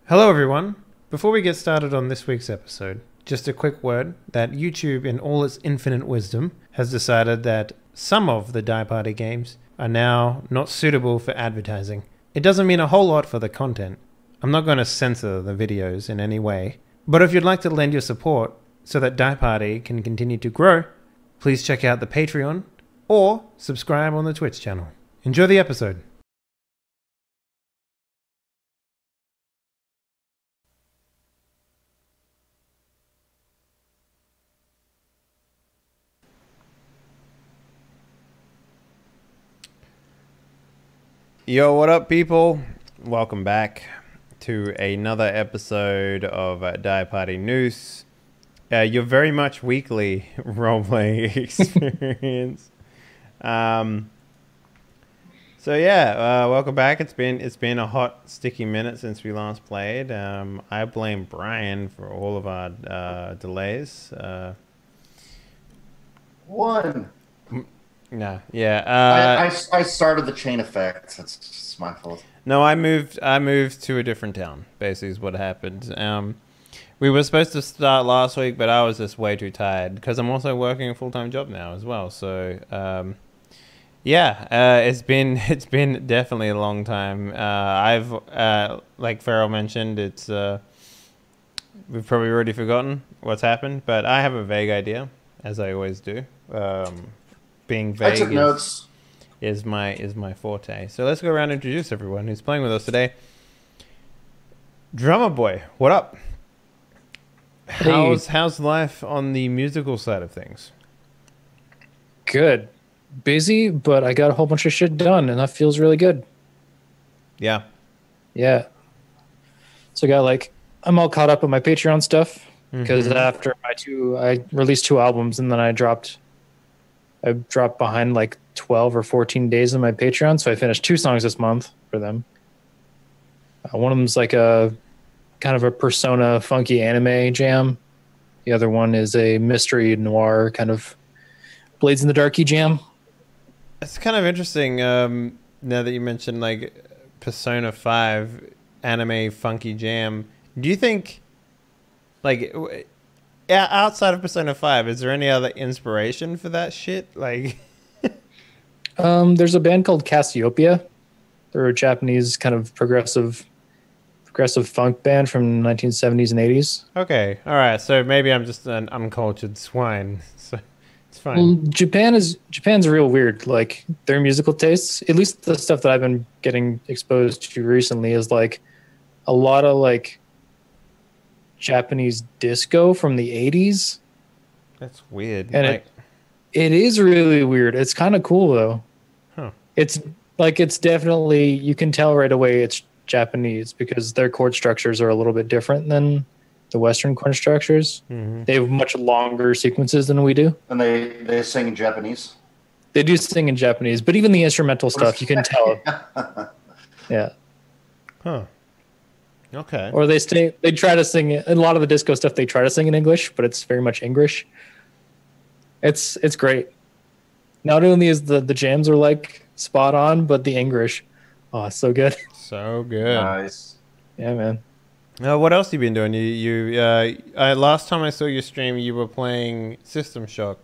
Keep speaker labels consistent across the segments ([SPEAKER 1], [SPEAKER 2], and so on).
[SPEAKER 1] Hello everyone. Before we get started on this week's episode, just a quick word that YouTube in all its infinite wisdom has decided that some of the Die Party games are now not suitable for advertising. It doesn't mean a whole lot for the content. I'm not going to censor the videos in any way, but if you'd like to lend your support so that Die Party can continue to grow, please check out the Patreon or subscribe on the Twitch channel. Enjoy the episode. Yo, what up, people? Welcome back to another episode of Die Party Noose, your very much weekly roleplay experience. Welcome back. It's been a hot, sticky minute since we last played. I blame Brian for all of our delays.
[SPEAKER 2] One.
[SPEAKER 1] No, yeah.
[SPEAKER 2] I started the chain effect. It's my fault.
[SPEAKER 1] No, I moved to a different town. Basically, is what happened. We were supposed to start last week, but I was just way too tired because I'm also working a full-time job now as well. So, it's been definitely a long time. I've like Farrell mentioned, it's we've probably already forgotten what's happened, but I have a vague idea, as I always do. Being vague
[SPEAKER 2] I took notes.
[SPEAKER 1] Is my forte. So let's go around and introduce everyone who's playing with us today. Drummer Boy, what up?
[SPEAKER 3] Hey.
[SPEAKER 1] How's life on the musical side of things?
[SPEAKER 3] Good. Busy, but I got a whole bunch of shit done, and that feels really good.
[SPEAKER 1] Yeah.
[SPEAKER 3] Yeah. So I'm all caught up on my Patreon stuff because after I released 2 albums, and then I dropped behind like 12 or 14 days on my Patreon. So I finished 2 songs this month for them. One of them's like a kind of a Persona funky anime jam. The other one is a mystery noir kind of Blades in the Darky jam.
[SPEAKER 1] It's kind of interesting now that you mentioned like Persona 5 anime funky jam. Do you think like outside of Persona 5, is there any other inspiration for that shit? Like,
[SPEAKER 3] there's a band called Cassiopeia. They're a Japanese kind of progressive funk band from 1970s and 80s.
[SPEAKER 1] Okay, all right. So maybe I'm just an uncultured swine. So it's fine.
[SPEAKER 3] Well, Japan's real weird. Like their musical tastes, at least the stuff that I've been getting exposed to recently, is like a lot of like Japanese disco from the 80s.
[SPEAKER 1] That's weird.
[SPEAKER 3] And it is really weird. It's kind of cool though.
[SPEAKER 1] Huh.
[SPEAKER 3] It's definitely, you can tell right away it's Japanese because their chord structures are a little bit different than the Western chord structures.
[SPEAKER 1] Mm-hmm.
[SPEAKER 3] They have much longer sequences than we do.
[SPEAKER 2] And they sing in Japanese.
[SPEAKER 3] They do sing in Japanese, but even the instrumental stuff, you can tell. Yeah.
[SPEAKER 1] Huh. Okay.
[SPEAKER 3] Or they try to sing a lot of the disco stuff. They try to sing in English, but it's very much English. It's great. Not only is the jams are like spot on, but the English, oh, it's so good.
[SPEAKER 1] So good.
[SPEAKER 2] Nice.
[SPEAKER 3] Yeah, man.
[SPEAKER 1] What else have you been doing? Last time I saw your stream, you were playing System Shock,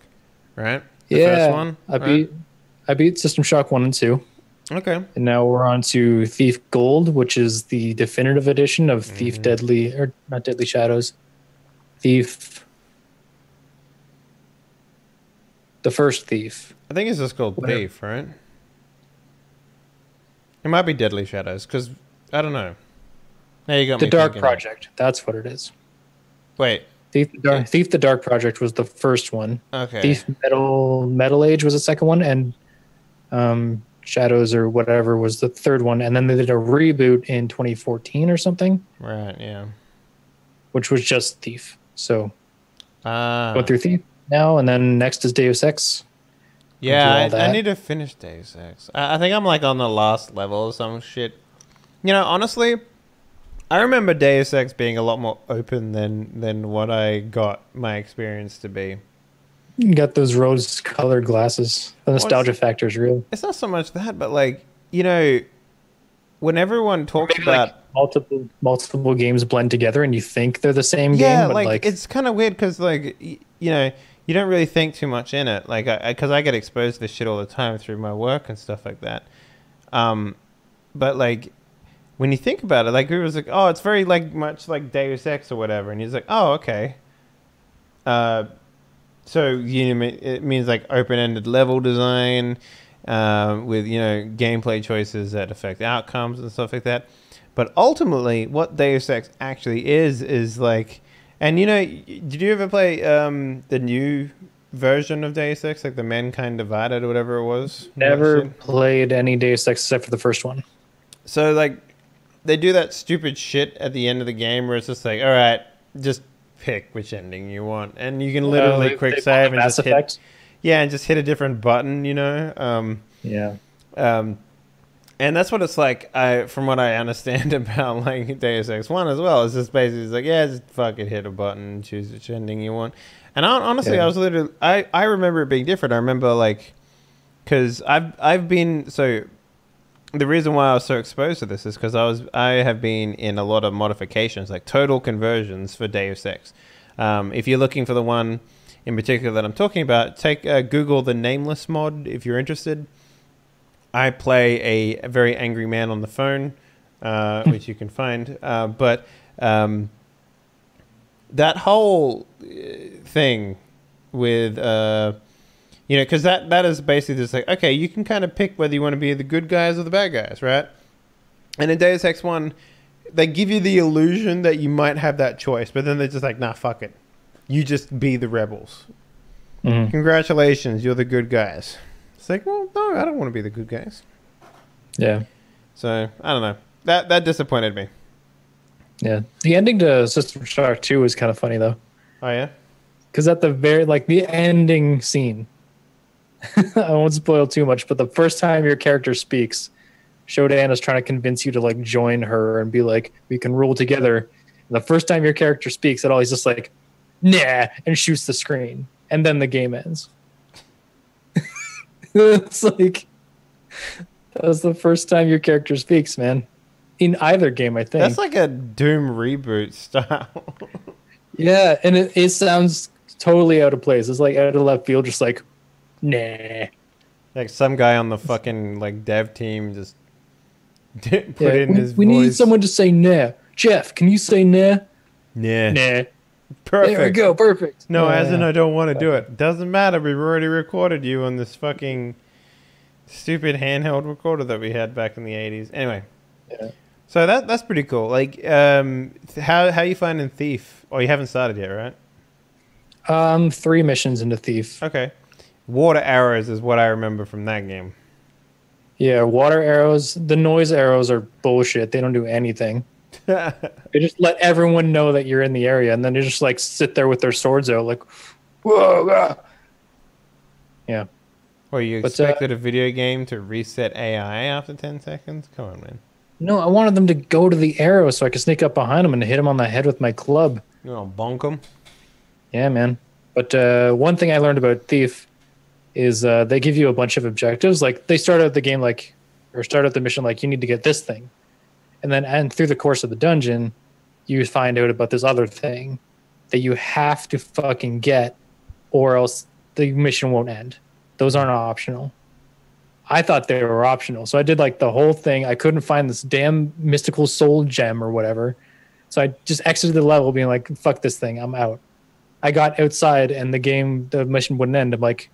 [SPEAKER 1] right? The first one?
[SPEAKER 3] I beat System Shock 1 and 2.
[SPEAKER 1] Okay.
[SPEAKER 3] And now we're on to Thief Gold, which is the definitive edition of Thief Deadly, or not Deadly Shadows. Thief. The first Thief.
[SPEAKER 1] I think it's just called
[SPEAKER 3] Whatever.
[SPEAKER 1] Thief, right? It might be Deadly Shadows, because I don't know. Now you got
[SPEAKER 3] The
[SPEAKER 1] me
[SPEAKER 3] Dark
[SPEAKER 1] thinking.
[SPEAKER 3] Project. That's what it is.
[SPEAKER 1] Wait.
[SPEAKER 3] Thief the Dark Project was the first one.
[SPEAKER 1] Okay.
[SPEAKER 3] Thief Metal Age was the second one, and Shadows or whatever was the third one, and then they did a reboot in 2014 or something,
[SPEAKER 1] Right, yeah.
[SPEAKER 3] which was just Thief. So go
[SPEAKER 1] Ah.
[SPEAKER 3] through Thief now, and then next is Deus Ex.
[SPEAKER 1] Yeah,
[SPEAKER 3] do all
[SPEAKER 1] I
[SPEAKER 3] that.
[SPEAKER 1] need to finish Deus Ex. I think I'm like on the last level or some shit. You know, honestly, I remember Deus Ex being a lot more open than what I got my experience to be.
[SPEAKER 3] You got those rose-colored glasses. The nostalgia factor is real.
[SPEAKER 1] It's not so much that, but like, you know, when everyone talks
[SPEAKER 3] Maybe
[SPEAKER 1] about
[SPEAKER 3] multiple games blend together, and you think they're the same
[SPEAKER 1] Yeah,
[SPEAKER 3] game, but
[SPEAKER 1] like it's kind of weird because like you know you don't really think too much in it. Like because I get exposed to this shit all the time through my work and stuff like that. But like when you think about it, like we was like, oh, it's very like much like Deus Ex or whatever, and he's like, oh, okay. So you know, it means like open-ended level design with gameplay choices that affect outcomes and stuff like that. But ultimately, what Deus Ex actually is like, and did you ever play the new version of Deus Ex, like the Mankind Divided or whatever it was?
[SPEAKER 3] Never played any Deus Ex except for the first one.
[SPEAKER 1] So like, they do that stupid shit at the end of the game where it's just like, all right, just pick which ending you want, and you can literally quick save and just hit, and just hit a different button, and that's what it's like. From what I understand about like Deus Ex 1 as well, it's just basically it's like, yeah, just fucking hit a button and choose which ending you want. And honestly, I was literally I remember it being different. I remember like, because I've been so. The reason why I was so exposed to this is because I have been in a lot of modifications, like total conversions for Deus Ex. If you're looking for the one in particular that I'm talking about, take Google the Nameless mod if you're interested. I play a very angry man on the phone, which you can find. But that whole thing with... because that is basically just like, okay, you can kind of pick whether you want to be the good guys or the bad guys, right? And in Deus Ex 1, they give you the illusion that you might have that choice, but then they're just like, nah, fuck it. You just be the rebels. Mm-hmm. Congratulations, you're the good guys. It's like, well, no, I don't want to be the good guys.
[SPEAKER 3] Yeah.
[SPEAKER 1] So, I don't know. That disappointed me.
[SPEAKER 3] Yeah. The ending to System Shock 2 was kind of funny, though.
[SPEAKER 1] Oh, yeah?
[SPEAKER 3] Because at the the ending scene... I won't spoil too much, but the first time your character speaks, Shodan is trying to convince you to like join her and be like, we can rule together. And the first time your character speaks at all, he's just like, nah, and shoots the screen. And then the game ends. It's like, that was the first time your character speaks, man. In either game, I think.
[SPEAKER 1] That's like a Doom reboot style.
[SPEAKER 3] Yeah, and it sounds totally out of place. It's like out of left field, just like, nah.
[SPEAKER 1] Like some guy on the fucking like dev team just put in his
[SPEAKER 3] we
[SPEAKER 1] voice.
[SPEAKER 3] need someone to say nah. Jeff, can you say nah?
[SPEAKER 1] Nah.
[SPEAKER 3] Nah.
[SPEAKER 1] Perfect.
[SPEAKER 3] There we go, perfect.
[SPEAKER 1] No, as in I don't want to do it. Doesn't matter. We've already recorded you on this fucking stupid handheld recorder that we had back in the 80s. Anyway.
[SPEAKER 3] Yeah.
[SPEAKER 1] So that's pretty cool. Like how you finding Thief? Oh, you haven't started yet, right?
[SPEAKER 3] 3 missions into Thief.
[SPEAKER 1] Okay. Water arrows is what I remember from that game.
[SPEAKER 3] Yeah, water arrows. The noise arrows are bullshit. They don't do anything. They just let everyone know that you're in the area, and then they just like sit there with their swords out, like, whoa, ah. Yeah.
[SPEAKER 1] Well, you expected a video game to reset AI after 10 seconds? Come on, man.
[SPEAKER 3] No, I wanted them to go to the arrow so I could sneak up behind them and hit them on the head with my club.
[SPEAKER 1] You know, bonk them?
[SPEAKER 3] Yeah, man. But one thing I learned about Thief is they give you a bunch of objectives. Like they start out the game start out the mission like you need to get this thing. And through the course of the dungeon, you find out about this other thing that you have to fucking get or else the mission won't end. Those aren't optional. I thought they were optional. So I did like the whole thing. I couldn't find this damn mystical soul gem or whatever. So I just exited the level being like, fuck this thing, I'm out. I got outside and the mission wouldn't end. I'm like,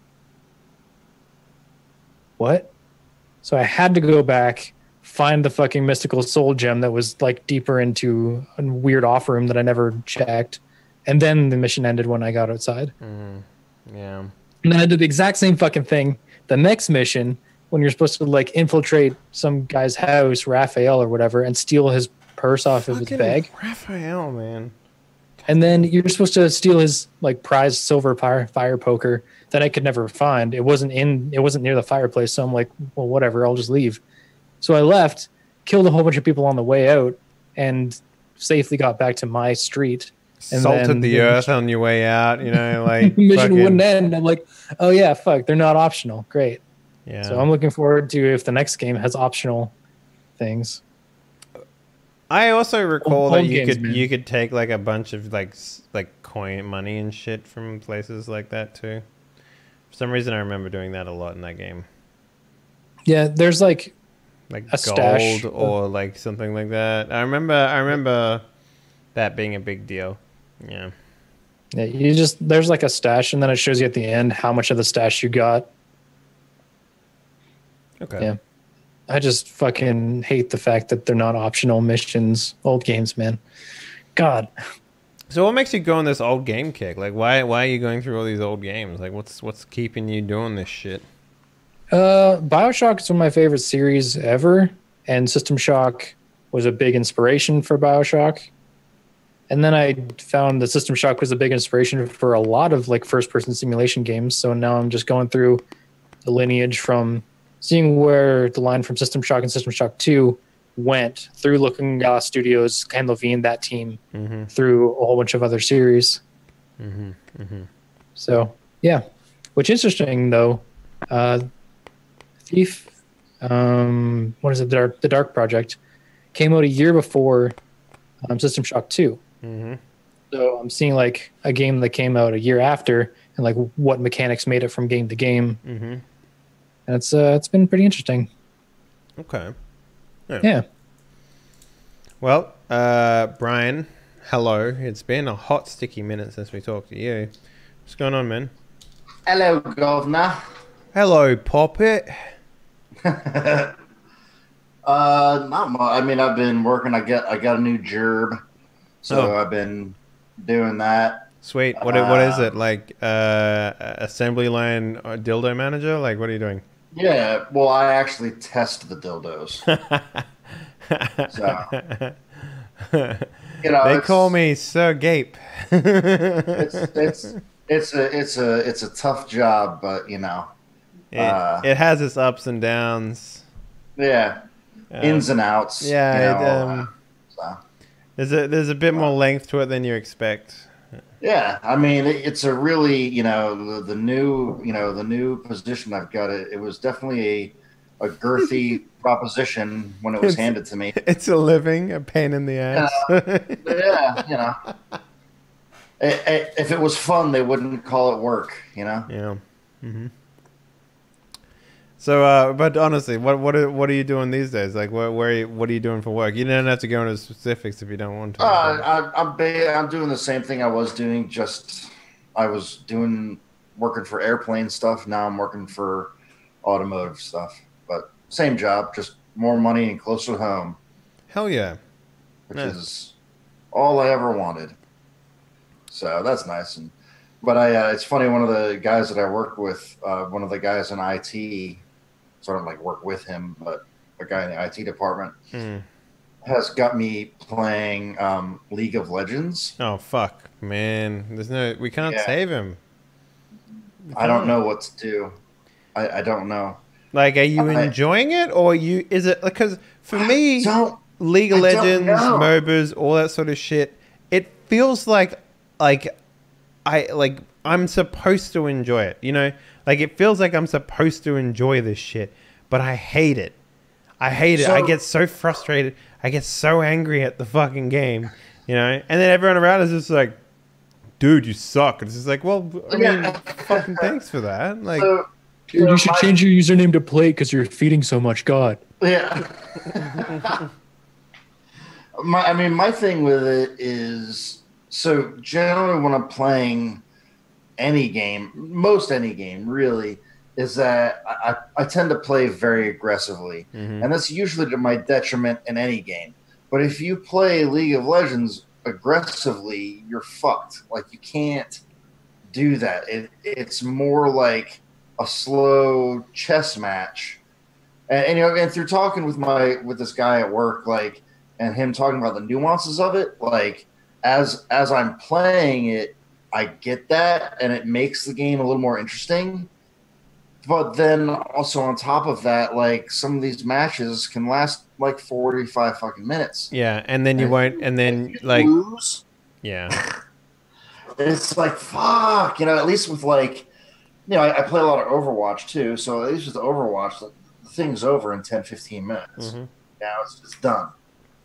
[SPEAKER 3] what? So I had to go back, find the fucking mystical soul gem that was like deeper into a weird off room that I never checked. And then the mission ended when I got outside.
[SPEAKER 1] Yeah.
[SPEAKER 3] And then I did the exact same fucking thing. The next mission, when you're supposed to like infiltrate some guy's house, Raphael or whatever, and steal his purse off of his bag.
[SPEAKER 1] Raphael, man.
[SPEAKER 3] And then you're supposed to steal his like prized silver fire poker that I could never find. It wasn't near the fireplace, so I'm like, well, whatever, I'll just leave. So I left, killed a whole bunch of people on the way out, and safely got back to my street. And
[SPEAKER 1] salted the earth on your way out, like
[SPEAKER 3] mission wouldn't end. I'm like, oh yeah, fuck, they're not optional. Great.
[SPEAKER 1] Yeah.
[SPEAKER 3] So I'm looking forward to if the next game has optional things.
[SPEAKER 1] I also recall that
[SPEAKER 3] Old games, man.
[SPEAKER 1] you could take like a bunch of like coin money and shit from places like that too. For some reason, I remember doing that a lot in that game.
[SPEAKER 3] Yeah, there's like
[SPEAKER 1] Like
[SPEAKER 3] a stash
[SPEAKER 1] gold or like something like that. I remember that being a big deal. Yeah.
[SPEAKER 3] Yeah, there's like a stash, and then it shows you at the end how much of the stash you got.
[SPEAKER 1] Okay.
[SPEAKER 3] Yeah. I just fucking hate the fact that they're not optional missions. Old games, man. God.
[SPEAKER 1] So what makes you go on this old game kick? Like why are you going through all these old games? Like what's keeping you doing this shit?
[SPEAKER 3] BioShock is one of my favorite series ever, and System Shock was a big inspiration for BioShock. And then I found that System Shock was a big inspiration for a lot of like first-person simulation games. So now I'm just going through the lineage from seeing where the line from System Shock and System Shock 2 went through Looking Glass Studios, Ken Levine, that team, through a whole bunch of other series. So, yeah. Which is interesting, though. Thief, what is it? The Dark Project came out a year before System Shock 2. So I'm seeing like a game that came out a year after and like what mechanics made it from game to game. And it's been pretty interesting.
[SPEAKER 1] Okay.
[SPEAKER 3] Yeah.
[SPEAKER 1] Well, Brian, hello. It's been a hot, sticky minute since we talked to you. What's going on, man?
[SPEAKER 2] Hello, Governor.
[SPEAKER 1] Hello, Poppet.
[SPEAKER 2] Not much. I mean, I've been working. I got a new gerb, so I've been doing that.
[SPEAKER 1] Sweet. What is it like? Assembly line dildo manager? Like, what are you doing?
[SPEAKER 2] Yeah. Well, I actually test the dildos. So,
[SPEAKER 1] they call me Sir Gape.
[SPEAKER 2] it's a tough job, but
[SPEAKER 1] it has its ups and downs.
[SPEAKER 2] Yeah, ins and outs.
[SPEAKER 1] Yeah,
[SPEAKER 2] so.
[SPEAKER 1] there's a bit more length to it than you expect.
[SPEAKER 2] Yeah, I mean it's a really the new position I've got. It was definitely a girthy proposition when it was handed to me.
[SPEAKER 1] It's a pain in the ass.
[SPEAKER 2] Yeah, if it was fun, they wouldn't call it work.
[SPEAKER 1] Yeah. So, but honestly, what are you doing these days? Like, what are you doing for work? You don't have to go into specifics if you don't want to.
[SPEAKER 2] I'm doing the same thing I was doing. Just I was working for airplane stuff. Now I'm working for automotive stuff. But same job, just more money and closer to home.
[SPEAKER 1] Hell yeah,
[SPEAKER 2] which is all I ever wanted. So that's nice. But it's funny. One of the guys that I work with, one of the guys in IT. So I don't like work with him, but a guy in the IT department has got me playing League of Legends.
[SPEAKER 1] Oh fuck, man! We can't save him.
[SPEAKER 2] I don't know what to do. I don't know.
[SPEAKER 1] Like, are you enjoying it, or is it because for me, League of Legends, MOBAs, all that sort of shit, it feels like I'm supposed to enjoy it, Like, it feels like I'm supposed to enjoy this shit, but I hate it. I get so frustrated. I get so angry at the fucking game, And then everyone around is just like, dude, you suck. And it's just like, well, I mean, fucking thanks for that. Like,
[SPEAKER 3] dude, you should change your username to Plate because you're feeding so much God.
[SPEAKER 2] Yeah. My thing with it is, so generally when I'm playing most any game really, is that I tend to play very aggressively. And that's usually to my detriment in any game. But if you play League of Legends aggressively, you're fucked. Like, you can't do that. It's more like a slow chess match. And through talking with this guy at work, like, and him talking about the nuances of it, like, as I'm playing it, I get that, and it makes the game a little more interesting. But then also on top of that, like, some of these matches can last like 45 fucking minutes.
[SPEAKER 1] Yeah, and then you won't, and then like
[SPEAKER 2] lose.
[SPEAKER 1] Yeah.
[SPEAKER 2] It's like, fuck, at least with like, I play a lot of Overwatch too, so at least with Overwatch, the thing's over in 10, 15 minutes. Now it's done.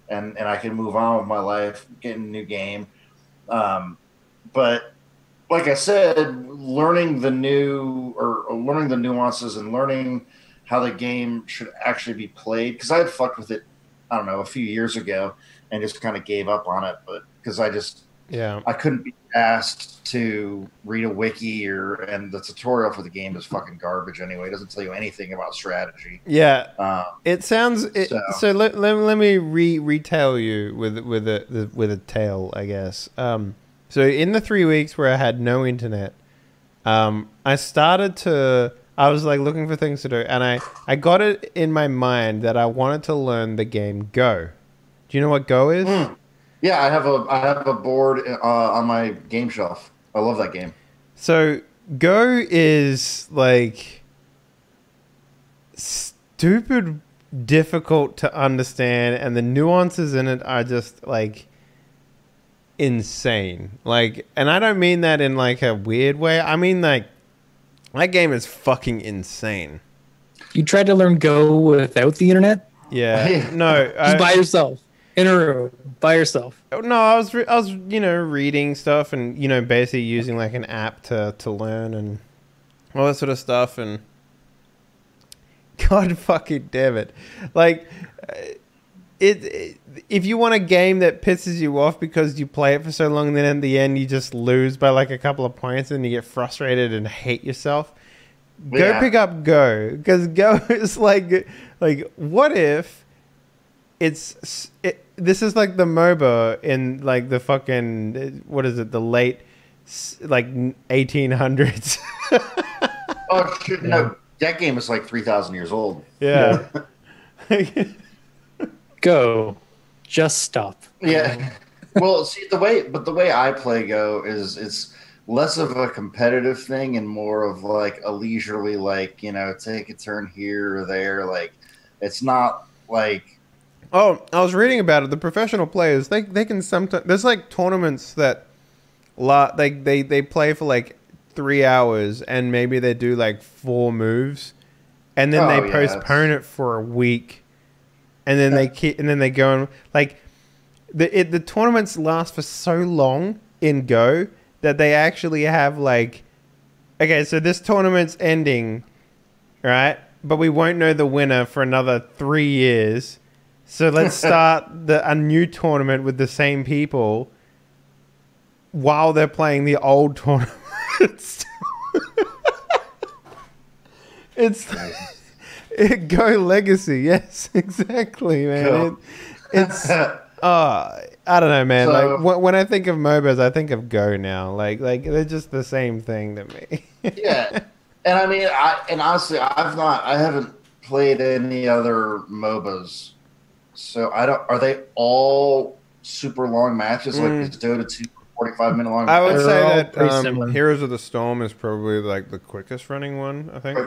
[SPEAKER 2] and I can move on with my life, get a new game. But like I said, learning the nuances and learning how the game should actually be played, because I had fucked with it, I don't know, a few years ago and just kind of gave up on it, but because I couldn't be asked to read a wiki and the tutorial for the game is fucking garbage anyway. It doesn't tell you anything about strategy.
[SPEAKER 1] Yeah. It sounds so let me retell you with a tale, I guess. So in the 3 weeks where I had no internet, I was like looking for things to do, and I got it in my mind that I wanted to learn the game Go. Do you know what Go is?
[SPEAKER 2] Yeah, I have a board on my game shelf. I love that game.
[SPEAKER 1] So Go is like stupid difficult to understand, and the nuances in it are just like insane. Like, and I don't mean that in like a weird way. I mean like that game is fucking insane.
[SPEAKER 3] You tried to learn Go without the internet?
[SPEAKER 1] Yeah. No.
[SPEAKER 3] Just by yourself. In a room. By yourself.
[SPEAKER 1] No, I was reading stuff and, basically using like an app to learn and all that sort of stuff. And God fucking damn it. Like, if you want a game that pisses you off because you play it for so long, then at the end you just lose by like a couple of points and you get frustrated and hate yourself, go pick up Go, because Go is like what if this is like the MOBA in like the fucking, what is it, the late like 1800s.
[SPEAKER 2] Oh shit, no, that game is like 3,000 years old.
[SPEAKER 1] Yeah.
[SPEAKER 3] Go. Just stop.
[SPEAKER 2] Yeah. Well, see, the way I play Go is it's less of a competitive thing and more of like a leisurely, like, take a turn here or there. Like, it's not like.
[SPEAKER 1] Oh, I was reading about it. The professional players, they can sometimes, there's like tournaments that they play for like 3 hours and maybe they do like 4 moves and then they postpone it for a week. And then they go and like the tournaments last for so long in Go that they actually have like, okay, so this tournament's ending, right? But we won't know the winner for another 3 years. So let's start a new tournament with the same people while they're playing the old tournament. It's Go Legacy, yes, exactly, man. It's I don't know, man. So, like when I think of MOBAs, I think of Go now. Like they're just the same thing to me.
[SPEAKER 2] Yeah, and I mean, honestly, I haven't played any other MOBAs, so I don't. Are they all super long matches like this Dota 2 45-minute long?
[SPEAKER 1] I would say that Heroes of the Storm is probably like the quickest running one. I think.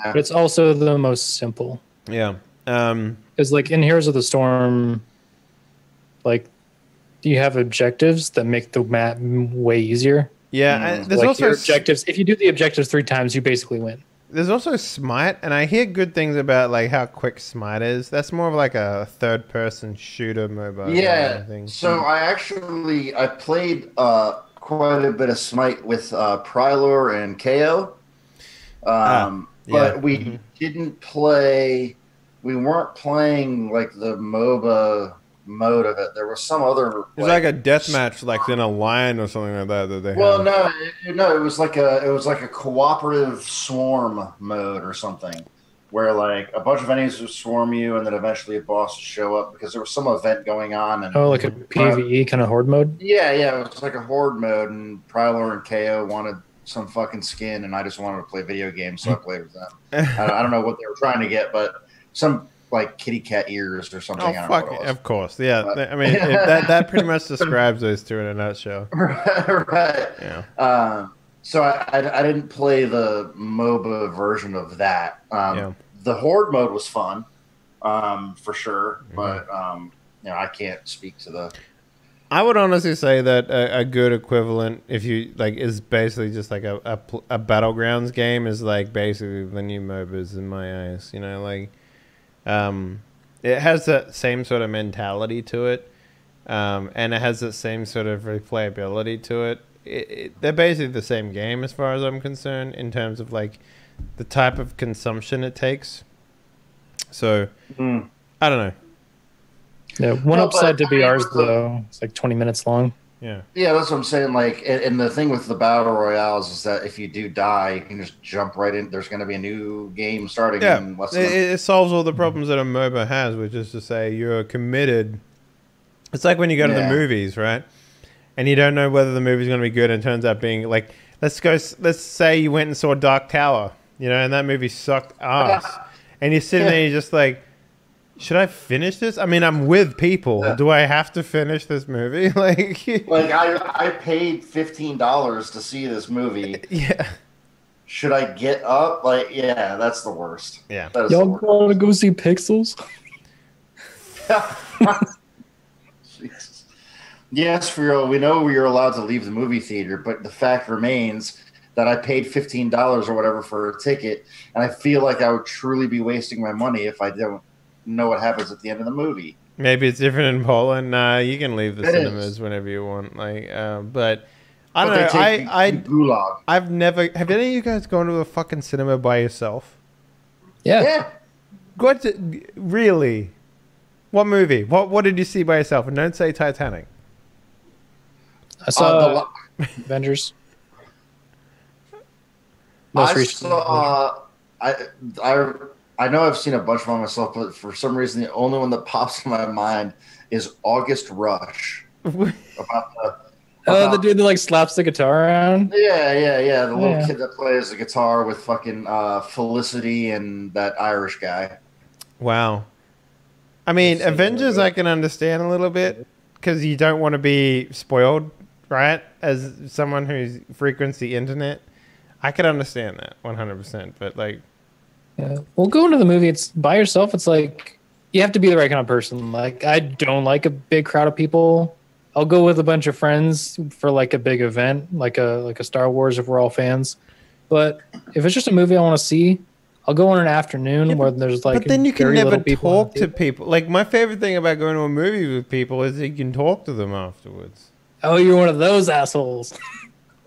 [SPEAKER 3] But it's also the most simple.
[SPEAKER 1] Yeah.
[SPEAKER 3] Because like in Heroes of the Storm, like you have objectives that make the map way easier.
[SPEAKER 1] Yeah. There's
[SPEAKER 3] like
[SPEAKER 1] also
[SPEAKER 3] your objectives. If you do the objectives 3 times, you basically win.
[SPEAKER 1] There's also Smite, and I hear good things about like how quick Smite is. That's more of like a third-person shooter MOBA.
[SPEAKER 2] Yeah. So I played quite a bit of Smite with Prylor and KO. But we didn't play. We weren't playing like the MOBA mode of it. There was some other.
[SPEAKER 1] It's like a deathmatch, like in a line or something like that they.
[SPEAKER 2] Well, have. No, it was like a cooperative swarm mode or something, where like a bunch of enemies would swarm you, and then eventually a boss would show up because there was some event going on. And
[SPEAKER 3] like a PvE kind of horde mode.
[SPEAKER 2] Yeah, it was like a horde mode, and Prylor and KO wanted some fucking skin, and I just wanted to play video games, so I played with them. I don't know what they were trying to get, but some like kitty cat ears or something.
[SPEAKER 1] Oh, fuck it. Of course, yeah. But, I mean, that pretty much describes those two in a nutshell.
[SPEAKER 2] Right.
[SPEAKER 1] Yeah.
[SPEAKER 2] So I didn't play the MOBA version of that. The horde mode was fun, for sure, but I can't speak to the.
[SPEAKER 1] I would honestly say that a good equivalent, if you like, is basically just like a Battlegrounds game is like basically the new MOBAs in my eyes. It has that same sort of mentality to it, and it has that same sort of replayability to it. They're basically the same game as far as I'm concerned in terms of like the type of consumption it takes. So I don't know.
[SPEAKER 3] Yeah, one upside to BRs though, it's like 20 minutes long.
[SPEAKER 1] Yeah,
[SPEAKER 2] that's what I'm saying. Like, and the thing with the battle royales is that if you do die, you can just jump right in. There's going to be a new game starting.
[SPEAKER 1] Yeah,
[SPEAKER 2] in less than
[SPEAKER 1] it solves all the problems that a MOBA has, which is to say you're committed. It's like when you go to the movies, right? And you don't know whether the movie's going to be good, and it turns out being like, let's say you went and saw Dark Tower, and that movie sucked ass, and you're sitting there, you're just like, should I finish this? I mean, I'm with people. Yeah. Do I have to finish this movie? like
[SPEAKER 2] I paid $15 to see this movie.
[SPEAKER 1] Yeah.
[SPEAKER 2] Should I get up? Like, yeah, that's the worst.
[SPEAKER 1] Yeah.
[SPEAKER 3] Y'all want to go see Pixels?
[SPEAKER 2] Jesus. Yes, for we know you're allowed to leave the movie theater, but the fact remains that I paid $15 or whatever for a ticket, and I feel like I would truly be wasting my money if I don't know what happens at the end of the movie.
[SPEAKER 1] Maybe it's different in Poland. Nah, you can leave the cinemas whenever you want. Like, but I don't know. I've never. Have any of you guys gone to a fucking cinema by yourself?
[SPEAKER 3] Yeah.
[SPEAKER 1] Really? What movie? What did you see by yourself? And don't say Titanic.
[SPEAKER 3] I saw Avengers.
[SPEAKER 2] I know I've seen a bunch of them myself, but for some reason, the only one that pops in my mind is August Rush.
[SPEAKER 3] The dude that like slaps the guitar around?
[SPEAKER 2] Yeah. The little kid that plays the guitar with fucking Felicity and that Irish guy.
[SPEAKER 1] Wow. I mean, Avengers I can understand a little bit because you don't want to be spoiled, right? As someone who frequents the internet, I could understand that 100%. But like,
[SPEAKER 3] yeah. Well, going to the movie, it's by yourself. It's like you have to be the right kind of person. Like, I don't like a big crowd of people. I'll go with a bunch of friends for like a big event, like a Star Wars if we're all fans. But if it's just a movie I want to see, I'll go on an afternoon where there's like.
[SPEAKER 1] But then you can never talk to people. Like, my favorite thing about going to a movie with people is that you can talk to them afterwards.
[SPEAKER 3] Oh, you're one of those assholes.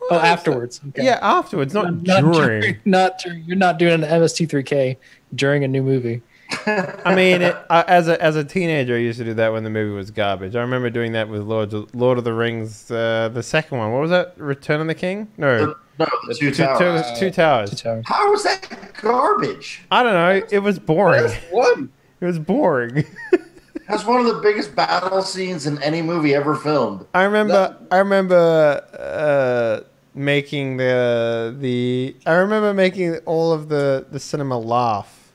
[SPEAKER 3] Oh, afterwards. Okay.
[SPEAKER 1] Yeah, afterwards, not during.
[SPEAKER 3] Not during. You're not doing an MST3K during a new movie.
[SPEAKER 1] I mean, as a teenager, I used to do that when the movie was garbage. I remember doing that with Lord of the Rings, the second one. What was that? Return of the King? No,
[SPEAKER 2] the Two Towers.
[SPEAKER 1] Two Towers.
[SPEAKER 2] How was that garbage?
[SPEAKER 1] I don't know. It was boring.
[SPEAKER 2] What?
[SPEAKER 1] It was boring.
[SPEAKER 2] That's one of the biggest battle scenes in any movie ever filmed.
[SPEAKER 1] I remember making making all of the cinema laugh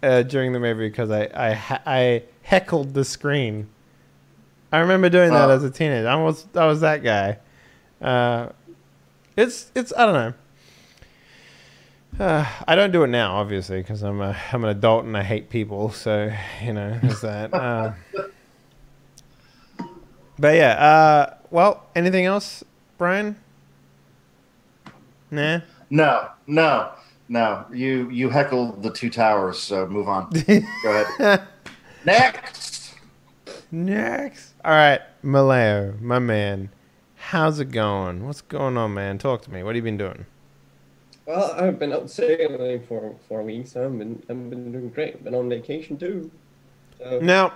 [SPEAKER 1] during the movie because I heckled the screen. I remember doing that as a teenager. I was that guy. It's I don't know. I don't do it now, obviously, because I'm an adult and I hate people. So there's that. But yeah. Well, anything else, Brian? Nah.
[SPEAKER 2] No. You heckled the Two Towers, so move on. Go ahead. Next.
[SPEAKER 1] All right, Maleo, my man. How's it going? What's going on, man? Talk to me. What have you been doing?
[SPEAKER 4] Well, I've been out sailing for 4 weeks. I've been doing great. I've been on vacation too. So.
[SPEAKER 1] Now,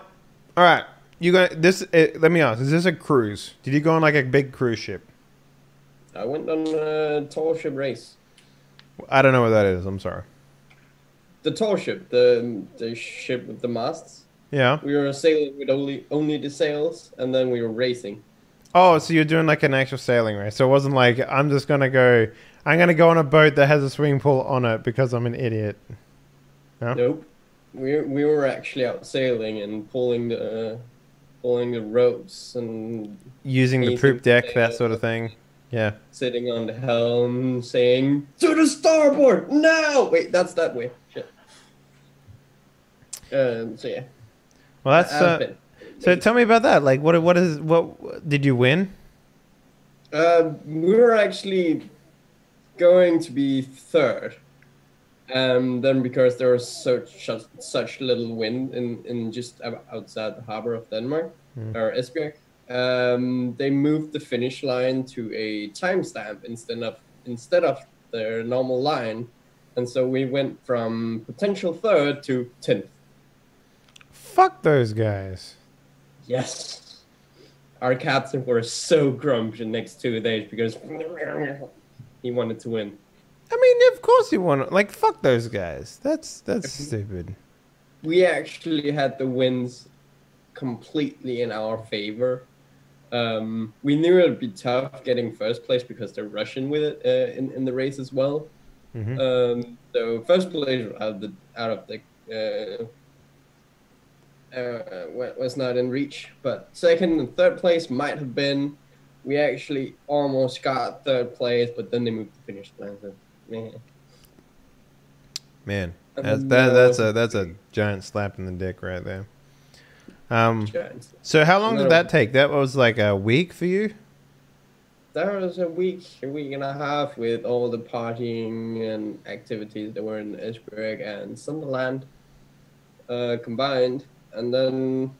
[SPEAKER 1] all right. You got this? Let me ask. Is this a cruise? Did you go on like a big cruise ship?
[SPEAKER 4] I went on a tall ship race.
[SPEAKER 1] I don't know what that is. I'm sorry.
[SPEAKER 4] The tall ship, the ship with the masts.
[SPEAKER 1] Yeah.
[SPEAKER 4] We were sailing with only the sails, and then we were racing.
[SPEAKER 1] Oh, so you're doing like an actual sailing race. So it wasn't like I'm gonna go on a boat that has a swimming pool on it because I'm an idiot. No?
[SPEAKER 4] Nope. We were actually out sailing and pulling the ropes and
[SPEAKER 1] using the poop deck, that sort of thing. Yeah.
[SPEAKER 4] Sitting on the helm, saying to the starboard now. Wait, that's that way. Shit. So yeah.
[SPEAKER 1] Well, that's so. Tell me about that. Like, what did you win?
[SPEAKER 4] We were actually going to be third. Then because there was such little wind in just outside the harbor of Denmark or Esbjerg, they moved the finish line to a timestamp instead of their normal line, and so we went from potential third to 10th.
[SPEAKER 1] Fuck those guys.
[SPEAKER 4] Yes, our captain was so grumpy the next 2 days because he wanted to win.
[SPEAKER 1] I mean, of course you want to. Like, fuck those guys. That's stupid.
[SPEAKER 4] We actually had the wins completely in our favor. We knew it would be tough getting first place because they're Russian with it in the race as well. So first place out of the was not in reach, but second and third place might have been. We actually almost got third place, but then they moved the finish line. So,
[SPEAKER 1] man, that's a giant slap in the dick right there. So how long did that take? That was like a week for you?
[SPEAKER 4] That was a week and a half with all the partying and activities that were in Esbjerg and Sunderland combined. And then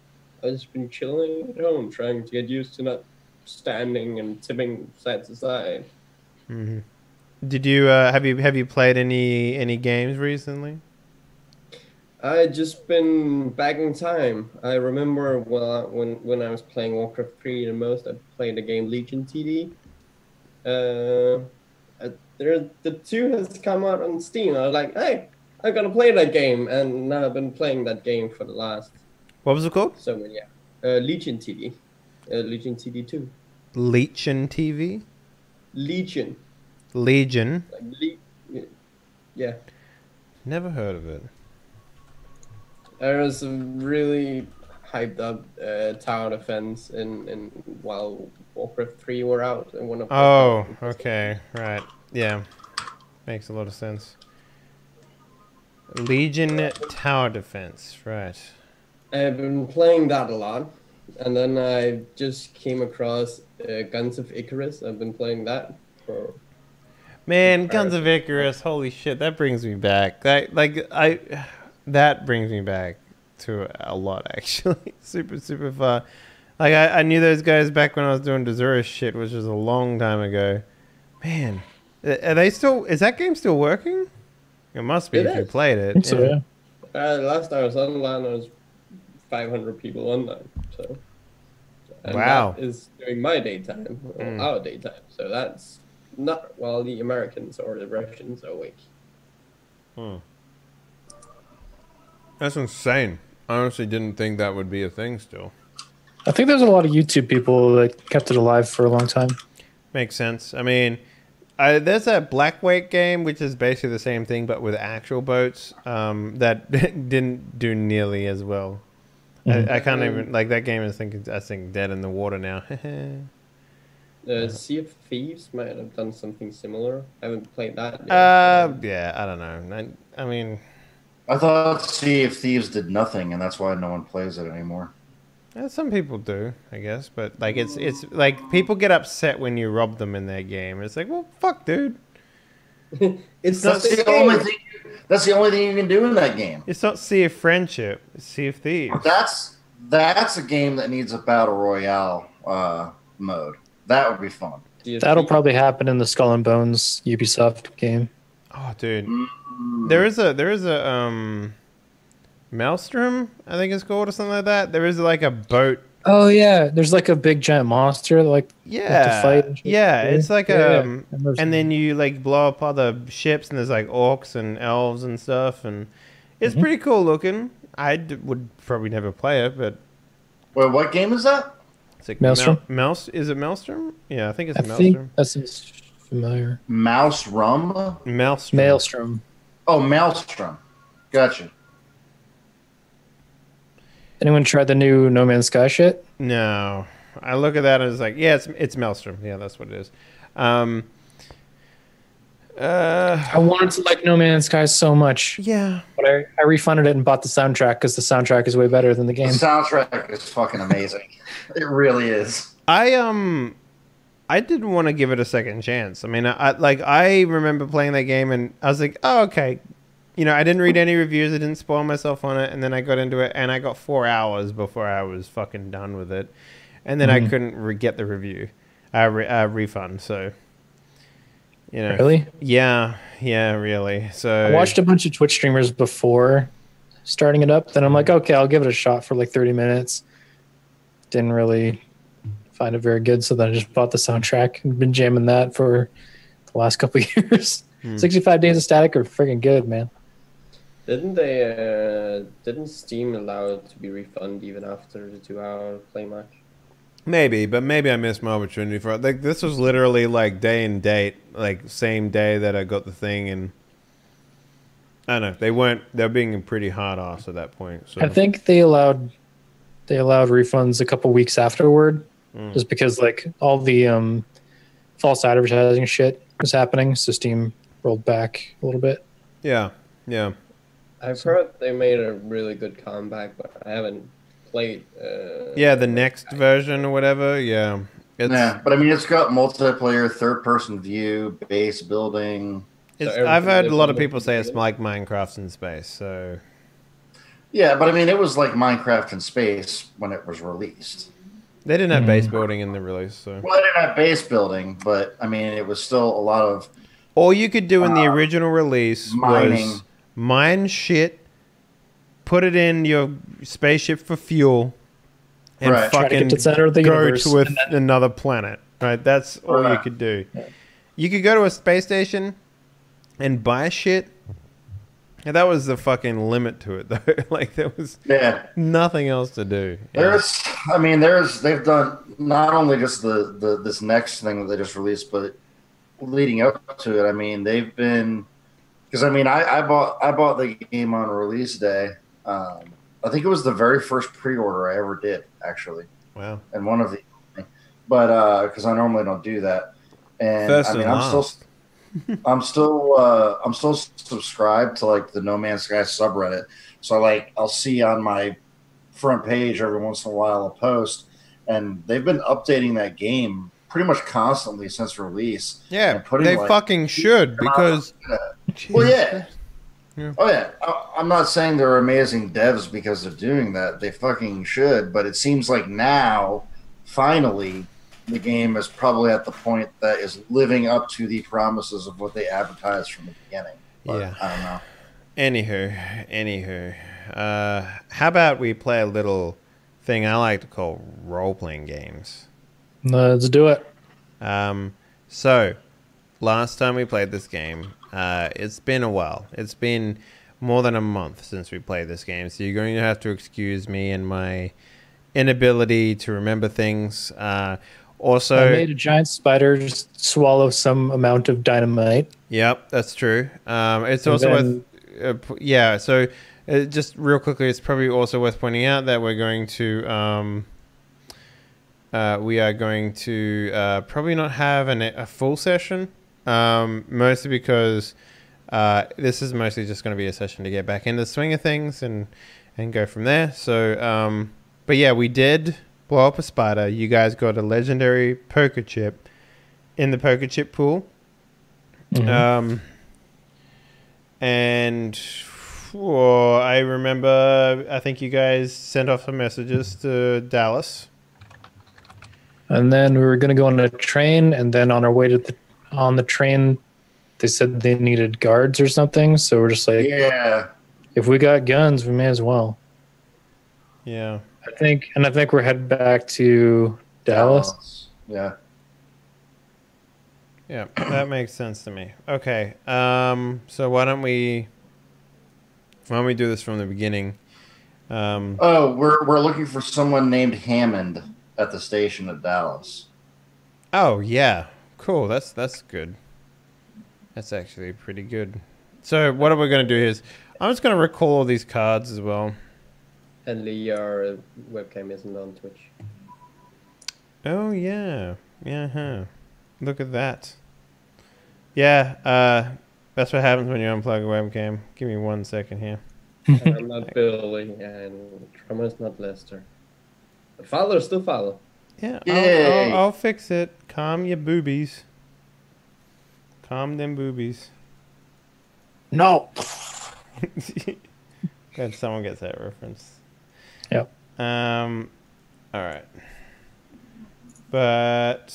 [SPEAKER 4] I've just been chilling at home, trying to get used to not standing and tipping side to side.
[SPEAKER 1] Did you have you played any games recently?
[SPEAKER 4] I just been back in time. I remember when I was playing Warcraft 3 the most, I played the game Legion TD. The 2 has come out on Steam. I was like, hey, I'm gonna play that game, and now I've been playing that game for the last.
[SPEAKER 1] What was it called?
[SPEAKER 4] So many, Legion TD, Legion TD 2.
[SPEAKER 1] Legion TV.
[SPEAKER 4] Legion.
[SPEAKER 1] Legion.
[SPEAKER 4] Yeah.
[SPEAKER 1] Never heard of it.
[SPEAKER 4] There was a really hyped up tower defense in while Warcraft 3 were out, and one of.
[SPEAKER 1] Oh, okay, right, yeah, makes a lot of sense. Legion tower defense, right?
[SPEAKER 4] I've been playing that a lot, and then I just came across Guns of Icarus. I've been playing that for.
[SPEAKER 1] Man, Guns of Icarus! Holy shit, that brings me back. That brings me back to a lot, actually. super far. Like I knew those guys back when I was doing Desura shit, which was a long time ago. Man, are they still? Is that game still working? It must be if you played it.
[SPEAKER 3] So, yeah.
[SPEAKER 4] Last time I was online, there was 500 people online. So. And
[SPEAKER 1] wow.
[SPEAKER 4] That is during my daytime, or our daytime. So that's not while the Americans or the Russians are awake.
[SPEAKER 1] That's insane. I honestly didn't think that would be a thing still.
[SPEAKER 3] I think there's a lot of YouTube people that kept it alive for a long time.
[SPEAKER 1] Makes sense. I mean, there's a Blackwake game, which is basically the same thing, but with actual boats, that didn't do nearly as well. I can't even, like, that game is, I think, dead in the water now.
[SPEAKER 4] Sea of Thieves might have done something similar. I haven't played that yet.
[SPEAKER 1] Yeah, I don't know. I mean...
[SPEAKER 2] I thought Sea of Thieves did nothing, and that's why no one plays it anymore.
[SPEAKER 1] Some people do, I guess, but like it's like people get upset when you rob them in their game. It's like, well, fuck, dude.
[SPEAKER 4] That's
[SPEAKER 2] the only thing. That's the only thing you can do in that game.
[SPEAKER 1] It's not Sea of Friendship. It's Sea of Thieves.
[SPEAKER 2] That's a game that needs a battle royale mode. That would be fun.
[SPEAKER 3] That'll probably happen in the Skull and Bones Ubisoft game.
[SPEAKER 1] Oh, dude. There is a Maelstrom, I think it's called, or something like that. There is like a boat.
[SPEAKER 3] Oh yeah, there's like a big giant monster like you have to fight and shit.
[SPEAKER 1] Yeah, it's like and then you like blow up other ships, and there's like orcs and elves and stuff, and it's pretty cool looking. I would probably never play it, but
[SPEAKER 2] wait, what game is that?
[SPEAKER 1] It's like
[SPEAKER 3] Maelstrom.
[SPEAKER 1] Is it Maelstrom? Yeah, I think it's Maelstrom.
[SPEAKER 3] Think that seems familiar.
[SPEAKER 2] Maelstrom.
[SPEAKER 3] Maelstrom.
[SPEAKER 2] Oh, Maelstrom. Gotcha.
[SPEAKER 3] Anyone tried the new No Man's Sky shit?
[SPEAKER 1] No. I look at that and it's like, yeah, it's Maelstrom. Yeah, that's what it is. I
[SPEAKER 3] wanted to like No Man's Sky so much.
[SPEAKER 1] Yeah.
[SPEAKER 3] But I refunded it and bought the soundtrack because the soundtrack is way better than the game.
[SPEAKER 2] The soundtrack is fucking amazing. It really is.
[SPEAKER 1] I didn't want to give it a second chance. I mean, I remember playing that game and I was like, oh, okay. you know, I didn't read any reviews. I didn't spoil myself on it, and then I got into it, and I got 4 hours before I was fucking done with it, and then I couldn't get the refund. So, you know,
[SPEAKER 3] Really?
[SPEAKER 1] yeah, really. So
[SPEAKER 3] I watched a bunch of Twitch streamers before starting it up. Then I'm like, okay, I'll give it a shot for like 30 minutes. Didn't really find it very good, so then I just bought the soundtrack and been jamming that for the last couple of years. 65 Days of Static are freaking good, man.
[SPEAKER 4] Didn't Steam allow it to be refunded even after the 2-hour play match?
[SPEAKER 1] maybe I missed my opportunity for it. Like, this was literally like day and date, like same day that I got the thing, and I don't know, they're being pretty hard ass at that point. So
[SPEAKER 3] I think they allowed refunds a couple weeks afterward, just because like all the false advertising shit was happening, so Steam rolled back a little bit.
[SPEAKER 1] Yeah.
[SPEAKER 4] I've heard they made a really good comeback, but I haven't played.
[SPEAKER 1] The next version or whatever. Yeah.
[SPEAKER 2] But I mean, it's got multiplayer, third-person view, base building.
[SPEAKER 1] I've heard a lot of people say it's like Minecraft in space. So.
[SPEAKER 2] Yeah, but I mean, it was like Minecraft in space when it was released.
[SPEAKER 1] They didn't have base building in the release, so.
[SPEAKER 2] Well, they didn't have base building, but I mean, it was still a lot of.
[SPEAKER 1] All you could do in the original release was mine shit, put it in your spaceship for fuel, and fucking
[SPEAKER 3] to center of the
[SPEAKER 1] go
[SPEAKER 3] universe,
[SPEAKER 1] to another planet. Right? That's all you could do. Yeah. You could go to a space station and buy shit. And that was the fucking limit to it, though. Like, there was nothing else to do.
[SPEAKER 2] They've done not only just this next thing that they just released, but leading up to it. I mean, they've been, because I mean, I bought the game on release day. I think it was the very first pre-order I ever did, actually.
[SPEAKER 1] Wow.
[SPEAKER 2] And one of the, but because I normally don't do that, and I'm still subscribed to like the No Man's Sky subreddit. So I'll see on my front page every once in a while a post, and they've been updating that game pretty much constantly since release.
[SPEAKER 1] Yeah, they fucking should, because.
[SPEAKER 2] Well, yeah. Oh yeah. I'm not saying they're amazing devs because of doing that. They fucking should, but it seems like now, finally, the game is probably at the point that is living up to the promises of what they advertised from the beginning. But I don't know.
[SPEAKER 1] Anywho. How about we play a little thing I like to call role-playing games?
[SPEAKER 3] Let's do it.
[SPEAKER 1] So, last time we played this game, it's been a while. It's been more than a month since we played this game, so you're going to have to excuse me and my inability to remember things. Also,
[SPEAKER 3] I made a giant spider just swallow some amount of dynamite.
[SPEAKER 1] Yep, that's true. It's also worth, so just real quickly, it's probably also worth pointing out that we're going to, we are going to probably not have a full session, mostly because this is mostly just going to be a session to get back into the swing of things and go from there. So, but yeah, we did blow up a spider. You guys got a legendary poker chip in the poker chip pool. And I remember, I think you guys sent off some messages to Dallas.
[SPEAKER 3] And then we were going to go on a train, and then on our way to on the train, they said they needed guards or something. So we're just like, if we got guns, we may as well.
[SPEAKER 1] Yeah.
[SPEAKER 3] I think we're headed back to Dallas.
[SPEAKER 2] Yeah.
[SPEAKER 1] Yeah, that makes sense to me. Okay. So why don't we do this from the beginning?
[SPEAKER 2] We're looking for someone named Hammond at the station at Dallas.
[SPEAKER 1] Oh yeah. Cool. That's good. That's actually pretty good. So what are we going to do is I'm just going to recall all these cards as well.
[SPEAKER 4] And your webcam isn't on Twitch.
[SPEAKER 1] Oh, yeah. Yeah, Look at that. Yeah, that's what happens when you unplug a webcam. Give me 1 second here.
[SPEAKER 4] And I'm not Billy, and Trauma is not Lester. But follow, still follow.
[SPEAKER 1] Yeah, I'll fix it. Calm your boobies. Calm them boobies.
[SPEAKER 3] No.
[SPEAKER 1] Glad someone gets that reference.
[SPEAKER 3] Yep.
[SPEAKER 1] All right. But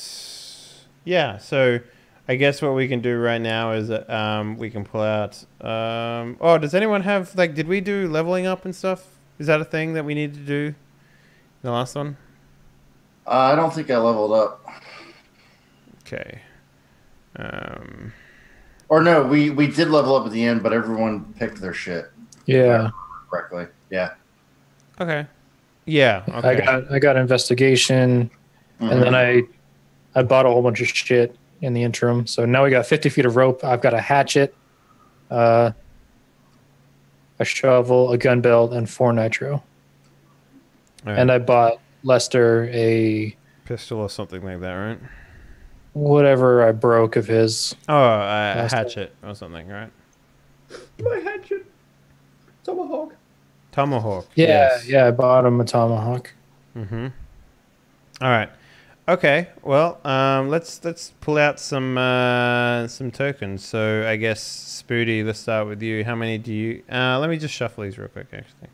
[SPEAKER 1] yeah, so I guess what we can do right now is we can pull out. Oh, does anyone have like? Did we do leveling up and stuff? Is that a thing that we need to do? The last one.
[SPEAKER 2] I don't think I leveled up.
[SPEAKER 1] Okay.
[SPEAKER 2] Or no, we did level up at the end, but everyone picked their shit.
[SPEAKER 3] Yeah.
[SPEAKER 2] Correctly. Yeah.
[SPEAKER 1] Okay. Yeah. Okay.
[SPEAKER 3] I got investigation, and then I bought a whole bunch of shit in the interim. So now we got 50 feet of rope. I've got a hatchet, a shovel, a gun belt, and 4 nitro.
[SPEAKER 1] All right.
[SPEAKER 3] And I bought Lester a
[SPEAKER 1] pistol or something like that, right?
[SPEAKER 3] whatever I broke of his.
[SPEAKER 1] Oh, a hatchet or something, right?
[SPEAKER 4] My hatchet. Tomahawk.
[SPEAKER 1] Tomahawk.
[SPEAKER 3] Yeah,
[SPEAKER 1] yes.
[SPEAKER 3] yeah, I bought him a tomahawk.
[SPEAKER 1] Mm-hmm. All right. Okay. Well, let's pull out some tokens. So I guess Spoody, let's start with you. How many do you? Let me just shuffle these real quick, actually.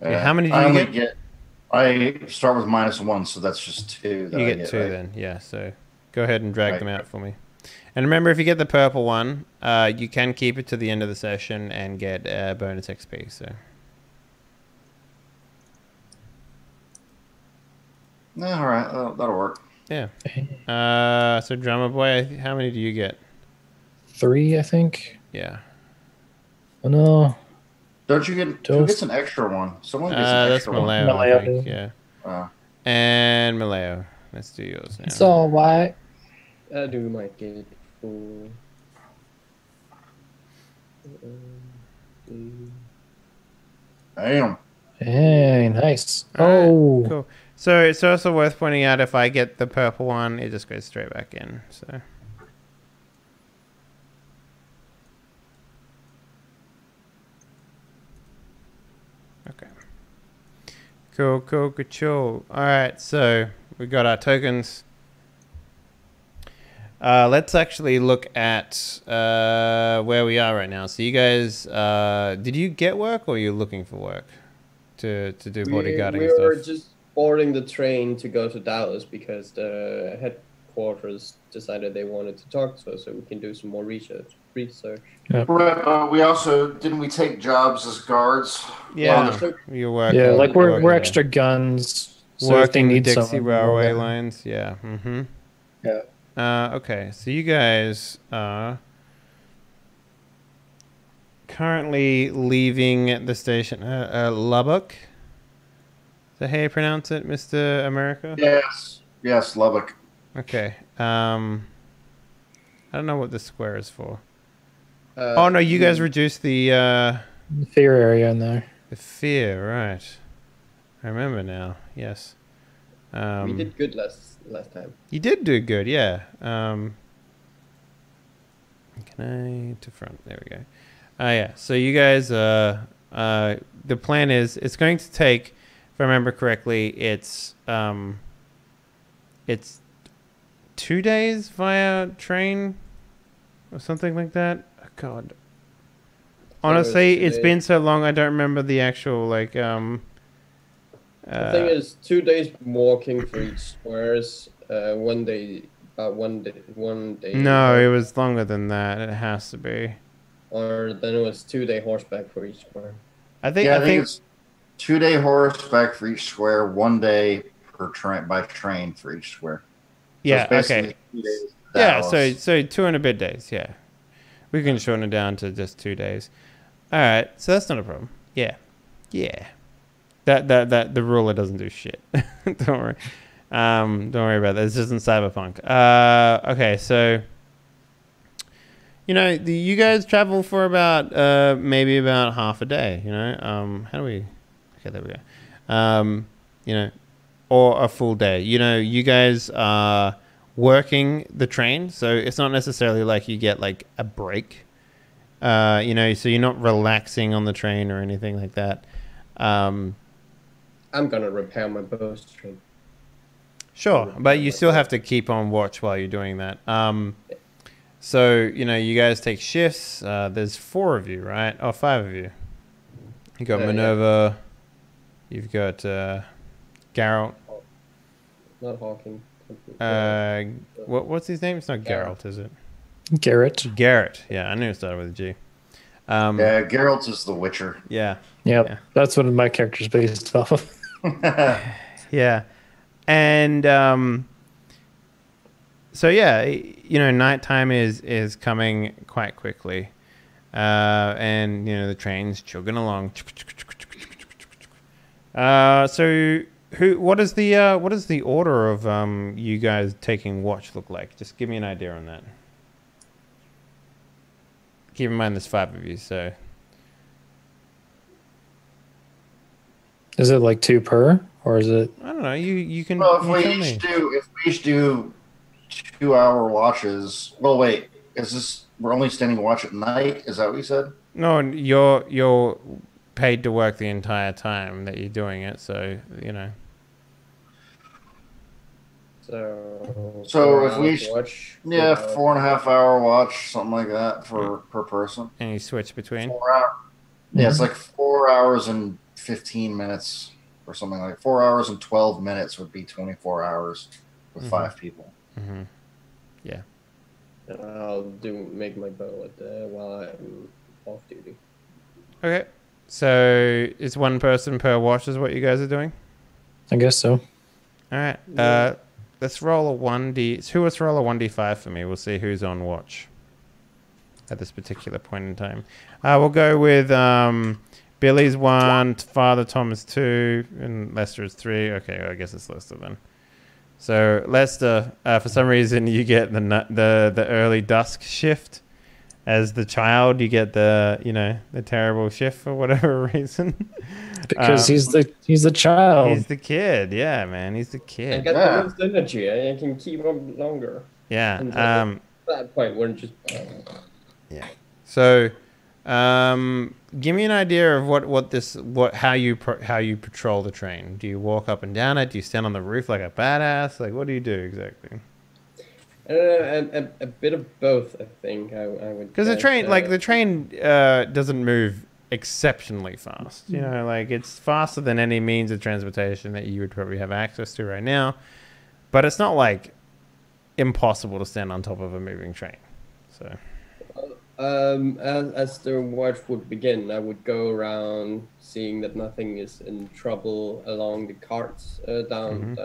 [SPEAKER 1] Okay, how many do you get?
[SPEAKER 2] I start with -1, so that's just 2.
[SPEAKER 1] You get 2 right? Then. Yeah. So go ahead and drag them out for me. And remember, if you get the purple one, you can keep it to the end of the session and get bonus XP. So.
[SPEAKER 2] All right, that'll work.
[SPEAKER 1] Yeah. So Drummer Boy, how many do you get?
[SPEAKER 3] 3, I think.
[SPEAKER 1] Yeah.
[SPEAKER 3] Oh no.
[SPEAKER 2] Don't you get? Who gets an extra one? Someone gets an extra one.
[SPEAKER 1] That's Maleo, I think.
[SPEAKER 3] Maleo.
[SPEAKER 1] Yeah. And Maleo, let's do yours now.
[SPEAKER 3] It's all white.
[SPEAKER 4] I do might get it for.
[SPEAKER 2] Damn.
[SPEAKER 3] Hey, nice.
[SPEAKER 1] All right, cool. So it's also worth pointing out if I get the purple one, it just goes straight back in. So. Okay. Cool. All right, so we got our tokens. Let's actually look at where we are right now. So you guys, did you get work or are you looking for work to do bodyguarding and stuff?
[SPEAKER 4] We were just boarding the train to go to Dallas because the headquarters decided they wanted to talk to us so we can do some more research.
[SPEAKER 3] Yep.
[SPEAKER 2] Right, we also didn't we take jobs as guards?
[SPEAKER 1] Yeah, you work.
[SPEAKER 3] Yeah, like we're extra guns. So
[SPEAKER 1] working the
[SPEAKER 3] need
[SPEAKER 1] Dixie Railway lines. Yeah. Mm-hmm.
[SPEAKER 3] Yeah.
[SPEAKER 1] Okay, so you guys are currently leaving the station. Lubbock. Is that how you pronounce it, Mr. America?
[SPEAKER 2] Yes, Lubbock.
[SPEAKER 1] Okay. I don't know what the square is for. Oh no, you guys reduced the
[SPEAKER 3] fear area in there.
[SPEAKER 1] The fear, right? I remember now. Yes.
[SPEAKER 4] We did good last time.
[SPEAKER 1] You did do good, yeah. Can I to front? There we go. Yeah. So you guys, the plan is it's going to take, if I remember correctly, it's 2 days via train or something like that. Oh, God. Honestly, it's been so long I don't remember the actual like. The
[SPEAKER 4] thing is, 2 days walking for each squares. 1 day, one day.
[SPEAKER 1] No, it was longer than that. It has to be.
[SPEAKER 4] Or then it was 2 day horseback for each square.
[SPEAKER 1] I think
[SPEAKER 2] it's 2 day horseback for each square, 1 day by train for each square.
[SPEAKER 1] Yeah.
[SPEAKER 2] So
[SPEAKER 1] okay.
[SPEAKER 2] 2 days
[SPEAKER 1] Yeah. So 2 and a bit days. Yeah. We can shorten it down to just 2 days. All right. So that's not a problem. Yeah. That the ruler doesn't do shit. Don't worry. Don't worry about that. This isn't cyberpunk. Okay. So. You guys travel for about maybe about half a day. How do we? Okay, there we go. Or a full day. You guys are working the train, so it's not necessarily like you get like a break. So you're not relaxing on the train or anything like that.
[SPEAKER 4] I'm gonna repair my bowstring.
[SPEAKER 1] Sure, but you still have to keep on watch while you're doing that. So, you guys take shifts. There's 4 of you, right? Oh, 5 of you. You got
[SPEAKER 4] Yeah,
[SPEAKER 1] Minerva. You've got Geralt.
[SPEAKER 4] Not Hawking.
[SPEAKER 1] What's his name? It's not
[SPEAKER 4] Garrett.
[SPEAKER 1] Geralt, is it?
[SPEAKER 3] Garrett.
[SPEAKER 1] Garrett. Yeah, I knew it started with a G.
[SPEAKER 2] Yeah, Geralt is the Witcher.
[SPEAKER 1] Yeah.
[SPEAKER 3] Yep.
[SPEAKER 1] Yeah.
[SPEAKER 3] That's what my character's based off of.
[SPEAKER 1] Yeah. And so yeah, nighttime is coming quite quickly. And the train's chugging along. So what is the order of you guys taking watch look like? Just give me an idea on that. Keep in mind there's 5 of you, so
[SPEAKER 3] Is it like 2 per, or is it?
[SPEAKER 1] I don't know. You can.
[SPEAKER 2] Well,
[SPEAKER 1] you tell
[SPEAKER 2] if
[SPEAKER 1] me.
[SPEAKER 2] we each do 2-hour watches. Well, wait, is this we're only standing watch at night? Is that what you said?
[SPEAKER 1] No, you're paid to work the entire time that you're doing it, so
[SPEAKER 2] So if we
[SPEAKER 4] watch,
[SPEAKER 2] 4.5 hour watch, something like that per person.
[SPEAKER 1] And you switch between.
[SPEAKER 2] 4 hours. Yeah, it's like 4 hours and 15 minutes or something like 4 hours and 12 minutes would be 24 hours with 5 people.
[SPEAKER 1] Mm-hmm. Yeah.
[SPEAKER 4] And I'll make my bow while I'm off duty.
[SPEAKER 1] Okay. So it's 1 person per watch is what you guys are doing?
[SPEAKER 3] I guess so.
[SPEAKER 1] All right. Let's roll a 1d. So let's roll a 1d5 for me. We'll see who's on watch at this particular point in time. We'll go with Billy's 1, Father Thomas 2, and Lester is 3. Okay, I guess it's Lester then. So Lester, for some reason, you get the early dusk shift. As the child, you get the terrible shift for whatever reason.
[SPEAKER 3] Because he's the child.
[SPEAKER 1] He's the kid, yeah, man. He's the
[SPEAKER 4] I
[SPEAKER 1] kid.
[SPEAKER 4] got the most energy. I can keep up longer.
[SPEAKER 1] Yeah.
[SPEAKER 4] That point when just.
[SPEAKER 1] Yeah. So, give me an idea of how you patrol the train. Do you walk up and down it? Do you stand on the roof like a badass? Like, what do you do exactly?
[SPEAKER 4] A bit of both, I think. I would.
[SPEAKER 1] Because the train doesn't move exceptionally fast. It's faster than any means of transportation that you would probably have access to right now. But it's not like impossible to stand on top of a moving train. So.
[SPEAKER 4] As the watch would begin, I would go around seeing that nothing is in trouble along the carts, down,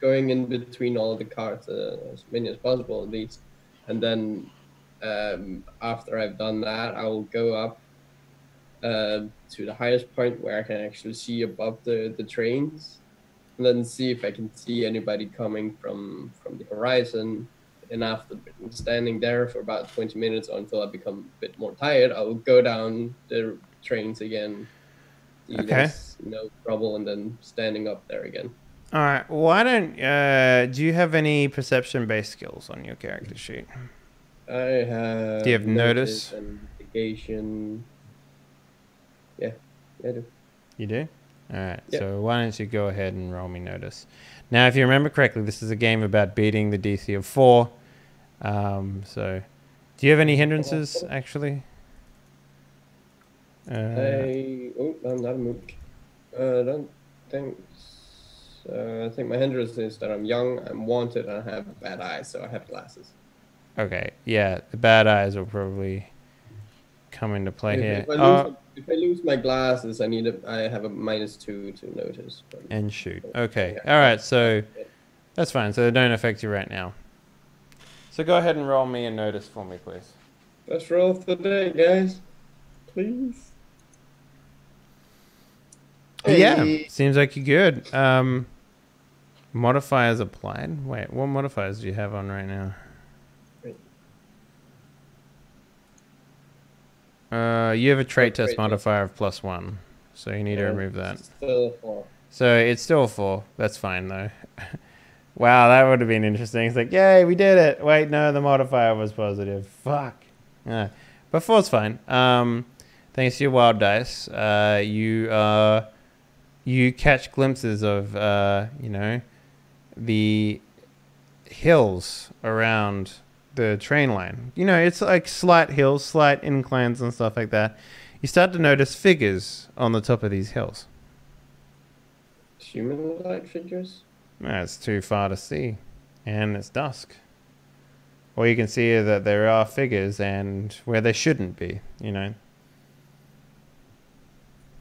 [SPEAKER 4] going in between all the carts, as many as possible at least. And then after I've done that, I will go up to the highest point where I can actually see above the trains, and then see if I can see anybody coming from the horizon. And after standing there for about 20 minutes until I become a bit more tired, I will go down the trains again.
[SPEAKER 1] Okay.
[SPEAKER 4] There's no trouble, and then standing up there again.
[SPEAKER 1] All right. Why don't do you have any perception-based skills on your character sheet?
[SPEAKER 4] I have.
[SPEAKER 1] Do you have notice?
[SPEAKER 4] And investigation. Yeah, I do.
[SPEAKER 1] You do? All right.
[SPEAKER 4] Yep.
[SPEAKER 1] So why don't you go ahead and roll me notice? Now, if you remember correctly, this is a game about beating the DC of 4. So, do you have any hindrances, actually?
[SPEAKER 4] I'm not a mook. I don't think. I think my hindrance is that I'm young, I'm wanted, and I have bad eyes, so I have glasses.
[SPEAKER 1] Okay. Yeah, the bad eyes will probably come into play here.
[SPEAKER 4] If I lose my glasses, I have a -2 to notice.
[SPEAKER 1] And shoot. Okay. All right. So that's fine. So they don't affect you right now. So go ahead and roll me a notice for me, please.
[SPEAKER 4] Let's roll for the day, guys. Please.
[SPEAKER 1] Yeah. Seems like you're good. Modifiers applied. Wait, what modifiers do you have on right now? You have a trait test modifier of +1, so you need to remove that.
[SPEAKER 4] Still 4.
[SPEAKER 1] So it's still 4. That's fine though. Wow, that would have been interesting. It's like, yay, we did it. Wait, no, the modifier was positive. Fuck. Yeah, but 4's fine. Thanks to your wild dice, you catch glimpses of the hills around the train line. It's like slight hills, slight inclines and stuff like that. you start to notice figures on the top of these hills.
[SPEAKER 4] Human-like figures?
[SPEAKER 1] No, it's too far to see, and it's dusk. All you can see is that there are figures and where they shouldn't be, you know.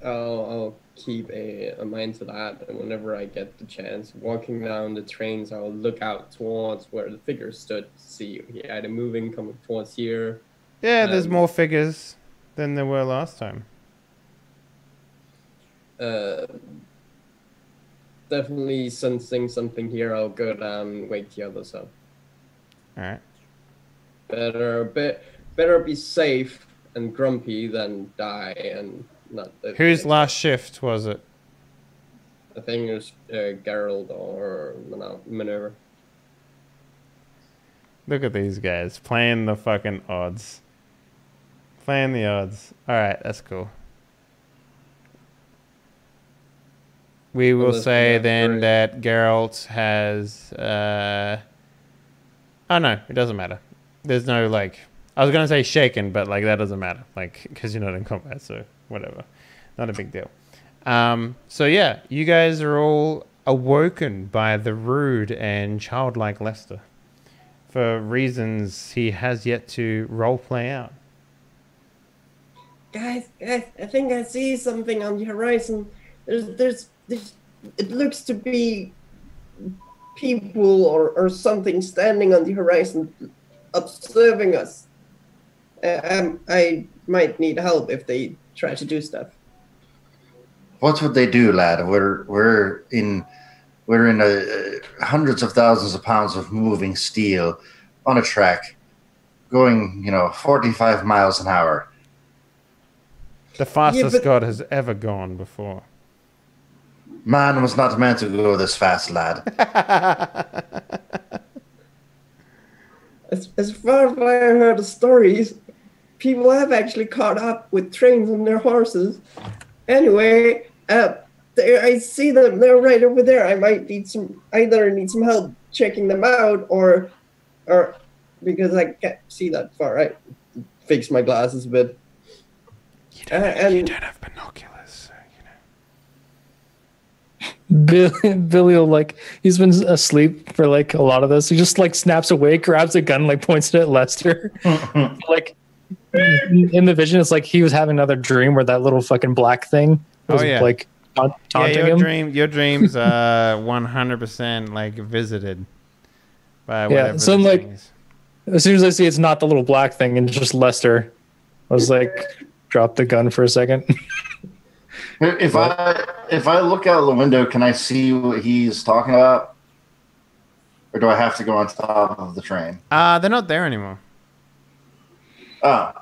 [SPEAKER 4] I'll keep a mind to that, and whenever I get the chance, walking down the trains, I'll look out towards where the figures stood to see if he had a moving coming towards here.
[SPEAKER 1] Yeah, there's more figures than there were last time.
[SPEAKER 4] Definitely sensing something here. I'll go down and wake the others up.
[SPEAKER 1] All right.
[SPEAKER 4] Better be safe and grumpy than die and not.
[SPEAKER 1] Whose last shift was it?
[SPEAKER 4] I think it was Geralt or Minerva.
[SPEAKER 1] Look at these guys playing the fucking odds. Playing the odds. All right, that's cool. We will say then that Geralt has... oh, no, it doesn't matter. There's no, like... I was going to say shaken, but, like, that doesn't matter. Like, because you're not in combat, so whatever. Not a big deal. So, yeah, you guys are all awoken by the rude and childlike Lester. For reasons he has yet to roleplay out.
[SPEAKER 4] Guys, I think I see something on the horizon. There's it looks to be people or something standing on the horizon observing us. I might need help if they try to do stuff.
[SPEAKER 2] What would they do, lad? We're in hundreds of thousands of pounds of moving steel on a track, going 45 miles an hour.
[SPEAKER 1] The fastest God has ever gone before.
[SPEAKER 2] Man was not meant to go this fast, lad.
[SPEAKER 4] As far as I heard the stories, people have actually caught up with trains on their horses. Anyway, I see them. They're right over there. I might need some help checking them out, or because I can't see that far. I fix my glasses a bit.
[SPEAKER 1] You don't have binoculars, so,
[SPEAKER 3] Billy will, he's been asleep for, a lot of this. He just, snaps awake, grabs a gun, points it at Lester. In the vision, it's like he was having another dream where that little fucking black thing was, taunting him.
[SPEAKER 1] Your dreams are 100%, visited by whatever
[SPEAKER 3] yeah, so,
[SPEAKER 1] this thing is.
[SPEAKER 3] As soon as I see it's not the little black thing and just Lester, I was drop the gun for a second.
[SPEAKER 2] If I look out the window, can I see what he's talking about? Or do I have to go on top of the train?
[SPEAKER 1] They're not there anymore.
[SPEAKER 2] Oh.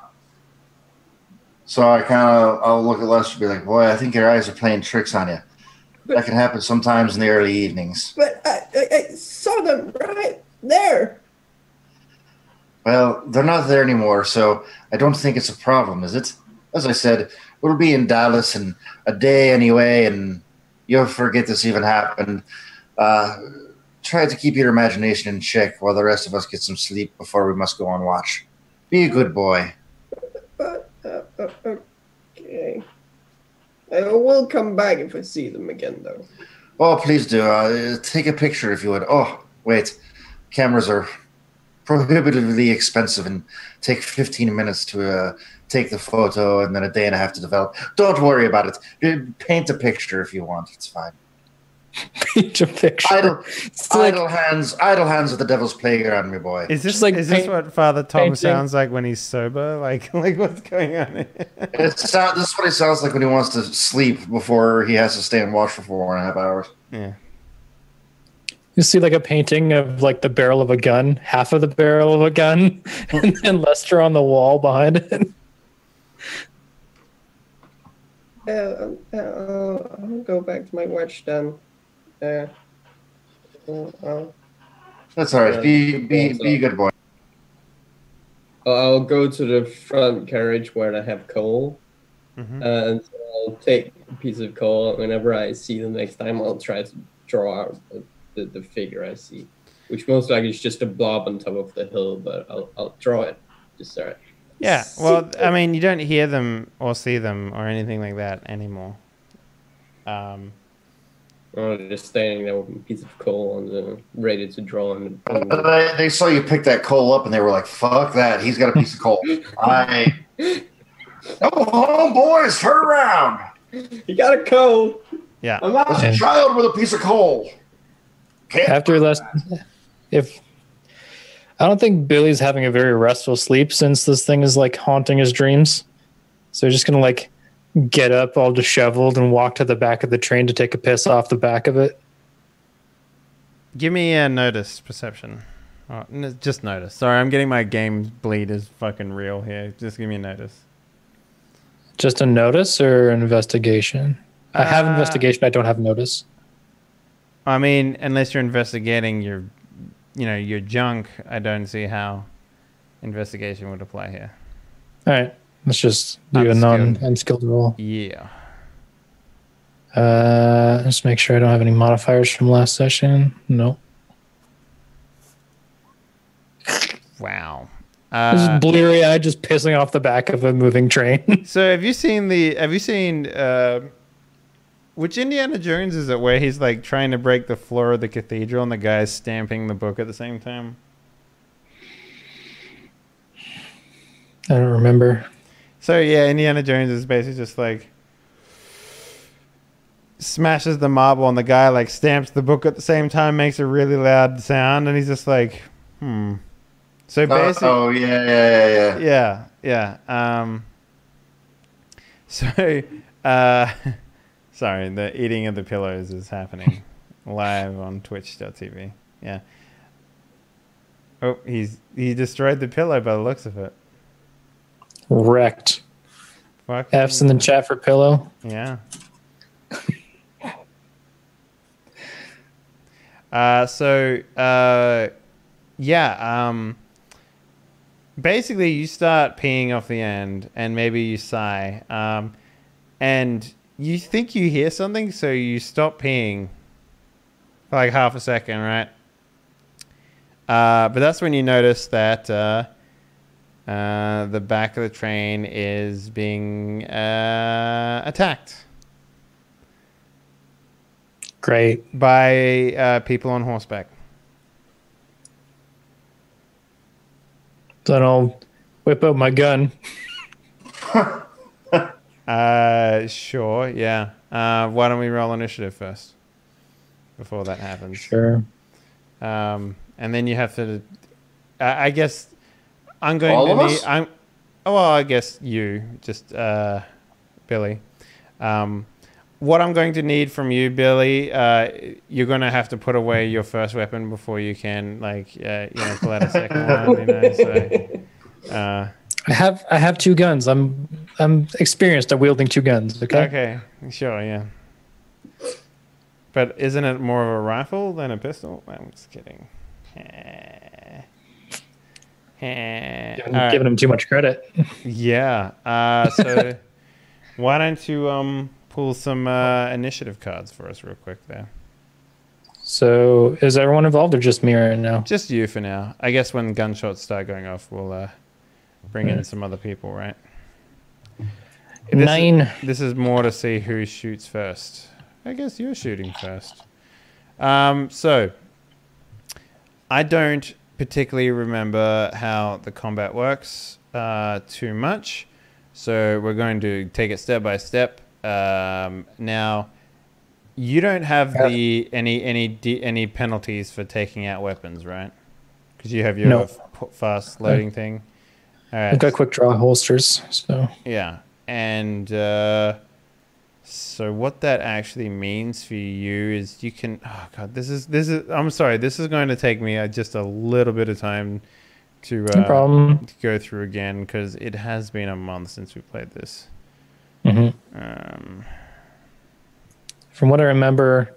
[SPEAKER 2] So I'll look at Lester and be like, boy, I think your eyes are playing tricks on you. That can happen sometimes in the early evenings.
[SPEAKER 4] But I saw them right there.
[SPEAKER 2] Well, they're not there anymore, so I don't think it's a problem, is it? As I said, we'll be in Dallas in a day anyway, and you'll forget this even happened. Try to keep your imagination in check while the rest of us get some sleep before we must go on watch. Be a good boy.
[SPEAKER 4] Okay. I will come back if I see them again, though.
[SPEAKER 2] Oh, please do. Take a picture if you would. Oh, wait. Cameras are prohibitively expensive and take 15 minutes to take the photo and then a day and a half to develop. Don't worry about it. Paint a picture if you want. It's fine.
[SPEAKER 3] Paint a picture.
[SPEAKER 2] Idle hands at the devil's playground, my boy.
[SPEAKER 1] Is this what Father Tom sounds like when he's sober? Like what's going on here?
[SPEAKER 2] This is what he sounds like when he wants to sleep before he has to stay and watch for 4.5 hours.
[SPEAKER 1] Yeah.
[SPEAKER 3] You see a painting of the barrel of a gun, half of the barrel of a gun, and then Lester on the wall behind it.
[SPEAKER 4] I'll go back to my watch then.
[SPEAKER 2] That's all right. Be a good boy.
[SPEAKER 4] I'll go to the front carriage where I have coal, and I'll take a piece of coal. Whenever I see them next time, I'll try to draw out the figure I see, which most likely is just a blob on top of the hill, but I'll draw it. Just all right.
[SPEAKER 1] Yeah, well, I mean, you don't hear them or see them or anything like that anymore.
[SPEAKER 4] Or just standing there with a piece of coal and ready to draw.
[SPEAKER 2] They saw you pick that coal up, and they were like, "Fuck that! He's got a piece of coal." Oh, boys, turn around!
[SPEAKER 4] He got a coal.
[SPEAKER 1] Yeah,
[SPEAKER 2] There's a child with a piece of coal.
[SPEAKER 3] After last, if I don't think Billy's having a very restful sleep since this thing is like haunting his dreams, so he's just gonna like get up all disheveled and walk to the back of the train to take a piss off the back of it.
[SPEAKER 1] give me a notice perception. Oh, just notice. Sorry, I'm getting my game bleed is fucking real here. Just give me a notice.
[SPEAKER 3] Just a notice or an investigation? I have investigation. I don't have notice.
[SPEAKER 1] I mean, unless you're investigating your junk, I don't see how investigation would apply here.
[SPEAKER 3] All right, let's just do a non-unskilled roll.
[SPEAKER 1] Yeah.
[SPEAKER 3] Let's make sure I don't have any modifiers from last session. No.
[SPEAKER 1] Wow.
[SPEAKER 3] This is bleary-eyed, just pissing off the back of a moving train.
[SPEAKER 1] So have you seen which Indiana Jones is it where he's like trying to break the floor of the cathedral and the guy's stamping the book at the same time?
[SPEAKER 3] I don't remember.
[SPEAKER 1] So yeah, Indiana Jones is basically just like smashes the marble and the guy like stamps the book at the same time, makes a really loud sound, and he's just like, So basically, yeah. Sorry, the eating of the pillows is happening live on Twitch.tv. Yeah. Oh, he destroyed the pillow by the looks of it.
[SPEAKER 3] Wrecked.
[SPEAKER 1] Fuck.
[SPEAKER 3] F's in the chat for pillow.
[SPEAKER 1] Yeah. Basically, you start peeing off the end, and maybe you sigh, and you think you hear something, so you stop peeing for like half a second, right? But that's when you notice that the back of the train is being attacked.
[SPEAKER 3] Great.
[SPEAKER 1] By people on horseback.
[SPEAKER 3] Then I'll whip out my gun.
[SPEAKER 1] Sure, yeah. Why don't we roll initiative first before that happens?
[SPEAKER 3] Sure.
[SPEAKER 1] And then you have to. I guess I'm going
[SPEAKER 2] All
[SPEAKER 1] to
[SPEAKER 2] of
[SPEAKER 1] need.
[SPEAKER 2] us?
[SPEAKER 1] I guess you just Billy. What I'm going to need from you, Billy, you're going to have to put away your first weapon before you can, pull out a second one.
[SPEAKER 3] I have two guns. I'm experienced at wielding two guns. Okay.
[SPEAKER 1] Okay. Sure. Yeah. But isn't it more of a rifle than a pistol? I'm just kidding.
[SPEAKER 3] Giving him too much credit.
[SPEAKER 1] Yeah. So why don't you pull some initiative cards for us real quick there?
[SPEAKER 3] So is everyone involved or just me right now?
[SPEAKER 1] Just you for now. I guess when gunshots start going off, we'll bring in some other people, right?
[SPEAKER 3] 9.
[SPEAKER 1] This is more to see who shoots first. I guess you're shooting first. So I don't particularly remember how the combat works too much. So we're going to take it step by step. Now, you don't have any penalties for taking out weapons, right? Because you have your fast loading thing. All right.
[SPEAKER 3] I've got quick draw holsters, so
[SPEAKER 1] yeah. And so what that actually means for you is you can. Oh god, this is. I'm sorry. This is going to take me just a little bit of time to
[SPEAKER 3] no problem.
[SPEAKER 1] to go through again because it has been a month since we played this.
[SPEAKER 3] Mm-hmm. From what I remember,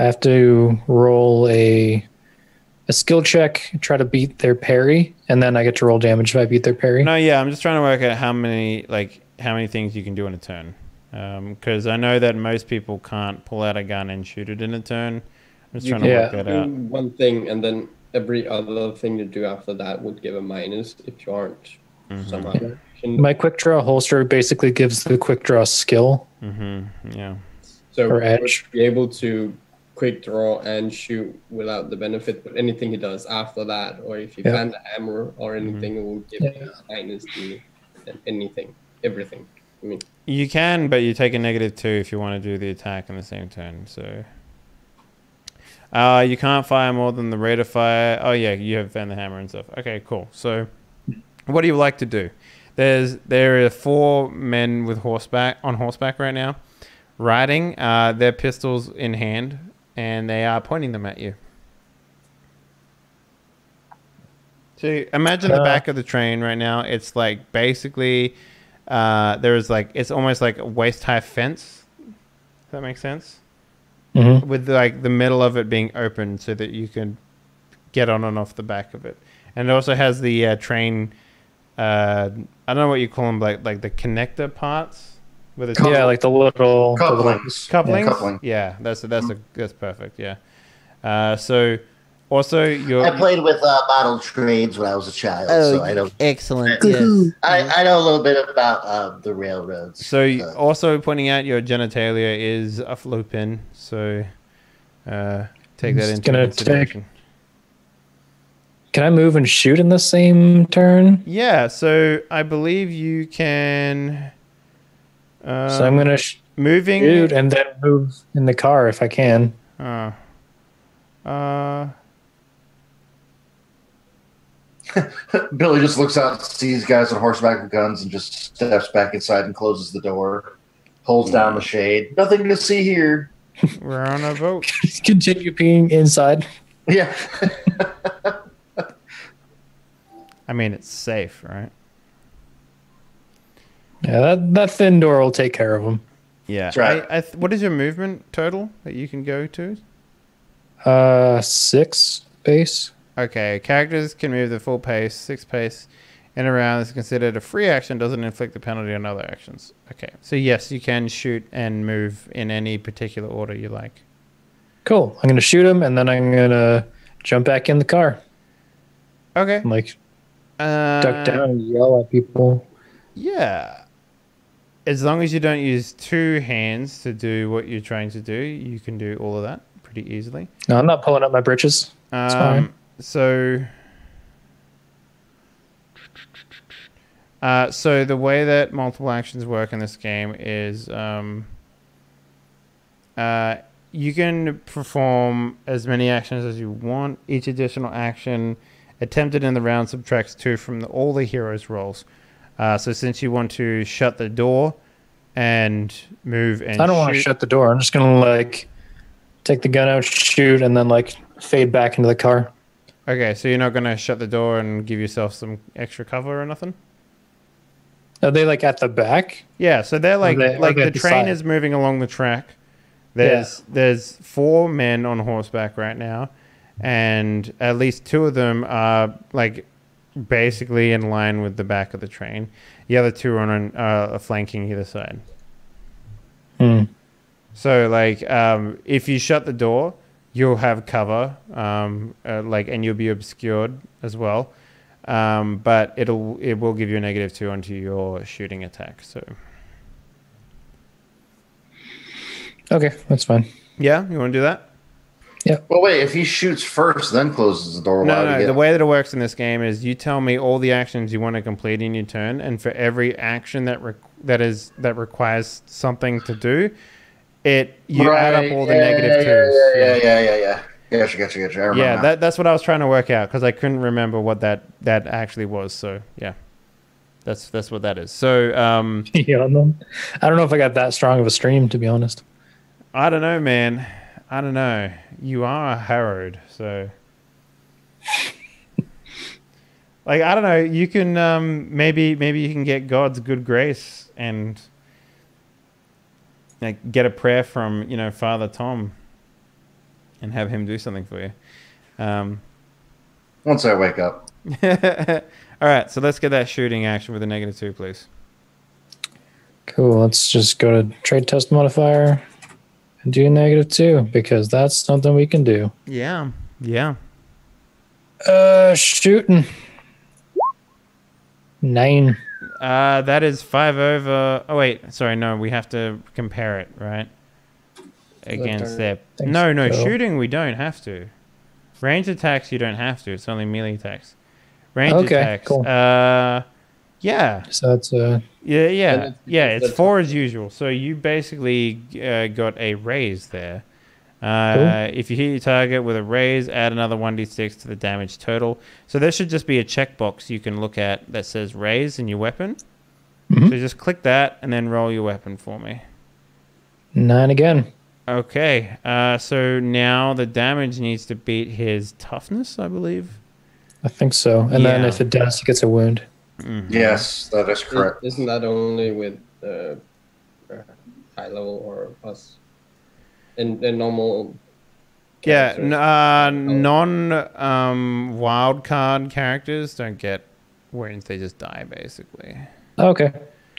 [SPEAKER 3] I have to roll a skill check, try to beat their parry, and then I get to roll damage if I beat their parry.
[SPEAKER 1] No, yeah, I'm just trying to work out how many things you can do in a turn. Because I know that most people can't pull out a gun and shoot it in a turn. I'm just trying to work that out.
[SPEAKER 4] One thing, and then every other thing you do after that would give a minus if you aren't somehow.
[SPEAKER 3] My quick draw holster basically gives the quick draw skill.
[SPEAKER 1] Yeah.
[SPEAKER 4] So
[SPEAKER 3] Or
[SPEAKER 4] he would
[SPEAKER 3] edge.
[SPEAKER 4] be able to quick draw and shoot without the benefit, but anything he does after that, or if you plant a hammer or anything, it will give you dynasty and anything, everything. I mean,
[SPEAKER 1] You can, but you take a -2 if you want to do the attack in the same turn. So, you can't fire more than the rate of fire. Oh yeah, you have found the hammer and stuff. Okay, cool. So, what do you like to do? There are 4 men with horseback right now, riding their pistols in hand, and they are pointing them at you. So imagine the back of the train right now. It's like basically there's like it's almost like a waist high fence. Does that make sense? With like the middle of it being open so that you can get on and off the back of it. And it also has the train. I don't know what you call them, like the connector parts. With
[SPEAKER 3] like the little
[SPEAKER 2] couplings.
[SPEAKER 1] Couplings. Yeah, that's perfect. Yeah. So. Also,
[SPEAKER 2] I played with model trains when I was a child, so I know.
[SPEAKER 1] Excellent.
[SPEAKER 2] Yes. I know a little bit about the railroads.
[SPEAKER 1] So, also pointing out your genitalia is a flow pin, so take that into consideration.
[SPEAKER 3] Can I move and shoot in the same turn?
[SPEAKER 1] Yeah, so I believe you can.
[SPEAKER 3] So I'm gonna
[SPEAKER 1] moving
[SPEAKER 3] shoot and then move in the car if I can.
[SPEAKER 2] Billy just looks out, sees guys on horseback with guns, and just steps back inside and closes the door, pulls down the shade. Nothing to see here.
[SPEAKER 1] We're on a boat.
[SPEAKER 3] Continue being inside.
[SPEAKER 2] Yeah.
[SPEAKER 1] I mean, it's safe, right?
[SPEAKER 3] Yeah, that thin door will take care of them.
[SPEAKER 1] Yeah.
[SPEAKER 2] That's right.
[SPEAKER 1] What is your movement total that you can go to?
[SPEAKER 3] 6 base.
[SPEAKER 1] Okay, characters can move the full pace, 6 pace, in a round is considered a free action, doesn't inflict a penalty on other actions. Okay, so yes, you can shoot and move in any particular order you like.
[SPEAKER 3] Cool. I'm going to shoot him, and then I'm going to jump back in the car.
[SPEAKER 1] Okay.
[SPEAKER 3] And, like, duck down and yell at people.
[SPEAKER 1] Yeah. As long as you don't use 2 hands to do what you're trying to do, you can do all of that pretty easily.
[SPEAKER 3] No, I'm not pulling up my britches. It's fine.
[SPEAKER 1] So the way that multiple actions work in this game is you can perform as many actions as you want. Each additional action attempted in the round subtracts 2 from all the heroes' rolls. So since you want to shut the door and move and
[SPEAKER 3] I don't want to shut the door. I'm just going to like take the gun out, shoot, and then like fade back into the car.
[SPEAKER 1] Okay, so you're not going to shut the door and give yourself some extra cover or nothing?
[SPEAKER 3] Are they like at the back?
[SPEAKER 1] Yeah, so they're like the train is moving along the track. There's 4 men on horseback right now, and at least 2 of them are like basically in line with the back of the train. The other 2 are flanking either side. So like if you shut the door, you'll have cover, and you'll be obscured as well. But it will give you a -2 onto your shooting attack. So
[SPEAKER 3] okay, that's fine.
[SPEAKER 1] Yeah, you want to do that?
[SPEAKER 3] Yeah.
[SPEAKER 2] Well, wait. If he shoots first, then closes the door.
[SPEAKER 1] No. The way that it works in this game is you tell me all the actions you want to complete in your turn, and for every action that requires something to do, you add up all the -2s.
[SPEAKER 2] Yeah. Gotcha. I remember now.
[SPEAKER 1] That's what I was trying to work out because I couldn't remember what that actually was. So yeah, that's what that is. So
[SPEAKER 3] yeah, I don't know if I got that strong of a stream, to be honest.
[SPEAKER 1] I don't know, man. I don't know. You are harrowed, so like I don't know. You can maybe you can get God's good grace and like get a prayer from Father Tom and have him do something for you.
[SPEAKER 2] Once I wake up.
[SPEAKER 1] All right, so let's get that shooting action with a -2, please.
[SPEAKER 3] Cool. Let's just go to trade test modifier and do -2 because that's something we can do.
[SPEAKER 1] Yeah.
[SPEAKER 3] Shooting. 9.
[SPEAKER 1] That is 5 over. Oh wait, sorry, no, we have to compare it, right? Against their. No,
[SPEAKER 3] so.
[SPEAKER 1] shooting we don't have to. Range attacks you don't have to. It's only melee attacks. Range
[SPEAKER 3] Okay,
[SPEAKER 1] attacks.
[SPEAKER 3] cool.
[SPEAKER 1] Yeah.
[SPEAKER 3] So that's
[SPEAKER 1] Yeah. It's
[SPEAKER 4] that's
[SPEAKER 1] 4 as usual. So you basically got a raise there.
[SPEAKER 3] Cool.
[SPEAKER 1] If you hit your target with a raise, add another 1d6 to the damage total. So there should just be a checkbox you can look at that says raise in your weapon.
[SPEAKER 3] Mhm.
[SPEAKER 1] So just click that and then roll your weapon for me.
[SPEAKER 3] 9 again.
[SPEAKER 1] Okay. So now the damage needs to beat his toughness, I believe.
[SPEAKER 3] I think so. And then if it does, he gets a wound.
[SPEAKER 1] Mm-hmm.
[SPEAKER 2] Yes, that is correct.
[SPEAKER 4] Isn't that only with high level or plus? And normal.
[SPEAKER 1] Yeah,
[SPEAKER 4] characters?
[SPEAKER 1] wild card characters don't get wounds; they just die basically.
[SPEAKER 3] Okay,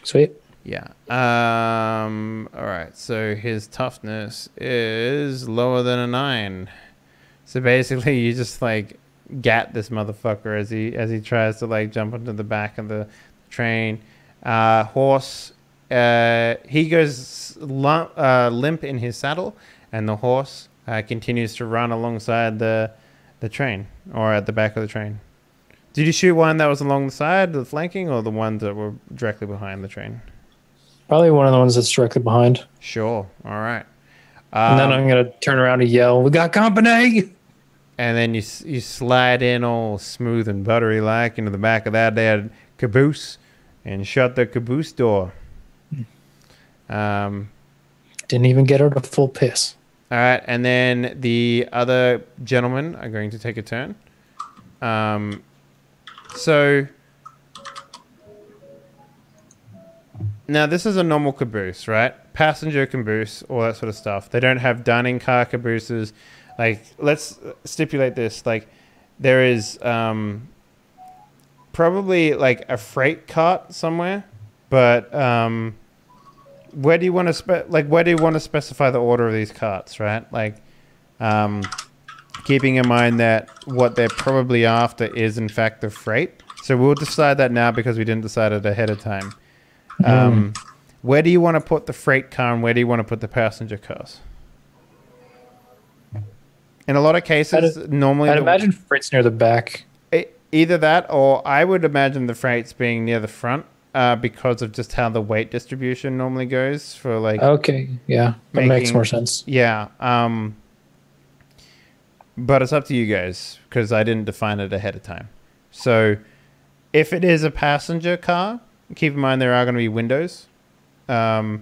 [SPEAKER 3] sweet.
[SPEAKER 1] Yeah. All right. So his toughness is lower than a 9. So basically, you just like gat this motherfucker as he tries to like jump onto the back of the train. Horse. He goes limp in his saddle, and the horse continues to run alongside the train or at the back of the train. Did you shoot one that was along the side, the flanking, or the ones that were directly behind the train?
[SPEAKER 3] Probably one of the ones that's directly behind.
[SPEAKER 1] Sure. All right.
[SPEAKER 3] And then I'm going to turn around and yell, "We got company!"
[SPEAKER 1] And then you slide in all smooth and buttery like into the back of that there caboose and shut the caboose door.
[SPEAKER 3] Didn't even get her to full piss.
[SPEAKER 1] All right. And then the other gentlemen are going to take a turn. So now this is a normal caboose, right? Passenger caboose, all that sort of stuff. They don't have dining car cabooses. Like, let's stipulate this. Like, there is probably like a freight cart somewhere, but where do you want to specify the order of these carts, right? Like, keeping in mind that what they're probably after is in fact the freight. So we'll decide that now because we didn't decide it ahead of time. Where do you want to put the freight car and where do you want to put the passenger cars? In a lot of cases, normally...
[SPEAKER 3] I'd imagine freight's near the back.
[SPEAKER 1] Either that, or I would imagine the freight's being near the front because of just how the weight distribution normally goes for like...
[SPEAKER 3] Okay, yeah. That makes more sense.
[SPEAKER 1] Yeah. But it's up to you guys because I didn't define it ahead of time. So if it is a passenger car, keep in mind there are going to be windows, as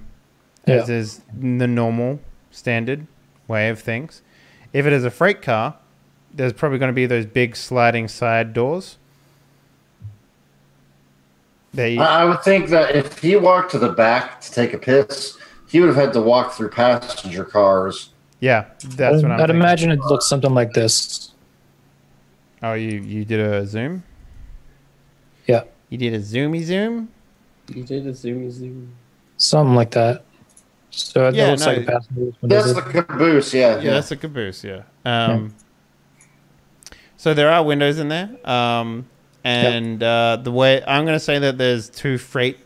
[SPEAKER 1] is the normal standard way of things. If it is a freight car, there's probably going to be those big sliding side doors.
[SPEAKER 2] I would think that if he walked to the back to take a piss, he would have had to walk through passenger cars.
[SPEAKER 1] Yeah, that's what I'm
[SPEAKER 3] I'd
[SPEAKER 1] thinking.
[SPEAKER 3] imagine it looks something like this.
[SPEAKER 1] Oh, you did a zoom?
[SPEAKER 3] Yeah.
[SPEAKER 1] You did a zoomy zoom?
[SPEAKER 4] You did a zoom.
[SPEAKER 3] Something like that. So it looks like a passenger.
[SPEAKER 2] That's the caboose, yeah.
[SPEAKER 1] Yeah, that's a caboose, yeah. So there are windows in there. The way I'm going to say that there's 2 freight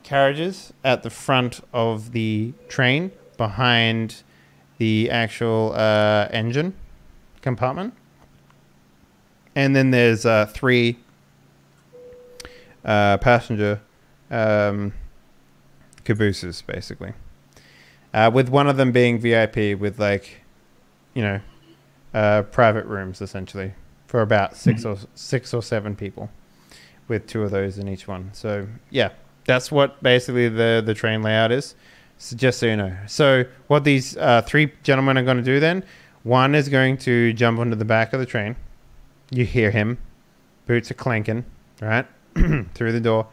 [SPEAKER 1] carriages at the front of the train behind the actual engine compartment. And then there's 3 passenger cabooses, basically. With one of them being VIP with like, private rooms essentially for about 6 or 7 people, with 2 of those in each one. So yeah, that's what basically the train layout is. So just so you know. So what these 3 gentlemen are going to do then, one is going to jump onto the back of the train. You hear him, boots are clanking, right, through the door,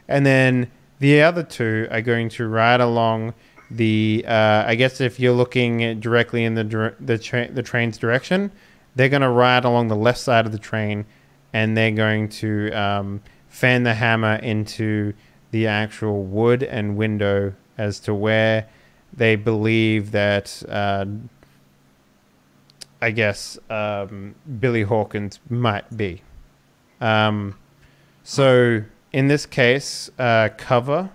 [SPEAKER 1] and then the other 2 are going to ride along the. I guess if you're looking directly in the train's direction, they're going to ride along the left side of the train, and they're going to fan the hammer into the actual wood and window as to where they believe that. I guess Billy Hawkins might be. So in this case, cover.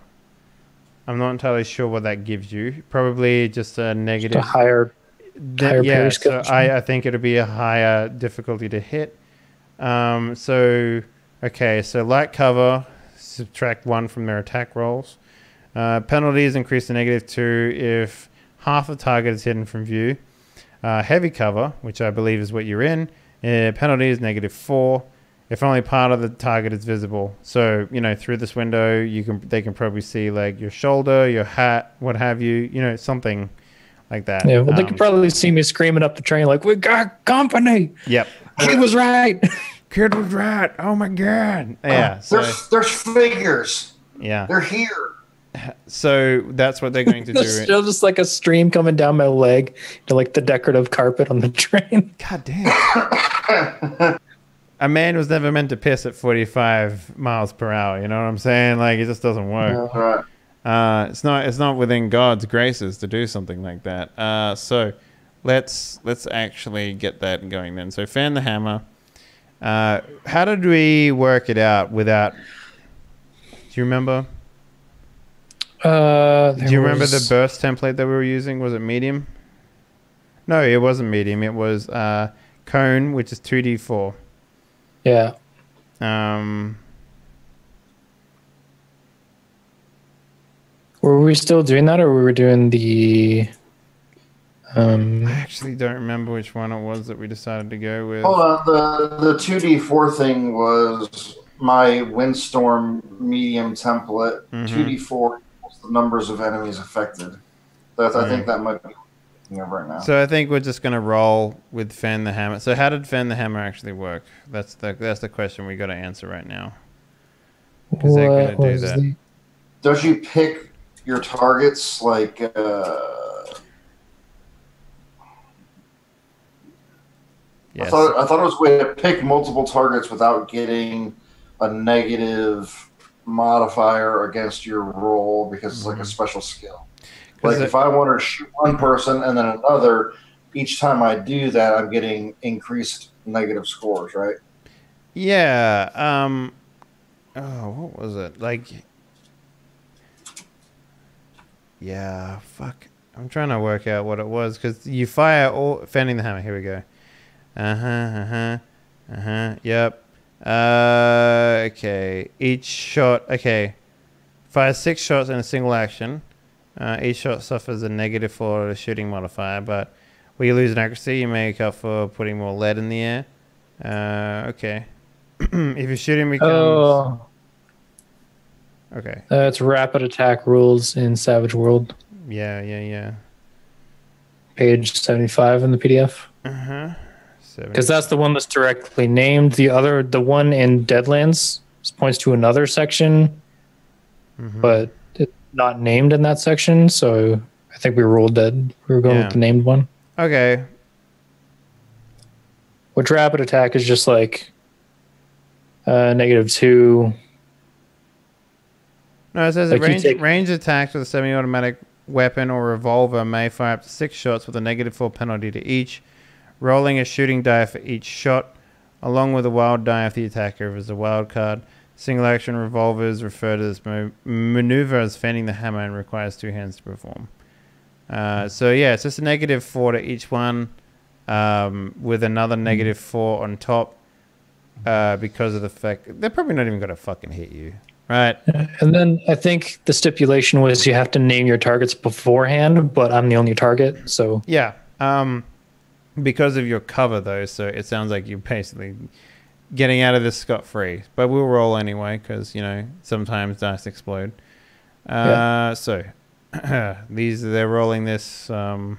[SPEAKER 1] I'm not entirely sure what that gives you. Probably just a negative.
[SPEAKER 3] Just a higher parry skill.
[SPEAKER 1] So I think it'll be a higher difficulty to hit. So light cover, subtract 1 from their attack rolls. Penalties increase to -2 if half the target is hidden from view. Heavy cover, which I believe is what you're in, penalty is -4 if only part of the target is visible. So, through this window, they can probably see like your shoulder, your hat, what have you, something like that.
[SPEAKER 3] Yeah, well, they could probably see me screaming up the train like, "We got company."
[SPEAKER 1] Yep.
[SPEAKER 3] Kid was right.
[SPEAKER 1] Kid was right. Oh my God. Yeah. So,
[SPEAKER 2] there's figures.
[SPEAKER 1] Yeah.
[SPEAKER 2] They're here.
[SPEAKER 1] So that's what they're going to do.
[SPEAKER 3] There's still just like a stream coming down my leg to like the decorative carpet on the train.
[SPEAKER 1] God damn. A man was never meant to piss at 45 miles per hour. You know what I'm saying? Like, it just doesn't work.
[SPEAKER 2] Right.
[SPEAKER 1] It's not within God's graces to do something like that. So let's actually get that going then. So fan the hammer. How did we work it out without? Do you remember? Do you remember the burst template that we were using? Was it medium? No, it wasn't medium. It was cone, which is 2d4.
[SPEAKER 3] Yeah. Were we still doing that, or were we doing the?
[SPEAKER 1] I actually don't remember which one it was that we decided to go with.
[SPEAKER 2] Hold on, the 2d4 thing was my windstorm medium template. 2d4 equals the numbers of enemies affected. I think that might be right now.
[SPEAKER 1] So I think we're just gonna roll with fan the hammer. So how did fan the hammer actually work? That's the question we got to answer right now. Because they're gonna do that.
[SPEAKER 2] Don't you pick your targets like?
[SPEAKER 1] Yes.
[SPEAKER 2] I thought it was a way to pick multiple targets without getting a negative modifier against your roll because it's like a special skill. Like if I want to shoot one person and then another, each time I do that, I'm getting increased negative scores, right?
[SPEAKER 1] Yeah. What was it? Like, yeah, fuck. I'm trying to work out what it was because you fire all fanning the hammer. Here we go. Yep. Okay. Each shot. Okay. Fire 6 shots in a single action. Each shot suffers a -4 shooting modifier, but where you lose in accuracy, you make up for putting more lead in the air. Okay. If your shooting becomes...
[SPEAKER 3] Oh.
[SPEAKER 1] Okay.
[SPEAKER 3] It's rapid attack rules in Savage World.
[SPEAKER 1] Yeah.
[SPEAKER 3] Page 75 in the PDF. Because that's the one that's directly named. The one in Deadlands points to another section, but it's not named in that section. So I think we rolled dead. We were going with the named one.
[SPEAKER 1] Okay.
[SPEAKER 3] Which rapid attack is just like -2.
[SPEAKER 1] No, it says
[SPEAKER 3] Like
[SPEAKER 1] range attacks with a semi-automatic weapon or revolver may fire up to 6 shots with a -4 penalty to each. Rolling a shooting die for each shot, along with a wild die if the attacker is a wild card. Single action revolvers refer to this maneuver as fanning the hammer and requires 2 hands to perform. So yeah, it's just a -4 to each one, with another -4 on top, because of the fact they're probably not even going to fucking hit you, right?
[SPEAKER 3] And then I think the stipulation was you have to name your targets beforehand, but I'm the only target, so
[SPEAKER 1] yeah. Because of your cover, though, so it sounds like you're basically getting out of this scot-free. But we'll roll anyway, because, sometimes dice explode. So, they're rolling this for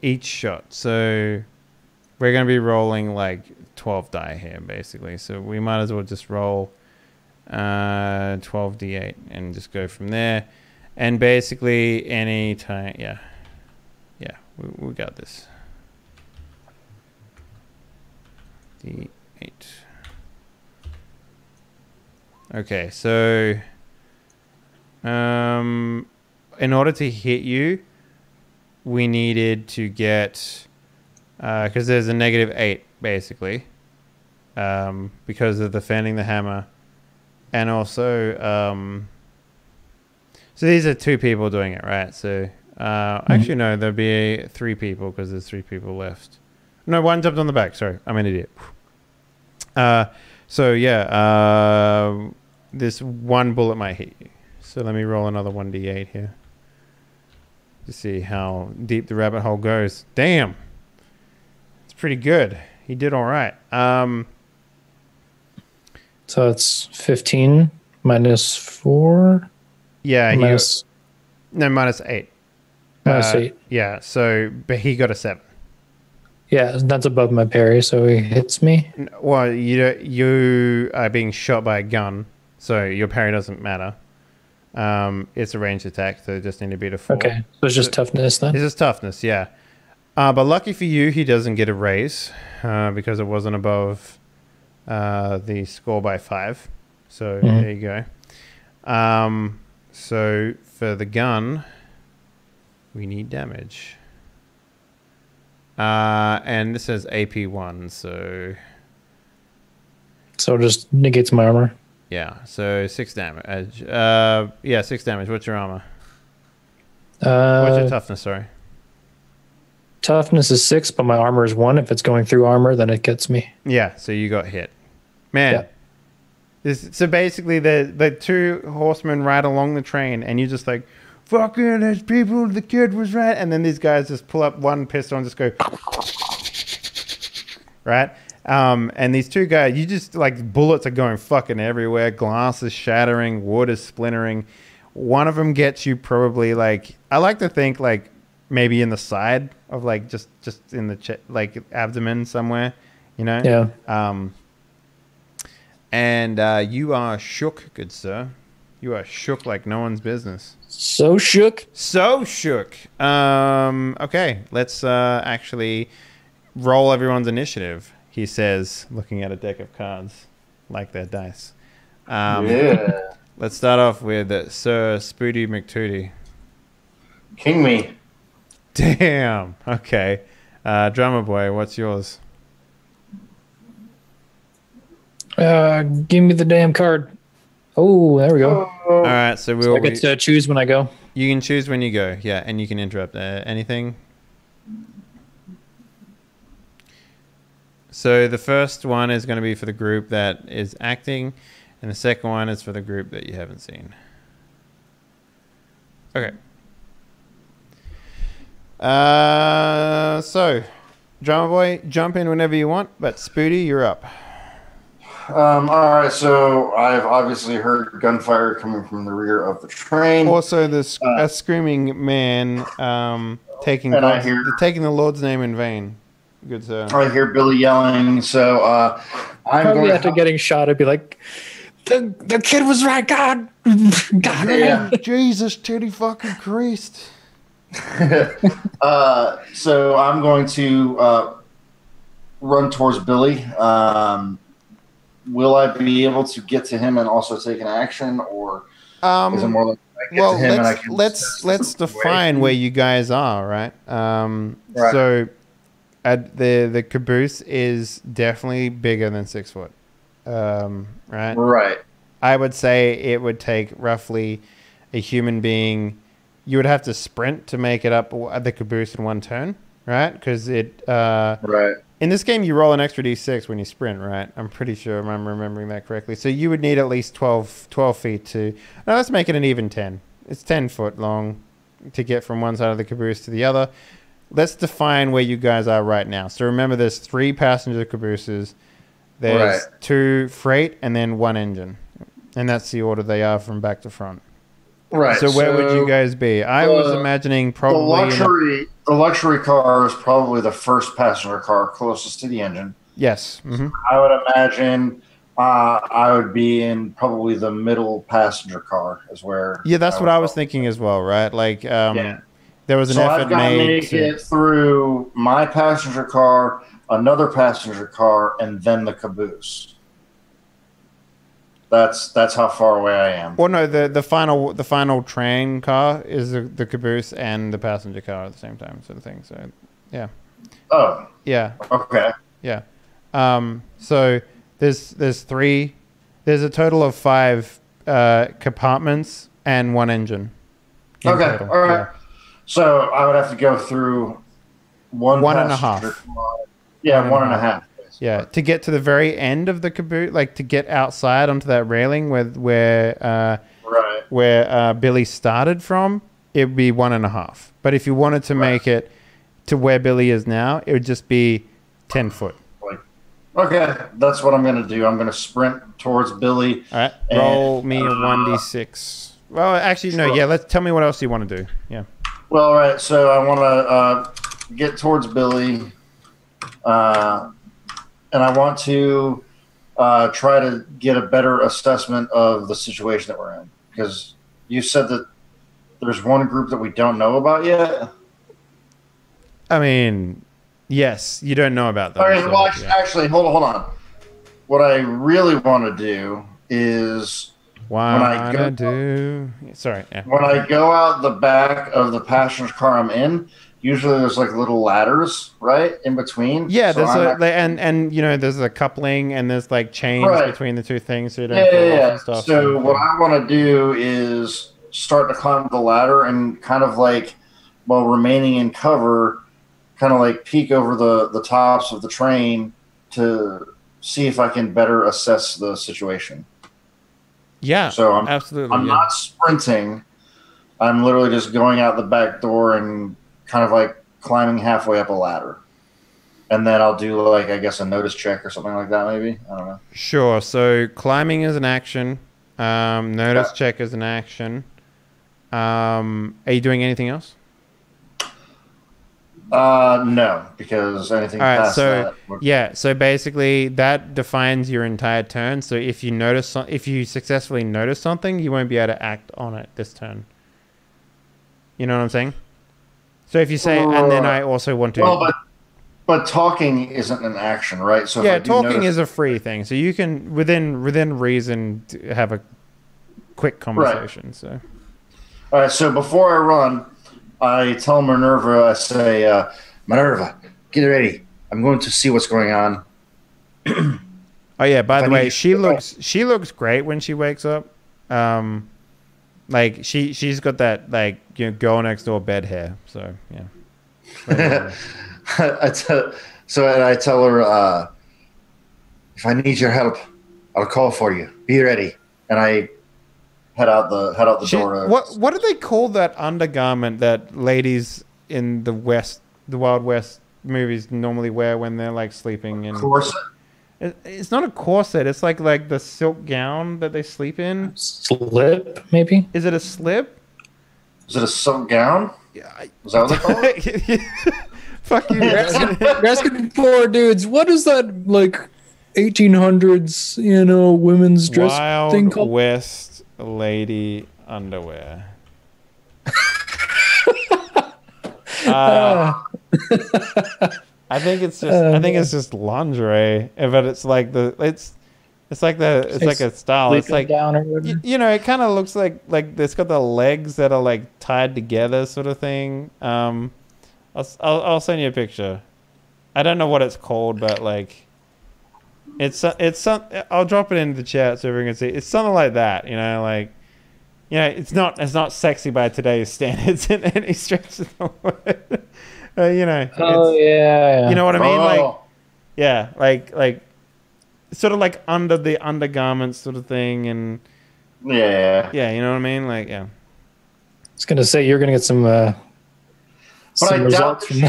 [SPEAKER 1] each shot. So, we're going to be rolling, 12 die here, basically. So, we might as well just roll 12d8 and just go from there. And basically, any time, we got this. D8. Okay, so, in order to hit you, we needed to get, because there's a -8, basically. because of the fanning the hammer, and also so these are 2 people doing it, right? So actually no, there'll be 3 people because there's 3 people left. No, 1 jumped on the back. Sorry, I'm an idiot. So yeah, this 1 bullet might hit you. So let me roll another 1d8 here to see how deep the rabbit hole goes. Damn, it's pretty good. He did all right.
[SPEAKER 3] So it's 15 minus 4.
[SPEAKER 1] Yeah,
[SPEAKER 3] minus
[SPEAKER 1] -8.
[SPEAKER 3] minus 8.
[SPEAKER 1] Yeah, so but he got a 7.
[SPEAKER 3] Yeah, that's above my parry, so he hits me.
[SPEAKER 1] Well, you are being shot by a gun, so your parry doesn't matter. It's a ranged attack, so it just need to beat a 4.
[SPEAKER 3] Okay, so it's just toughness then.
[SPEAKER 1] It's just toughness, yeah. But lucky for you, he doesn't get a raise because it wasn't above the score by 5. So there you go. So for the gun, we need damage. And this says AP1, so
[SPEAKER 3] it just negates my armor.
[SPEAKER 1] yeah, so 6 damage. 6 damage. What's your armor? What's your toughness, sorry?
[SPEAKER 3] Toughness is 6, but my armor is 1. If it's going through armor, then it gets me.
[SPEAKER 1] Yeah, so you got hit. Man. Yeah. So basically the 2 horsemen ride along the train and you just like, fucking there's people, the kid was right. And then these guys just pull up 1 pistol and just go, right? And these 2 guys, you just like bullets are going fucking everywhere. Glass is shattering, wood is splintering. One of them gets you probably like, I like to think like maybe in the side of like just in the like abdomen somewhere, you know?
[SPEAKER 3] Yeah.
[SPEAKER 1] And you are shook, good sir. You are shook like no one's business.
[SPEAKER 3] So shook.
[SPEAKER 1] So shook. Okay, let's actually roll everyone's initiative, he says, looking at a deck of cards like their dice.
[SPEAKER 2] Yeah.
[SPEAKER 1] Let's start off with Sir Spoody McTooty.
[SPEAKER 2] King me.
[SPEAKER 1] Damn. Okay. Drummer Boy, what's yours?
[SPEAKER 3] Give me the damn card. Oh, there we go.
[SPEAKER 1] All right, so
[SPEAKER 3] I get to choose when I go.
[SPEAKER 1] You can choose when you go, yeah, and you can interrupt anything. So the first one is going to be for the group that is acting, and the second one is for the group that you haven't seen. Okay. So, Drummer Boy, jump in whenever you want, but Spoody, you're up.
[SPEAKER 2] All right, so I've obviously heard gunfire coming from the rear of the train.
[SPEAKER 1] Also, a screaming man taking the Lord's name in vain. Good sir.
[SPEAKER 2] I hear Billy yelling, so I'm
[SPEAKER 3] probably
[SPEAKER 2] going
[SPEAKER 3] after getting shot, I'd be like, the kid was right, God.
[SPEAKER 2] Yeah.
[SPEAKER 1] Jesus, titty fucking Christ.
[SPEAKER 2] So I'm going to run towards Billy. Will I be able to get to him and also take an action, or is it more like I get to him and I can
[SPEAKER 1] let's define where you guys are, right?
[SPEAKER 2] Right.
[SPEAKER 1] So the caboose is definitely bigger than 6 foot, right?
[SPEAKER 2] Right.
[SPEAKER 1] I would say it would take roughly a human being. You would have to sprint to make it up the caboose in 1 turn, right? Because
[SPEAKER 2] right.
[SPEAKER 1] In this game, you roll an extra d6 when you sprint, right? I'm pretty sure I'm remembering that correctly. So you would need at least 12 feet to... Now, let's make it an even 10. It's 10 foot long to get from one side of the caboose to the other. Let's define where you guys are right now. So remember, there's 3 passenger cabooses. There's 2 freight and then 1 engine. And that's the order they are from back to front.
[SPEAKER 2] Right.
[SPEAKER 1] So where would you guys be? I was imagining probably...
[SPEAKER 2] The luxury car is probably the first passenger car closest to the engine.
[SPEAKER 1] Yes. Mm-hmm.
[SPEAKER 2] I would imagine I would be in probably the middle passenger car is where...
[SPEAKER 1] Yeah, that's what I was thinking as well, right? Like, there was an effort
[SPEAKER 2] I've got to make it through my passenger car, another passenger car, and then the caboose. That's how far away I am.
[SPEAKER 1] Well, no, the final train car is the caboose and the passenger car at the same time, sort of thing. So, yeah.
[SPEAKER 2] Oh.
[SPEAKER 1] Yeah.
[SPEAKER 2] Okay.
[SPEAKER 1] Yeah. So There's three. There's a total of 5 compartments and 1 engine.
[SPEAKER 2] Okay,
[SPEAKER 1] Total.
[SPEAKER 2] all right. So I would have to go through one
[SPEAKER 1] and a
[SPEAKER 2] passenger
[SPEAKER 1] half.
[SPEAKER 2] car. Yeah, one and a half.
[SPEAKER 1] Yeah, to get to the very end of the caboose, like to get outside onto that railing where Billy started from, it would be 1.5. But if you wanted to make it to where Billy is now, it would just be 10 foot.
[SPEAKER 2] Okay, that's what I'm going to do. I'm going to sprint towards Billy.
[SPEAKER 1] All right, roll me a 1d6. Well, actually, no. Yeah, tell me what else you want to do. Yeah.
[SPEAKER 2] Well, all right. So I want to get towards Billy, and I want to try to get a better assessment of the situation that we're in, because you said that there's one group that we don't know about yet.
[SPEAKER 1] I mean, yes, you don't know about them.
[SPEAKER 2] All right, well, actually, hold on. What I really want to do is when I go out the back of the passenger car I'm in, usually there's like little ladders, right, in between.
[SPEAKER 1] Yeah, so and you know, there's a coupling and there's like chains between the two things, so you don't
[SPEAKER 2] and stuff. So what I want to do is start to climb the ladder and kind of like, while remaining in cover, kind of like peek over the tops of the train to see if I can better assess the situation.
[SPEAKER 1] Yeah,
[SPEAKER 2] so I'm
[SPEAKER 1] absolutely.
[SPEAKER 2] Not sprinting. I'm literally just going out the back door and kind of like climbing halfway up a ladder. And then I'll do like, I guess, a notice check or something like that, maybe. I don't know.
[SPEAKER 1] Sure. So climbing is an action. Notice check is an action. Are you doing anything else?
[SPEAKER 2] No, because anything past that.
[SPEAKER 1] So basically that defines your entire turn. So if you successfully notice something, you won't be able to act on it this turn. You know what I'm saying? So if you say, and then I also want to.
[SPEAKER 2] Well, but talking isn't an action, right? So
[SPEAKER 1] yeah, talking is a free thing. So you can within reason have a quick conversation. Right. So.
[SPEAKER 2] All right. So before I run, I tell Minerva, I say, Minerva, get ready. I'm going to see what's going on.
[SPEAKER 1] Oh yeah, by the way, she looks great when she wakes up. Like she's got that, like, you know, girl next door bed hair. So yeah.
[SPEAKER 2] I tell her, if I need your help, I'll call for you. Be ready. And I head out the door.
[SPEAKER 1] What do they call that undergarment that ladies in the Wild West movies normally wear when they're like sleeping in?
[SPEAKER 2] Corset?
[SPEAKER 1] It's not a corset. It's like the silk gown that they sleep in.
[SPEAKER 3] Slip, maybe?
[SPEAKER 1] Is it a slip?
[SPEAKER 2] Is it a silk gown?
[SPEAKER 1] Yeah.
[SPEAKER 2] Is that what they call it?
[SPEAKER 1] Fuck you.
[SPEAKER 3] You're asking poor dudes, what is that, like, 1800s, you know, women's dress thing called?
[SPEAKER 1] Wild West lady underwear. I think it's just lingerie, but it's like it's like a style. It's like, you know, it kind of looks like it's got the legs that are like tied together, sort of thing. I'll send you a picture. I don't know what it's called, but like it's I'll drop it into the chat so everyone can see. It's something like that, you know, like, you know, it's not sexy by today's standards in any stretch of the word. You know.
[SPEAKER 3] Yeah.
[SPEAKER 1] You know what I mean? Like, yeah, like sort of like under the undergarments sort of thing, and
[SPEAKER 2] yeah,
[SPEAKER 1] you know what I mean? Like, yeah.
[SPEAKER 3] I was gonna say you're gonna get some.
[SPEAKER 2] But I doubt she's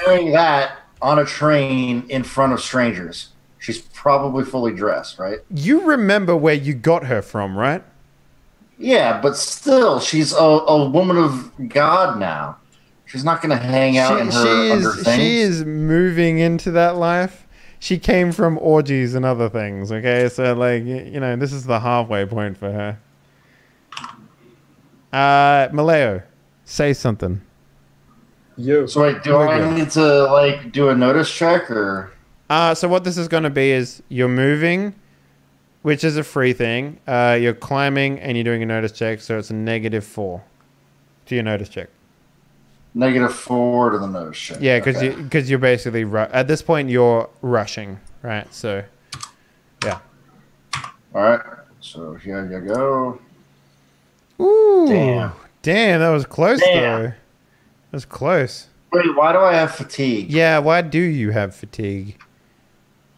[SPEAKER 2] wearing that on a train in front of strangers. She's probably fully dressed, right?
[SPEAKER 1] You remember where you got her from, right?
[SPEAKER 2] Yeah, but still, she's a woman of God now. She's not going to hang out in her under things.
[SPEAKER 1] She is moving into that life. She came from orgies and other things, okay? So, like, you know, this is the halfway point for her. Maleo, say something.
[SPEAKER 4] Yo.
[SPEAKER 2] So, wait, do I need to, like, do a notice check, or...?
[SPEAKER 1] So what this is going to be is you're moving, which is a free thing. You're climbing, and you're doing a notice check, so it's a -4 to your notice check.
[SPEAKER 2] -4 to the notice check.
[SPEAKER 1] Yeah, because you're basically at this point you're rushing, right? So, yeah.
[SPEAKER 2] All right. So here you go.
[SPEAKER 1] Ooh.
[SPEAKER 2] Damn.
[SPEAKER 1] Damn, that was close, though. That was close.
[SPEAKER 2] Wait, why do I have fatigue?
[SPEAKER 1] Yeah, why do you have fatigue?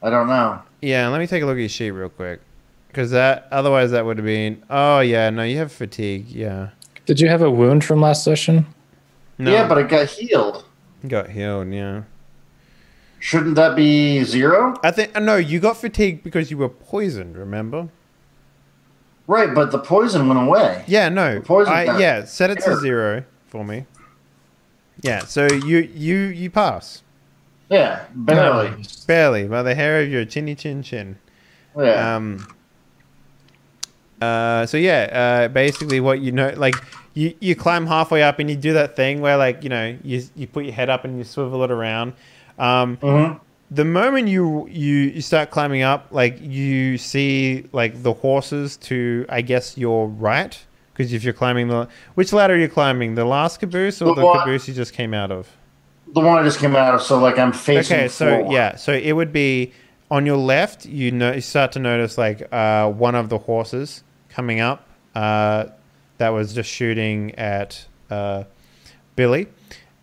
[SPEAKER 2] I don't know.
[SPEAKER 1] Yeah, let me take a look at your sheet real quick. Because otherwise that would have been... Oh, yeah, no, you have fatigue, yeah.
[SPEAKER 3] Did you have a wound from last session?
[SPEAKER 1] No,
[SPEAKER 2] Yeah, but it got healed.
[SPEAKER 1] got healed, yeah.
[SPEAKER 2] Shouldn't that be 0?
[SPEAKER 1] I think... No, you got fatigue because you were poisoned, remember?
[SPEAKER 2] Right, but the poison went away.
[SPEAKER 1] Yeah, no.
[SPEAKER 2] Poison
[SPEAKER 1] set it to 0 for me. Yeah, so you pass.
[SPEAKER 2] Yeah, barely.
[SPEAKER 1] Barely, by the hair of your chinny chin chin.
[SPEAKER 2] Yeah.
[SPEAKER 1] So yeah, basically what like you climb halfway up and you do that thing where like, you put your head up and you swivel it around. The moment you start climbing up, like you see like the horses to, I guess, your right, because if you're climbing which ladder are you climbing? The last caboose or the caboose you just came out of?
[SPEAKER 2] The one I just came out of, so like I'm facing
[SPEAKER 1] Okay, so
[SPEAKER 2] forward.
[SPEAKER 1] yeah, so it would be on your left. You start to notice like one of the horses coming up that was just shooting at Billy,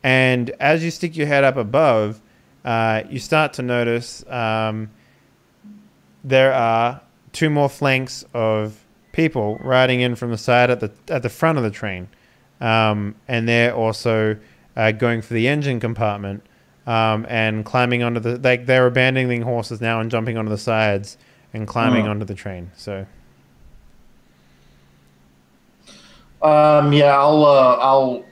[SPEAKER 1] and as you stick your head up above, you start to notice there are 2 more flanks of people riding in from the side at the front of the train, and they're also going for the engine compartment and climbing onto they're abandoning horses now and jumping onto the sides and climbing onto the train. So
[SPEAKER 2] yeah, I'll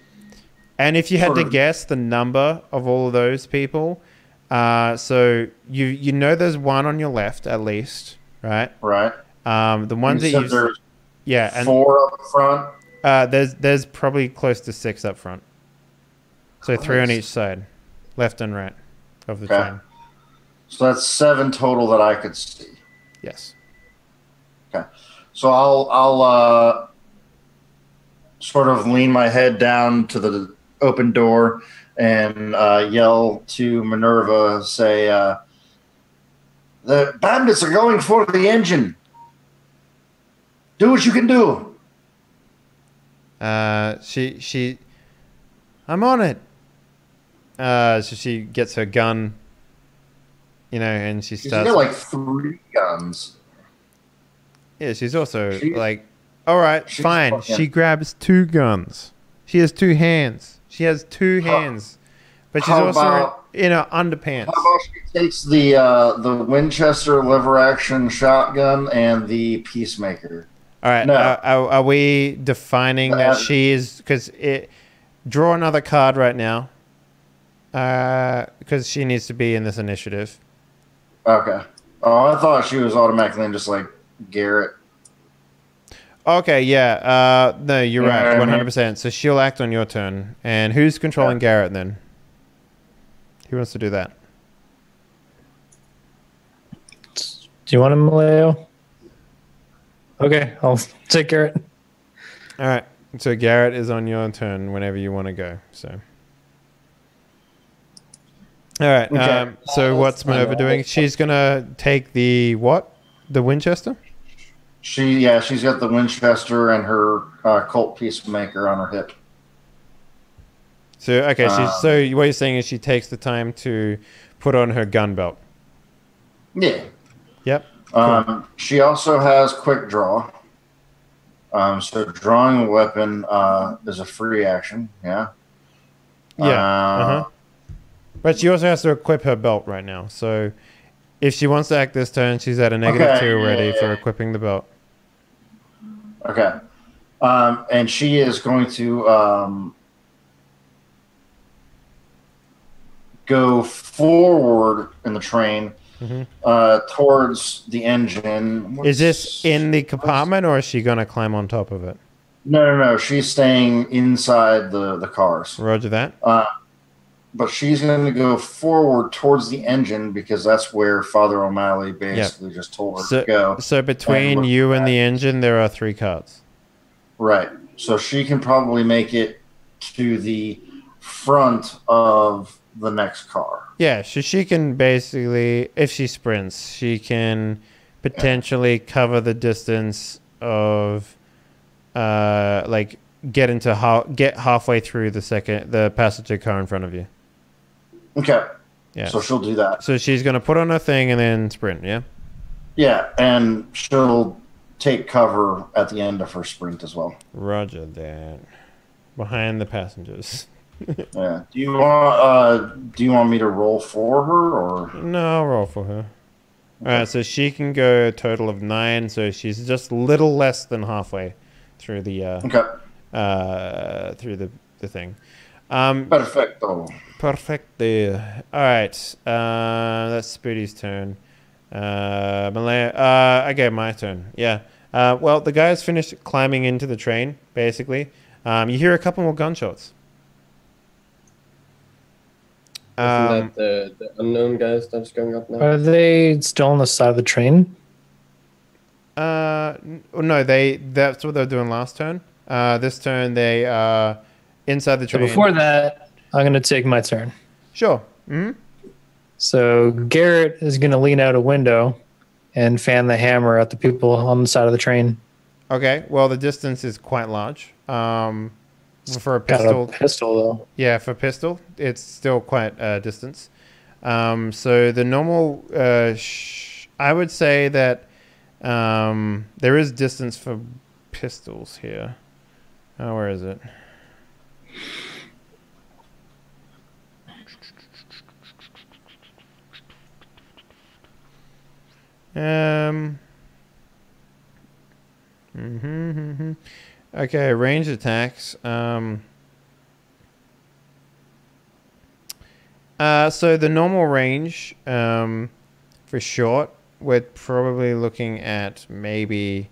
[SPEAKER 1] and if you had to guess the number of all of those people, so you know there's one on your left at least, right?
[SPEAKER 2] Right.
[SPEAKER 1] The ones that
[SPEAKER 2] there's
[SPEAKER 1] and
[SPEAKER 2] 4 up front.
[SPEAKER 1] There's probably close to 6 up front. So 3 on each side, left and right of the train.
[SPEAKER 2] So that's 7 total that I could see.
[SPEAKER 1] Yes.
[SPEAKER 2] Okay. So I'll sort of lean my head down to the open door and yell to Minerva, say, "The bandits are going for the engine. Do what you can do."
[SPEAKER 1] I'm on it. So she gets her gun, and she starts...
[SPEAKER 2] She's got like 3 guns.
[SPEAKER 1] Yeah, she's also like, all right, fine. She grabs 2 guns. She has 2 hands. She has 2 hands. But she's also in her underpants.
[SPEAKER 2] How about she takes the Winchester lever-action shotgun and the Peacemaker?
[SPEAKER 1] All right.
[SPEAKER 2] No.
[SPEAKER 1] Are we defining that she is... Because draw another card right now. Because she needs to be in this initiative.
[SPEAKER 2] Okay. Oh, I thought she was automatically in just like Garrett.
[SPEAKER 1] Okay, yeah. No, you're right. 100%. So she'll act on your turn. And who's controlling Garrett then? Who wants to do that?
[SPEAKER 3] Do you want him, Leo? Okay, I'll take Garrett.
[SPEAKER 1] All right. So Garrett is on your turn whenever you want to go. So. All right.
[SPEAKER 2] Okay.
[SPEAKER 1] So what's Minerva doing? She's gonna take the what? The Winchester?
[SPEAKER 2] She's got the Winchester and her Colt Peacemaker on her hip.
[SPEAKER 1] So okay, so what you're saying is she takes the time to put on her gun belt.
[SPEAKER 2] Yeah.
[SPEAKER 1] Yep.
[SPEAKER 2] Cool. She also has quick draw. So drawing a weapon is a free action. Yeah.
[SPEAKER 1] Yeah. But she also has to equip her belt right now. So if she wants to act this turn, she's at a -2 already for equipping the belt.
[SPEAKER 2] Okay. And she is going to go forward in the train towards the engine.
[SPEAKER 1] Is this in the compartment or is she going to climb on top of it?
[SPEAKER 2] No. She's staying inside the cars.
[SPEAKER 1] Roger that.
[SPEAKER 2] But she's going to go forward towards the engine because that's where Father O'Malley basically just told her to go.
[SPEAKER 1] So between you and the engine, there are 3 cards.
[SPEAKER 2] Right. So she can probably make it to the front of the next car.
[SPEAKER 1] Yeah, so she can basically, if she sprints, she can potentially cover the distance of like get halfway through the passenger car in front of you.
[SPEAKER 2] Okay.
[SPEAKER 1] Yeah.
[SPEAKER 2] So she'll do that.
[SPEAKER 1] So she's gonna put on her thing and then sprint. Yeah.
[SPEAKER 2] Yeah, and she'll take cover at the end of her sprint as well.
[SPEAKER 1] Roger that. Behind the passengers.
[SPEAKER 2] Yeah. Do you want me to roll for her or
[SPEAKER 1] No, I'll roll for her. Okay. All right, so she can go a total of 9, so she's just a little less than halfway through the through the thing.
[SPEAKER 2] Perfecto.
[SPEAKER 1] Perfecto. All right, that's Spoody's turn. Malaya. Okay, my turn. Yeah. Well, the guy's finished climbing into the train. Basically, you hear a couple more gunshots.
[SPEAKER 4] Isn't that the unknown guys that's going up now?
[SPEAKER 3] Are they still on the side of the train?
[SPEAKER 1] No, that's what they were doing last turn. This turn they are inside the train.
[SPEAKER 3] So before that, I'm going to take my turn.
[SPEAKER 1] Sure. Mm-hmm.
[SPEAKER 3] So Garrett is going to lean out a window and fan the hammer at the people on the side of the train.
[SPEAKER 1] Okay. Well, the distance is quite large. For a pistol.
[SPEAKER 3] Got a pistol, though.
[SPEAKER 1] Yeah, for pistol, it's still quite a distance. So the normal, I would say that there is distance for pistols here. Oh, where is it? Okay, range attacks. So the normal range, for short, we're probably looking at maybe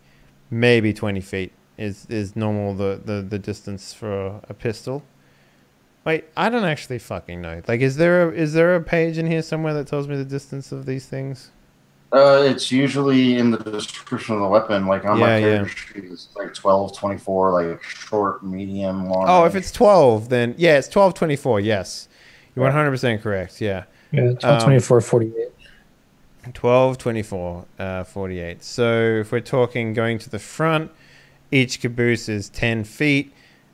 [SPEAKER 1] 20 feet is normal the distance for a pistol. Wait, I don't actually fucking know. Like, is there a page in here somewhere that tells me the distance of these things?
[SPEAKER 2] It's usually in the description of the weapon. Like on my character sheet, it's like 12, 24, like short, medium, long.
[SPEAKER 1] Oh, if it's 12, then yeah, it's 12, 24. Yes, you're 100% correct. Yeah.
[SPEAKER 3] Yeah, 12, 24, 48.
[SPEAKER 1] 12, 24, 48. So if we're talking going to the front, each caboose is 10 feet.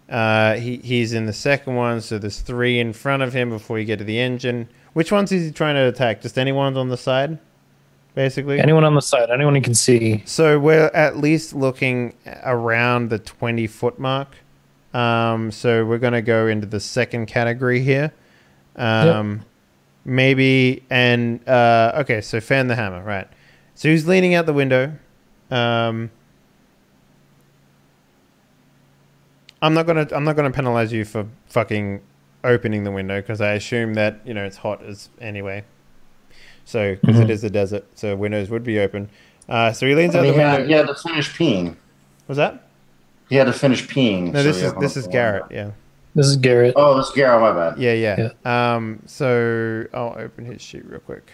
[SPEAKER 1] He's in the second one, so there's 3 in front of him before you get to the engine. Which ones is he trying to attack? Just anyone on the side? Basically,
[SPEAKER 3] anyone on the side, anyone you can see.
[SPEAKER 1] So we're at least looking around the 20-foot mark. So we're going to go into the second category here. Maybe, and okay, so fan the hammer, right? So he's leaning out the window. I'm not gonna penalize you for fucking opening the window because I assume that it's hot as anyway. So, because it is the desert, so windows would be open. So he leans out the window.
[SPEAKER 2] He had to finish peeing.
[SPEAKER 1] Was that?
[SPEAKER 2] He had to finish peeing.
[SPEAKER 1] No, this is Garrett. Yeah.
[SPEAKER 3] This is Garrett.
[SPEAKER 2] Oh, this is Garrett. My bad.
[SPEAKER 1] Yeah. So I'll open his sheet real quick,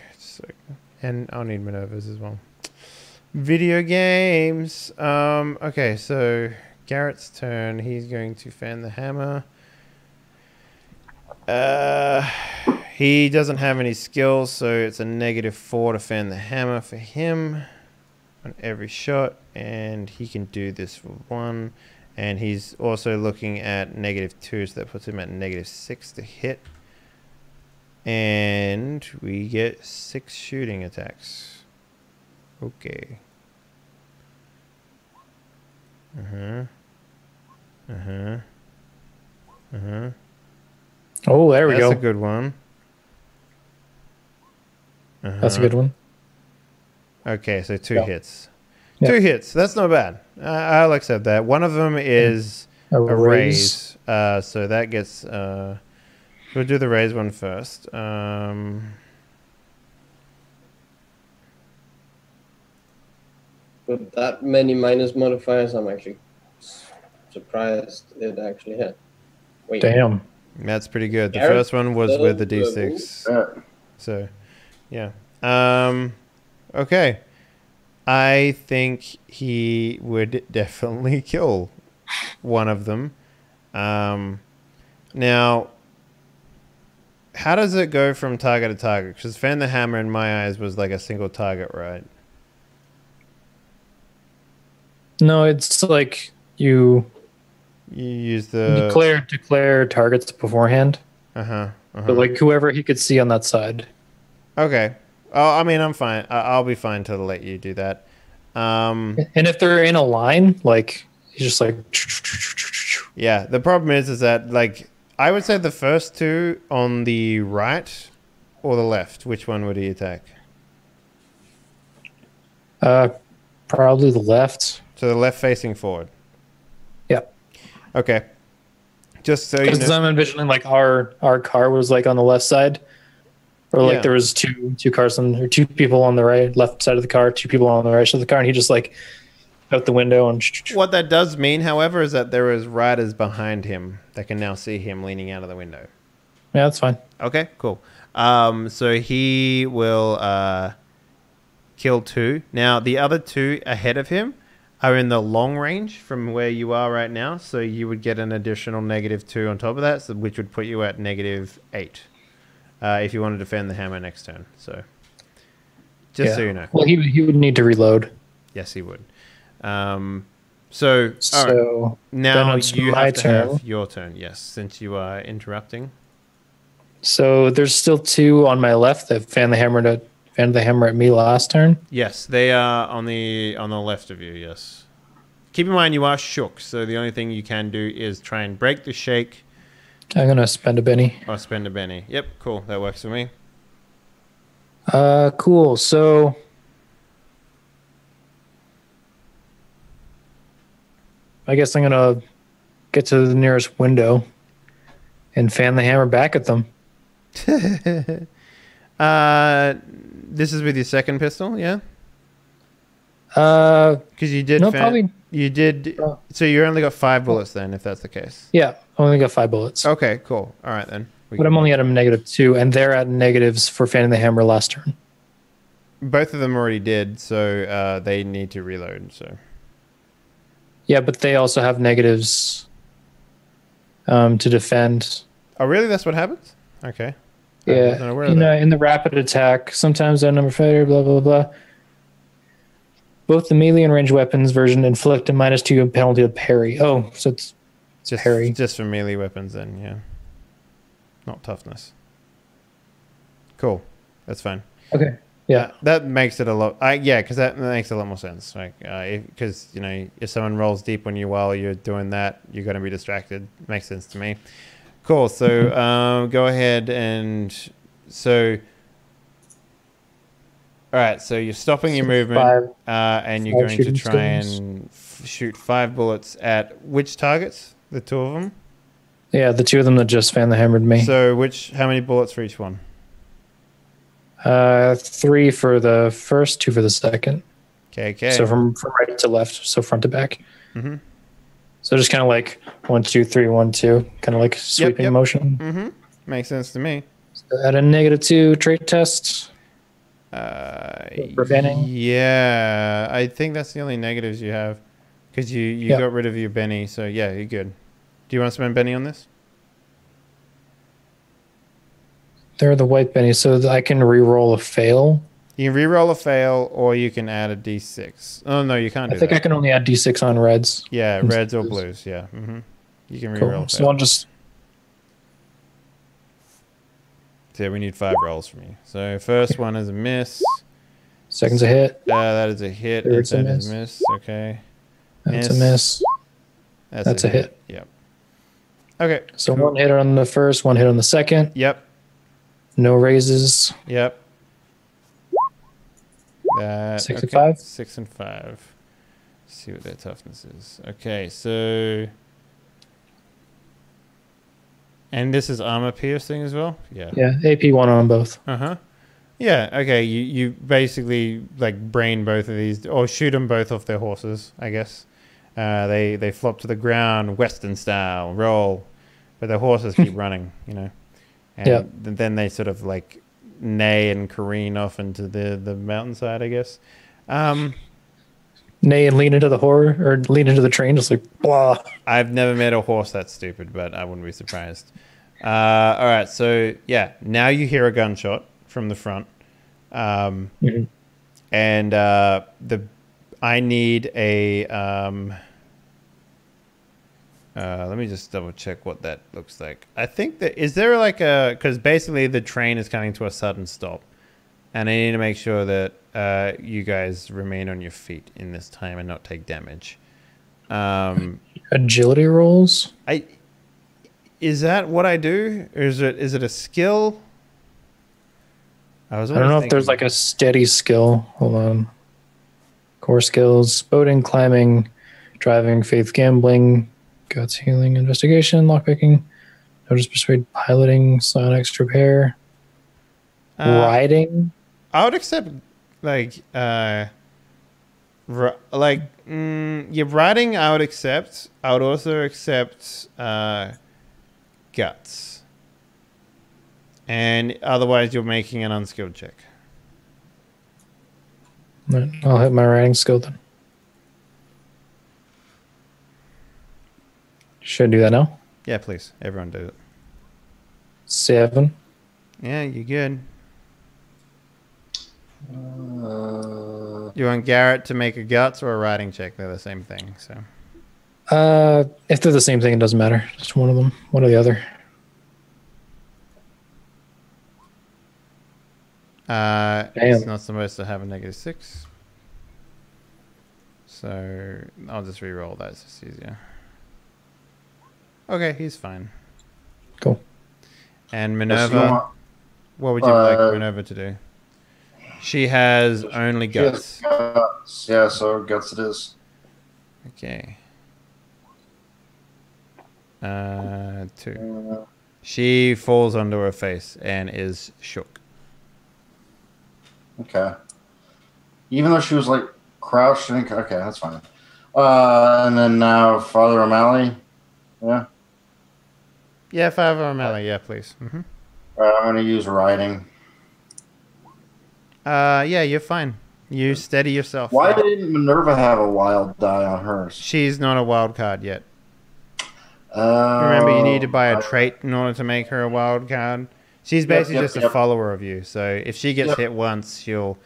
[SPEAKER 1] and I'll need Minerva's as well. Video games. Okay, so Garrett's turn. He's going to fan the hammer. He doesn't have any skills, so it's a -4 to fan the hammer for him on every shot, and he can do this for 1. And he's also looking at -2, so that puts him at -6 to hit. And we get 6 shooting attacks. Okay.
[SPEAKER 3] Oh, there we go.
[SPEAKER 1] That's a good one.
[SPEAKER 3] That's a good one.
[SPEAKER 1] Okay, so 2 hits. 2 hits. That's not bad. I'll accept that. One of them is a raise. So that gets... we'll do the raise one first.
[SPEAKER 4] With that many minus modifiers, I'm actually surprised it actually hit. Wait.
[SPEAKER 3] Damn.
[SPEAKER 1] That's pretty good. The first one was with the D6. So, yeah. Okay. I think he would definitely kill one of them. Now, how does it go from target to target? Because fan the hammer in my eyes was like a single target, right?
[SPEAKER 3] No, it's like you
[SPEAKER 1] You use the
[SPEAKER 3] declare targets beforehand. But like whoever he could see on that side.
[SPEAKER 1] Okay. Oh, I mean, I'm fine. I'll be fine to let you do that.
[SPEAKER 3] And if they're in a line, like he's just like.
[SPEAKER 1] Yeah. The problem is that like I would say the first two on the right or the left. Which one would he attack?
[SPEAKER 3] Probably the left.
[SPEAKER 1] So the left facing forward.
[SPEAKER 3] Yeah.
[SPEAKER 1] Okay. Just so you
[SPEAKER 3] Because
[SPEAKER 1] know.
[SPEAKER 3] I'm envisioning like our car was like on the left side, or like there was two cars or two people on the left side of the car, two people on the right side of the car, and he just like out the window and.
[SPEAKER 1] What that does mean, however, is that there is riders behind him that can now see him leaning out of the window.
[SPEAKER 3] Yeah, that's fine.
[SPEAKER 1] Okay, cool. So he will kill 2. Now the other 2 ahead of him are in the long range from where you are right now, so you would get an additional -2 on top of that, which would put you at -8 if you want to defend the hammer next turn. So just so you know.
[SPEAKER 3] Well, he would need to reload.
[SPEAKER 1] Yes, he would. So
[SPEAKER 3] right.
[SPEAKER 1] Now you have to have your turn, yes, since you are interrupting.
[SPEAKER 3] So there's still 2 on my left that fanned the hammer at me last turn.
[SPEAKER 1] Yes, they are on the left of you, yes. Keep in mind you are shook, so the only thing you can do is try and break the shake.
[SPEAKER 3] I'm going to spend a Benny.
[SPEAKER 1] Or spend a Benny. Yep, cool. That works for me.
[SPEAKER 3] Cool. So I guess I'm going to get to the nearest window and fan the hammer back at them.
[SPEAKER 1] This is with your second pistol, yeah? Because you did.
[SPEAKER 3] No, probably.
[SPEAKER 1] You did. So you only got 5 bullets then, if that's the case.
[SPEAKER 3] Yeah, I only got 5 bullets.
[SPEAKER 1] Okay, cool. All right then.
[SPEAKER 3] But I'm only at a -2, and they're at negatives for fanning the hammer last turn.
[SPEAKER 1] Both of them already did, so they need to reload. So.
[SPEAKER 3] Yeah, but they also have negatives to defend.
[SPEAKER 1] Oh, really? That's what happens? Okay.
[SPEAKER 3] Yeah, in the rapid attack, sometimes that number fighter, blah, blah, blah. Both the melee and range weapons version inflict a -2 penalty of parry. Oh, so it's
[SPEAKER 1] just
[SPEAKER 3] parry.
[SPEAKER 1] Just for melee weapons then, yeah. Not toughness. Cool. That's fine.
[SPEAKER 3] Okay. Yeah.
[SPEAKER 1] That makes it a lot... because that makes a lot more sense. Like, because, if someone rolls deep on you while you're doing that, you're going to be distracted. Makes sense to me. Cool. So go ahead and... So... All right. So you're stopping your movement and you're going to try and shoot 5 bullets at which targets? The 2 of them?
[SPEAKER 3] Yeah, the 2 of them that just fan the hammered me.
[SPEAKER 1] So how many bullets for each one?
[SPEAKER 3] 3 for the first, 2 for the second.
[SPEAKER 1] Okay.
[SPEAKER 3] So from right to left, so front to back.
[SPEAKER 1] Mm-hmm.
[SPEAKER 3] So just kind of like 1, 2, 3, 1, 2, kind of like sweeping motion.
[SPEAKER 1] Mm-hmm. Makes sense to me.
[SPEAKER 3] So at a -2 trait test. For Benny?
[SPEAKER 1] Yeah, I think that's the only negatives you have because you got rid of your Benny. So yeah, you're good. Do you want to spend Benny on this?
[SPEAKER 3] They're the white Benny, so I can re-roll a fail.
[SPEAKER 1] You can re-roll a fail, or you can add a D6. Oh no, you can't.
[SPEAKER 3] I think I can only add D6 on reds.
[SPEAKER 1] Yeah, reds or blues. Yeah, you can re-roll.
[SPEAKER 3] Cool. So I'll just.
[SPEAKER 1] So yeah, we need 5 rolls from you. So first one is a miss.
[SPEAKER 3] Second's a hit.
[SPEAKER 1] That is a hit.
[SPEAKER 3] Third's a
[SPEAKER 1] miss. Okay.
[SPEAKER 3] That's a miss. That's a hit.
[SPEAKER 1] Yep. Okay.
[SPEAKER 3] So cool. 1 hit on the first, 1 hit on the second.
[SPEAKER 1] Yep.
[SPEAKER 3] No raises.
[SPEAKER 1] Yep.
[SPEAKER 3] 6 and 5.
[SPEAKER 1] 6 and 5. Let's see what their toughness is. Okay, so... And this is armor piercing as well? Yeah.
[SPEAKER 3] Yeah, AP 1 on both.
[SPEAKER 1] Uh-huh. Yeah, okay, you basically like brain both of these, or shoot them both off their horses, I guess. They flop to the ground, Western style, roll. But their horses keep running, And then they sort of like neigh and careen off into the mountainside, I guess.
[SPEAKER 3] Neigh and lean into the horror, or lean into the train, just like blah.
[SPEAKER 1] I've never met a horse that's stupid, but I wouldn't be surprised. All right, so yeah, now you hear a gunshot from the front, and the I need a let me just double check what that looks like. I think that is there like a because basically the train is coming to a sudden stop, and I need to make sure that you guys remain on your feet in this time and not take damage.
[SPEAKER 3] Agility rolls.
[SPEAKER 1] Is that what I do, or is it a skill? I don't
[SPEAKER 3] know if there's like a steady skill. Hold on. Core skills: boating, climbing, driving, faith, gambling, guts, healing, investigation, lockpicking, notice, persuade, piloting, psionics, repair, riding.
[SPEAKER 1] I would accept like yeah, riding. I would accept. I would also accept guts. And otherwise, you're making an unskilled check.
[SPEAKER 3] Right, I'll hit my riding skill then. Should I do that now?
[SPEAKER 1] Yeah, please. Everyone do it.
[SPEAKER 3] 7.
[SPEAKER 1] Yeah, you're good. You want Garrett to make a guts or a riding check? They're the same thing. So.
[SPEAKER 3] If they're the same thing, it doesn't matter. Just one of them. One or the other.
[SPEAKER 1] It's not supposed to have a -6. So I'll just re-roll that. It's just easier. Okay, he's fine.
[SPEAKER 3] Cool.
[SPEAKER 1] And Minerva, what would you like Minerva to do? She has only guts.
[SPEAKER 2] Yeah, so guts it is.
[SPEAKER 1] Okay. 2. She falls onto her face and is shook.
[SPEAKER 2] Okay. Even though she was like crouched and okay, that's fine. And then now Father O'Malley. Yeah.
[SPEAKER 1] Yeah, Father O'Malley. Yeah, please. Mm-hmm.
[SPEAKER 2] I'm gonna use riding.
[SPEAKER 1] Yeah, you're fine. You steady yourself.
[SPEAKER 2] Why didn't Minerva have a wild die on hers?
[SPEAKER 1] She's not a wild card yet. Remember, you need to buy a trait in order to make her a wild card. She's basically just a follower of you. So if she gets hit once, you'll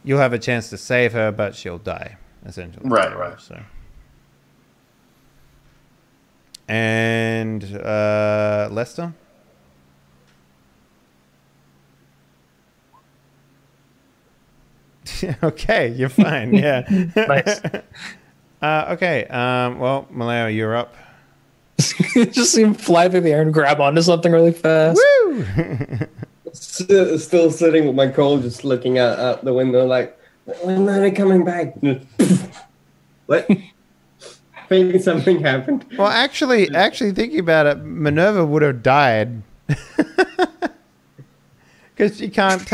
[SPEAKER 1] have a chance to save her, but she'll die essentially.
[SPEAKER 2] Right.
[SPEAKER 1] So. And Lester. Okay, you're fine. Yeah.
[SPEAKER 3] Nice.
[SPEAKER 1] Okay. Well, Maleo, you're up.
[SPEAKER 3] Just see him fly through the air and grab onto something really fast.
[SPEAKER 1] Woo!
[SPEAKER 4] Still sitting with my coal, just looking out the window, like, when are they coming back? What? Maybe something happened.
[SPEAKER 1] Well, actually, thinking about it, Minerva would have died because she can't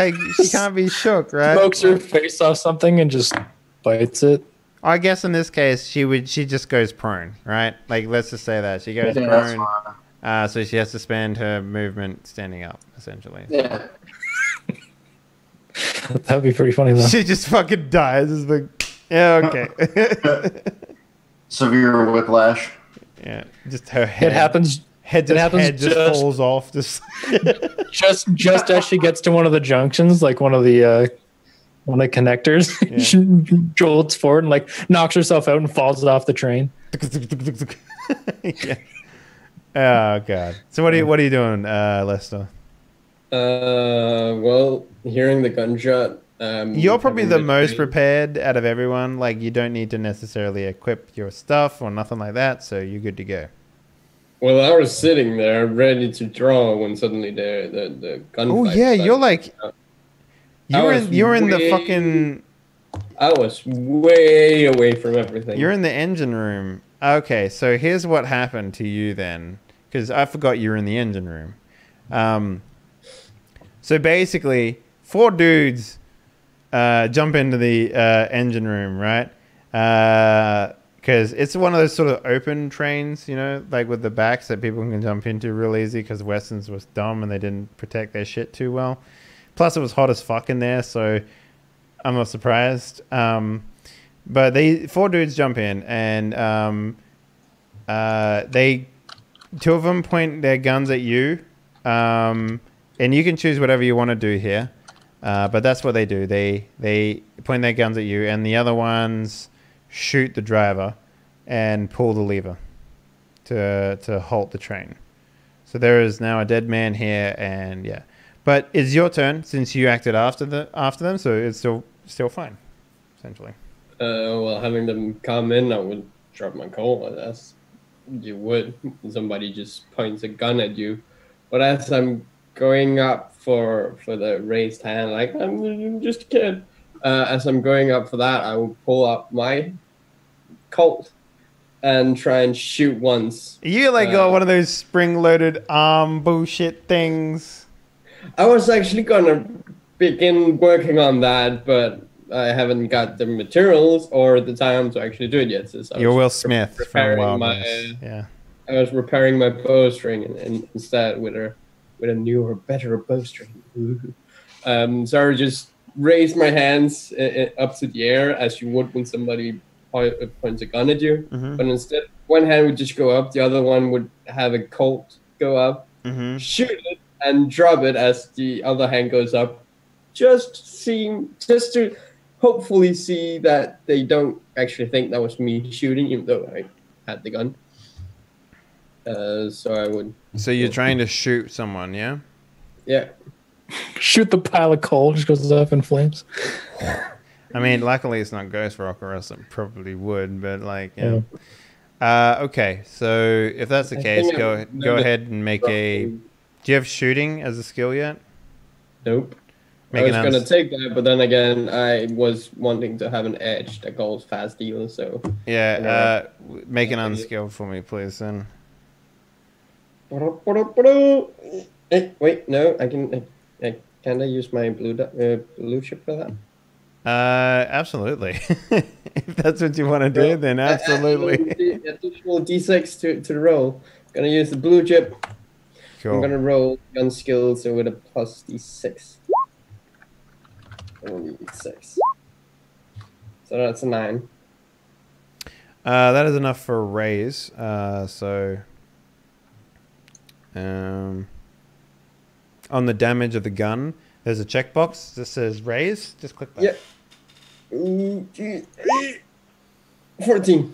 [SPEAKER 1] be shook, right?
[SPEAKER 3] Smokes her face off something and just bites it.
[SPEAKER 1] I guess in this case, she just goes prone, right? Like, let's just say that she goes prone, so she has to spend her movement standing up, essentially.
[SPEAKER 2] Yeah.
[SPEAKER 3] That'd be pretty funny though.
[SPEAKER 1] She just fucking dies. It's like, yeah, okay.
[SPEAKER 3] Severe
[SPEAKER 2] whiplash.
[SPEAKER 1] Yeah, just her head.
[SPEAKER 3] It happens.
[SPEAKER 1] Head just falls off. Just
[SPEAKER 3] as she gets to one of the junctions, like one of the connectors, she jolts forward and like knocks herself out and falls off the train.
[SPEAKER 1] Yeah. Oh god. So what are you doing, Lester?
[SPEAKER 4] Well, hearing the gunshot.
[SPEAKER 1] You're probably the most prepared out of everyone. Like, you don't need to necessarily equip your stuff or nothing like that, so you're good to go.
[SPEAKER 4] Well, I was sitting there ready to draw when suddenly the gunfight.
[SPEAKER 1] Oh yeah, you're like you're in the fucking.
[SPEAKER 4] I was way away from everything.
[SPEAKER 1] You're in the engine room. Okay, so here's what happened to you then, because I forgot you were in the engine room. So basically, 4 dudes jump into the engine room, right? Because it's one of those sort of open trains, you know, like with the backs that people can jump into real easy because Westons was dumb and they didn't protect their shit too well. Plus, it was hot as fuck in there, so I'm not surprised. But 4 dudes jump in, and 2 of them point their guns at you, and you can choose whatever you want to do here. But that's what they do. They point their guns at you, and the other ones shoot the driver and pull the lever to halt the train. So there is now a dead man here, and yeah. But it's your turn since you acted after them, so it's still fine, essentially.
[SPEAKER 4] Well, having them come in, I would drop my coal. As you would. Somebody just points a gun at you. But as I'm going up for the raised hand, like I'm just a kid. As I'm going up for that, I will pull up my Colt and try and shoot once.
[SPEAKER 1] You got one of those spring-loaded arm bullshit things.
[SPEAKER 4] I was actually gonna begin working on that, but I haven't got the materials or the time to actually do it yet.
[SPEAKER 1] You're Will Smith from Wild West. Yeah.
[SPEAKER 4] I was repairing my bowstring and instead with a newer, better bowstring. So I just raised my hands up to the air as you would when somebody points a gun at you. Mm-hmm. But instead, one hand would just go up, the other one would have a Colt go up, shoot it, and drop it as the other hand goes up. Just to hopefully see that they don't actually think that was me shooting, even though I had the gun. So I would. So
[SPEAKER 1] you're trying to shoot someone, yeah?
[SPEAKER 4] Yeah.
[SPEAKER 3] Shoot the pile of coal, just goes up in flames.
[SPEAKER 1] I mean, luckily it's not Ghost Rock, or else it probably would. But yeah. Okay, so if that's the case, go ahead and make a. Do you have shooting as a skill yet?
[SPEAKER 4] Nope. I was going to take that, but then again, I was wanting to have an edge that goes fast deal, so...
[SPEAKER 1] Yeah, make an unskilled for me, please, then.
[SPEAKER 4] Wait, no, can I use my blue chip for that?
[SPEAKER 1] Absolutely. If that's what you want to do, then absolutely.
[SPEAKER 4] Additional D6 to roll. Gonna use the blue chip.
[SPEAKER 1] Cool.
[SPEAKER 4] I'm gonna roll gun skills so with a plus D6. Only 6. So that's a 9.
[SPEAKER 1] That is enough for a raise. So on the damage of the gun, there's a checkbox that says raise. Just click that.
[SPEAKER 4] Yeah. 14.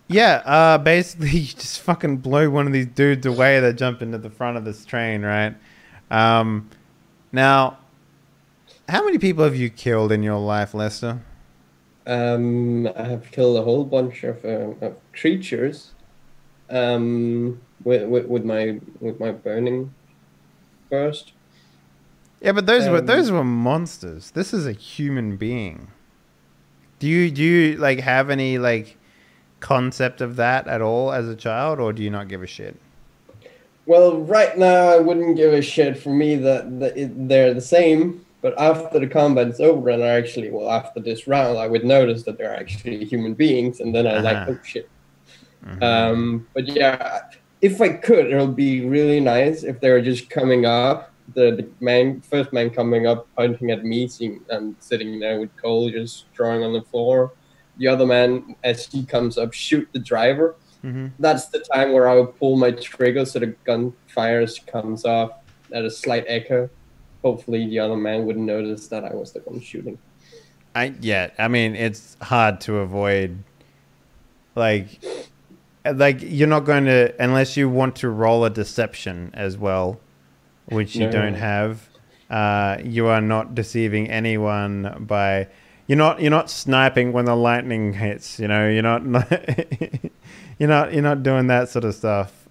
[SPEAKER 1] Yeah, basically you just fucking blow one of these dudes away that jump into the front of this train, right? Now, how many people have you killed in your life, Lester?
[SPEAKER 4] I have killed a whole bunch of creatures. With my burning burst.
[SPEAKER 1] Yeah, but those were monsters. This is a human being. Do you like have any like concept of that at all as a child, or do you not give a shit?
[SPEAKER 4] Well, right now I wouldn't give a shit. For me, they're the same. But after the combat is over, and after this round, I would notice that they're actually human beings, and then I like, oh shit. But yeah, if I could, it would be really nice if they were just coming up. The first man coming up, pointing at me, seeing I'm sitting there with Cole just drawing on the floor. The other man, as he comes up, shoot the driver. That's the time where I would pull my trigger so the gun fires comes off at a slight echo. Hopefully the other man wouldn't notice that I was the one shooting.
[SPEAKER 1] I mean, it's hard to avoid. Like you're not going to, unless you want to roll a deception as well, which you don't have. You are not deceiving anyone by. You're not sniping when the lightning hits. You know, you're not you're not doing that sort of stuff.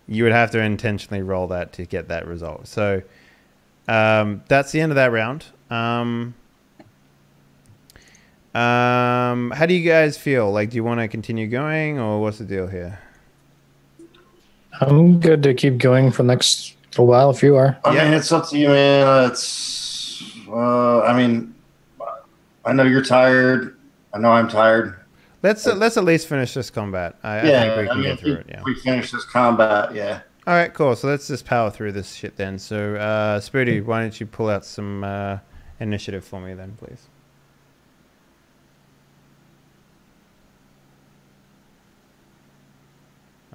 [SPEAKER 1] You would have to intentionally roll that to get that result. So. That's the end of that round. How do you guys feel? Like, do you want to continue going, or what's the deal here?
[SPEAKER 3] I'm good to keep going for the next little while if you are.
[SPEAKER 2] I mean, it's up to you, man. I mean, I know you're tired. I know I'm tired.
[SPEAKER 1] Let's at least finish this combat. I think we can get through it. Yeah.
[SPEAKER 2] We finish this combat. Yeah.
[SPEAKER 1] All right, cool. So let's just power through this shit then. So, Spooty, why don't you pull out some initiative for me then, please?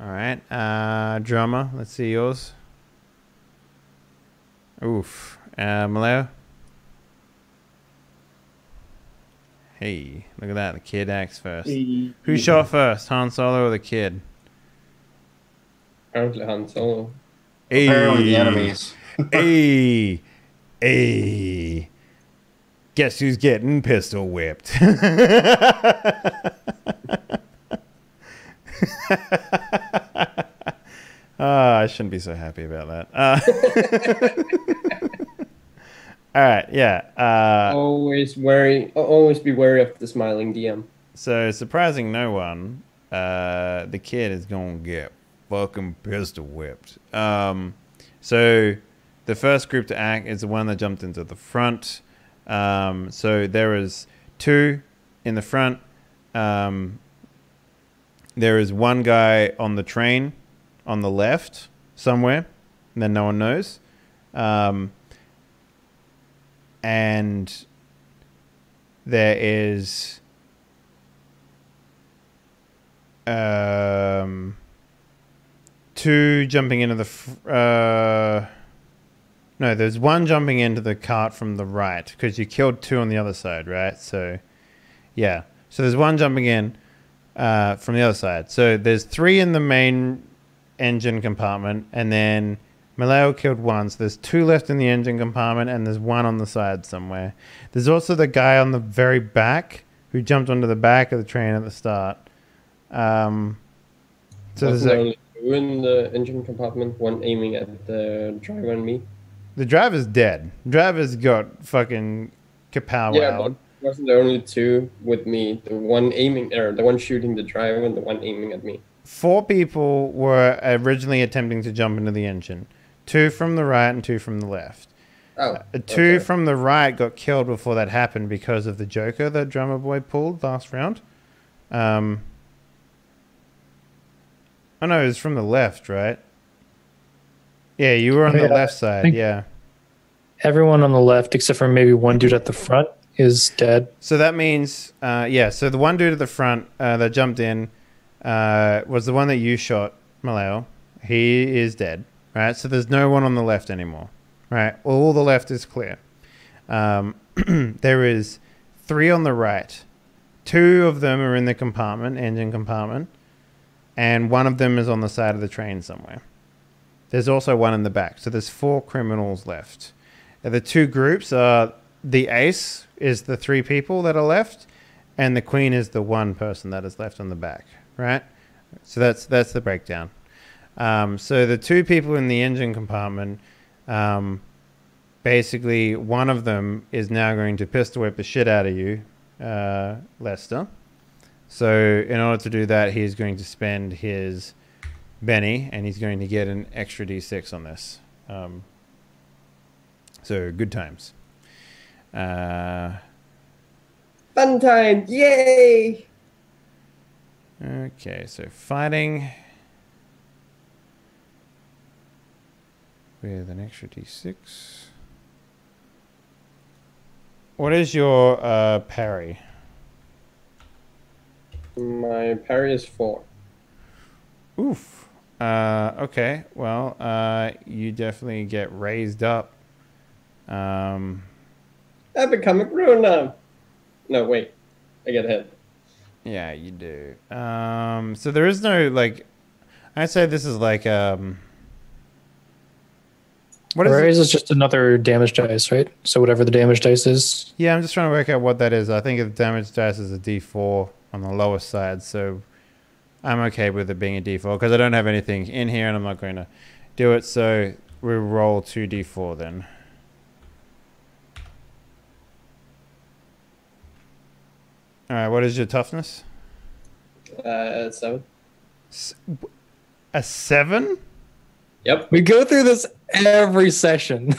[SPEAKER 1] All right. Drama, let's see yours. Oof. Maleo? Hey, look at that. The kid acts first. Who shot first, Han Solo or the kid?
[SPEAKER 4] Apparently Han Solo.
[SPEAKER 2] Apparently the enemies.
[SPEAKER 1] Hey, hey. Guess who's getting pistol whipped? I shouldn't be so happy about that. All right, yeah.
[SPEAKER 4] Always be wary of the smiling DM.
[SPEAKER 1] So, surprising no one, the kid is gonna get fucking pistol whipped. So, the first group to act is the one that jumped into the front. So there is 2 in the front. There is one guy on the train on the left somewhere, and then no one knows. And there is 2 jumping into the no, there's 1 jumping into the cart from the right because you killed 2 on the other side, right? So, yeah. So there's 1 jumping in from the other side. So there's 3 in the main engine compartment, and then Maleo killed 1. So there's 2 left in the engine compartment, and there's 1 on the side somewhere. There's also the guy on the very back who jumped onto the back of the train at the start. So there's
[SPEAKER 4] only 2 in the engine compartment, 1 aiming at the driver and me.
[SPEAKER 1] The driver's dead. Driver's got fucking kapow
[SPEAKER 4] Yeah,
[SPEAKER 1] out.
[SPEAKER 4] but wasn't there only 2 with me? The one aiming, or the one shooting the driver and the one aiming at me.
[SPEAKER 1] 4 people were originally attempting to jump into the engine. 2 from the right and 2 from the left.
[SPEAKER 4] Oh,
[SPEAKER 1] 2 from the right got killed before that happened because of the Joker that Drummer Boy pulled last round. Oh no, it was from the left, right? Yeah, you were on the left side, yeah.
[SPEAKER 3] Everyone on the left, except for maybe one dude at the front, is dead.
[SPEAKER 1] So that means, so the one dude at the front that jumped in was the one that you shot, Maleo. He is dead, right? So there's no one on the left anymore, right? All the left is clear. There is 3 on the right. 2 of them are in the compartment, engine compartment, and 1 of them is on the side of the train somewhere. There's also 1 in the back. So there's 4 criminals left. The 2 groups are the ace is the 3 people that are left, and the queen is the 1 person that is left on the back, right? So that's the breakdown. So the 2 people in the engine compartment, basically one of them is now going to pistol whip the shit out of you, Lester. So in order to do that, he's going to spend his Benny, and he's going to get an extra D6 on this. So good times.
[SPEAKER 4] Fun time! Yay!
[SPEAKER 1] Okay, so fighting with an extra D6. What is your parry?
[SPEAKER 4] My parry is 4.
[SPEAKER 1] Oof. Okay, well, you definitely get raised up.
[SPEAKER 4] I become a grown-up. No, wait. I get hit.
[SPEAKER 1] Yeah, you do. So there is no, like... I'd say this is like... what is
[SPEAKER 3] Raise is just another damage dice, right? So whatever the damage dice is.
[SPEAKER 1] Yeah, I'm just trying to work out what that is. I think the damage dice is a D4 on the lower side, so... I'm okay with it being a D4 because I don't have anything in here and I'm not going to do it. So we roll 2D4 then. All right, what is your toughness?
[SPEAKER 4] 7.
[SPEAKER 1] A 7?
[SPEAKER 4] Yep.
[SPEAKER 3] We go through this every session.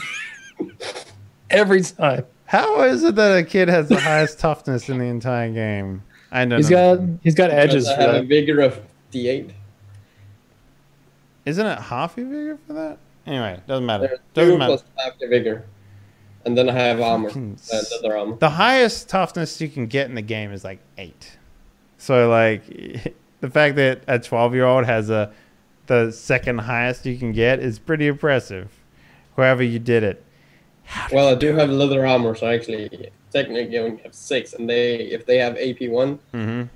[SPEAKER 3] Every time.
[SPEAKER 1] How is it that a kid has the highest toughness in the entire game? I don't know.
[SPEAKER 3] He's got edges
[SPEAKER 4] I
[SPEAKER 3] for
[SPEAKER 4] have a
[SPEAKER 3] that.
[SPEAKER 4] vigor of D8.
[SPEAKER 1] Isn't it half your vigor for that? Anyway, doesn't matter.
[SPEAKER 4] There's
[SPEAKER 1] Doesn't
[SPEAKER 4] 2
[SPEAKER 1] matter.
[SPEAKER 4] plus half the vigor. And then I have armor. Leather armor.
[SPEAKER 1] The highest toughness you can get in the game is like 8. So like the fact that a 12-year-old has the second highest you can get is pretty impressive. However you did it.
[SPEAKER 4] Well, I do have leather armor, so actually, technically, I only have 6. And if they have AP1,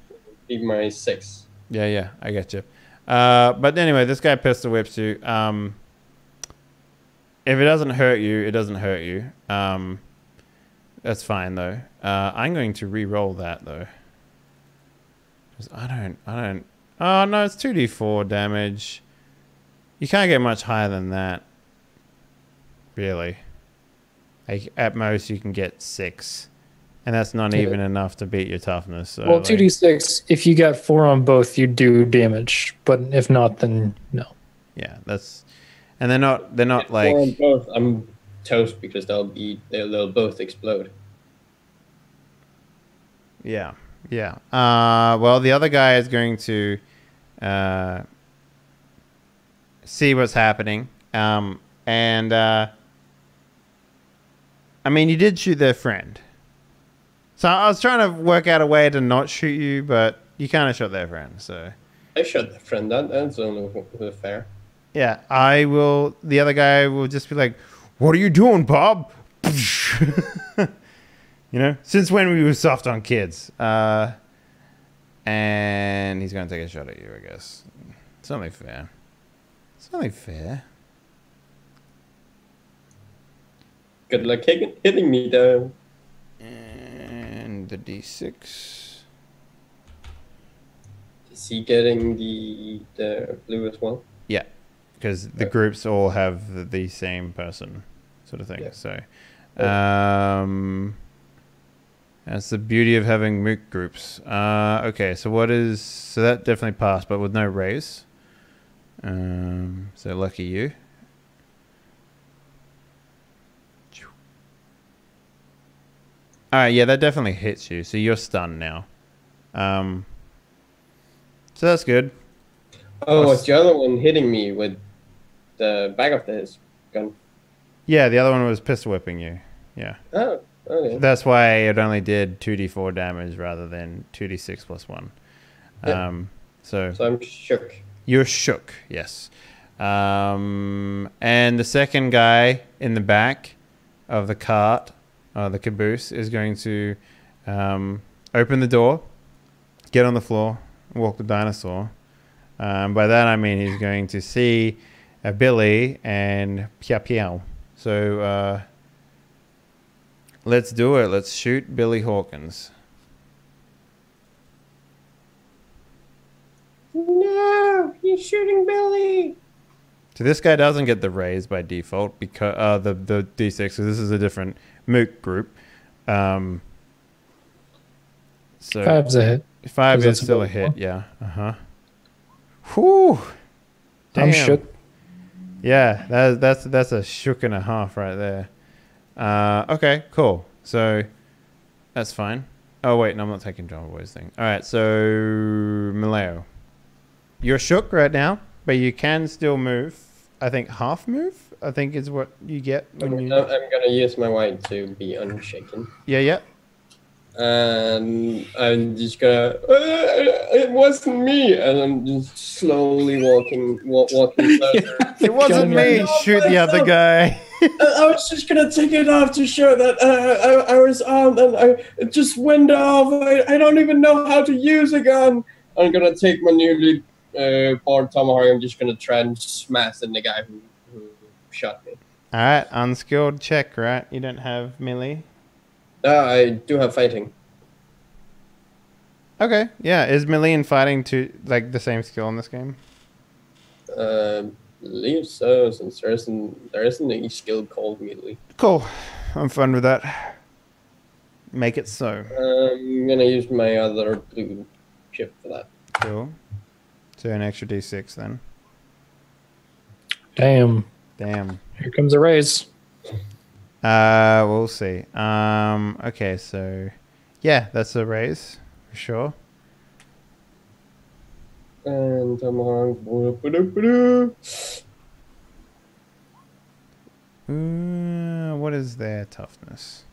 [SPEAKER 4] be my 6.
[SPEAKER 1] Yeah, I get you. But anyway, this guy pistol whips you. If it doesn't hurt you, it doesn't hurt you. That's fine though. I'm going to re-roll that though. I don't. Oh no, it's 2d4 damage. You can't get much higher than that. Really. Like, at most you can get 6. And that's not even enough to beat your toughness. So,
[SPEAKER 3] well, 2d6, if you got 4 on both, you do damage. But if not, then no.
[SPEAKER 1] Yeah, that's... And they're not like...
[SPEAKER 4] 4 on both, I'm toast because they'll both explode.
[SPEAKER 1] Yeah. Well, the other guy is going to see what's happening. I mean, you did shoot their friend. So I was trying to work out a way to not shoot you, but you kind of shot their friend, so...
[SPEAKER 4] I shot the friend. That's only fair.
[SPEAKER 1] Yeah, the other guy will just be like, "What are you doing, Bob?" You know, since when we were soft on kids? And he's going to take a shot at you, I guess. It's only fair.
[SPEAKER 4] Good luck hitting me, though.
[SPEAKER 1] And the D6.
[SPEAKER 4] Is he getting the blue as well?
[SPEAKER 1] Yeah, because the groups all have the same person sort of thing. Yeah. So, that's the beauty of having moot groups. Okay, so that definitely passed, but with no raise. So lucky you. Alright, yeah, that definitely hits you. So you're stunned now. So that's good.
[SPEAKER 4] Oh, it's the other one hitting me with the back of his gun.
[SPEAKER 1] Yeah, the other one was pistol whipping you. Yeah.
[SPEAKER 4] Oh, okay.
[SPEAKER 1] That's why it only did 2d4 damage rather than 2d6 plus 1.
[SPEAKER 4] Yeah. So I'm shook.
[SPEAKER 1] You're shook, yes. And the second guy in the back of the cart, the caboose, is going to open the door, get on the floor, walk the dinosaur. By that I mean he's going to see Billy and Piao. So let's do it. Let's shoot Billy Hawkins.
[SPEAKER 4] No, he's shooting Billy.
[SPEAKER 1] So this guy doesn't get the raise by default because the D6. So this is a different moot group. So
[SPEAKER 3] 5's a hit.
[SPEAKER 1] 5 is still a hit. Yeah. Whew. Damn.
[SPEAKER 3] I'm shook.
[SPEAKER 1] Yeah, that's a shook and a half right there. Okay, cool. So that's fine. Oh wait, no, I'm not taking John Boy's thing. All right, so Maleo, you're shook right now, but you can still move. I think half move. I think is what you get when
[SPEAKER 4] I'm gonna use my white to be unshaken.
[SPEAKER 1] Yeah.
[SPEAKER 4] And I'm just gonna. It wasn't me, and I'm just slowly walking further.
[SPEAKER 1] It wasn't me. Shoot the other guy.
[SPEAKER 4] I was just gonna take it off to show that I was armed, and it just went off. I don't even know how to use a gun. I'm gonna take my newly bought tomahawk. I'm just gonna try and smash in the guy who shot me.
[SPEAKER 1] All right, unskilled check, right? You don't have melee.
[SPEAKER 4] I do have fighting.
[SPEAKER 1] Okay, yeah. Is melee and fighting the same skill in this game?
[SPEAKER 4] Believe so, since there isn't any skill called melee.
[SPEAKER 1] Cool, I'm fine with that. Make it so.
[SPEAKER 4] I'm gonna use my other blue chip for that.
[SPEAKER 1] Cool. So an extra D6 then.
[SPEAKER 3] Damn.
[SPEAKER 1] Here
[SPEAKER 3] comes a raise.
[SPEAKER 1] We'll see. Okay, so yeah, that's a raise for sure.
[SPEAKER 4] And tomahawk.
[SPEAKER 1] What is their toughness?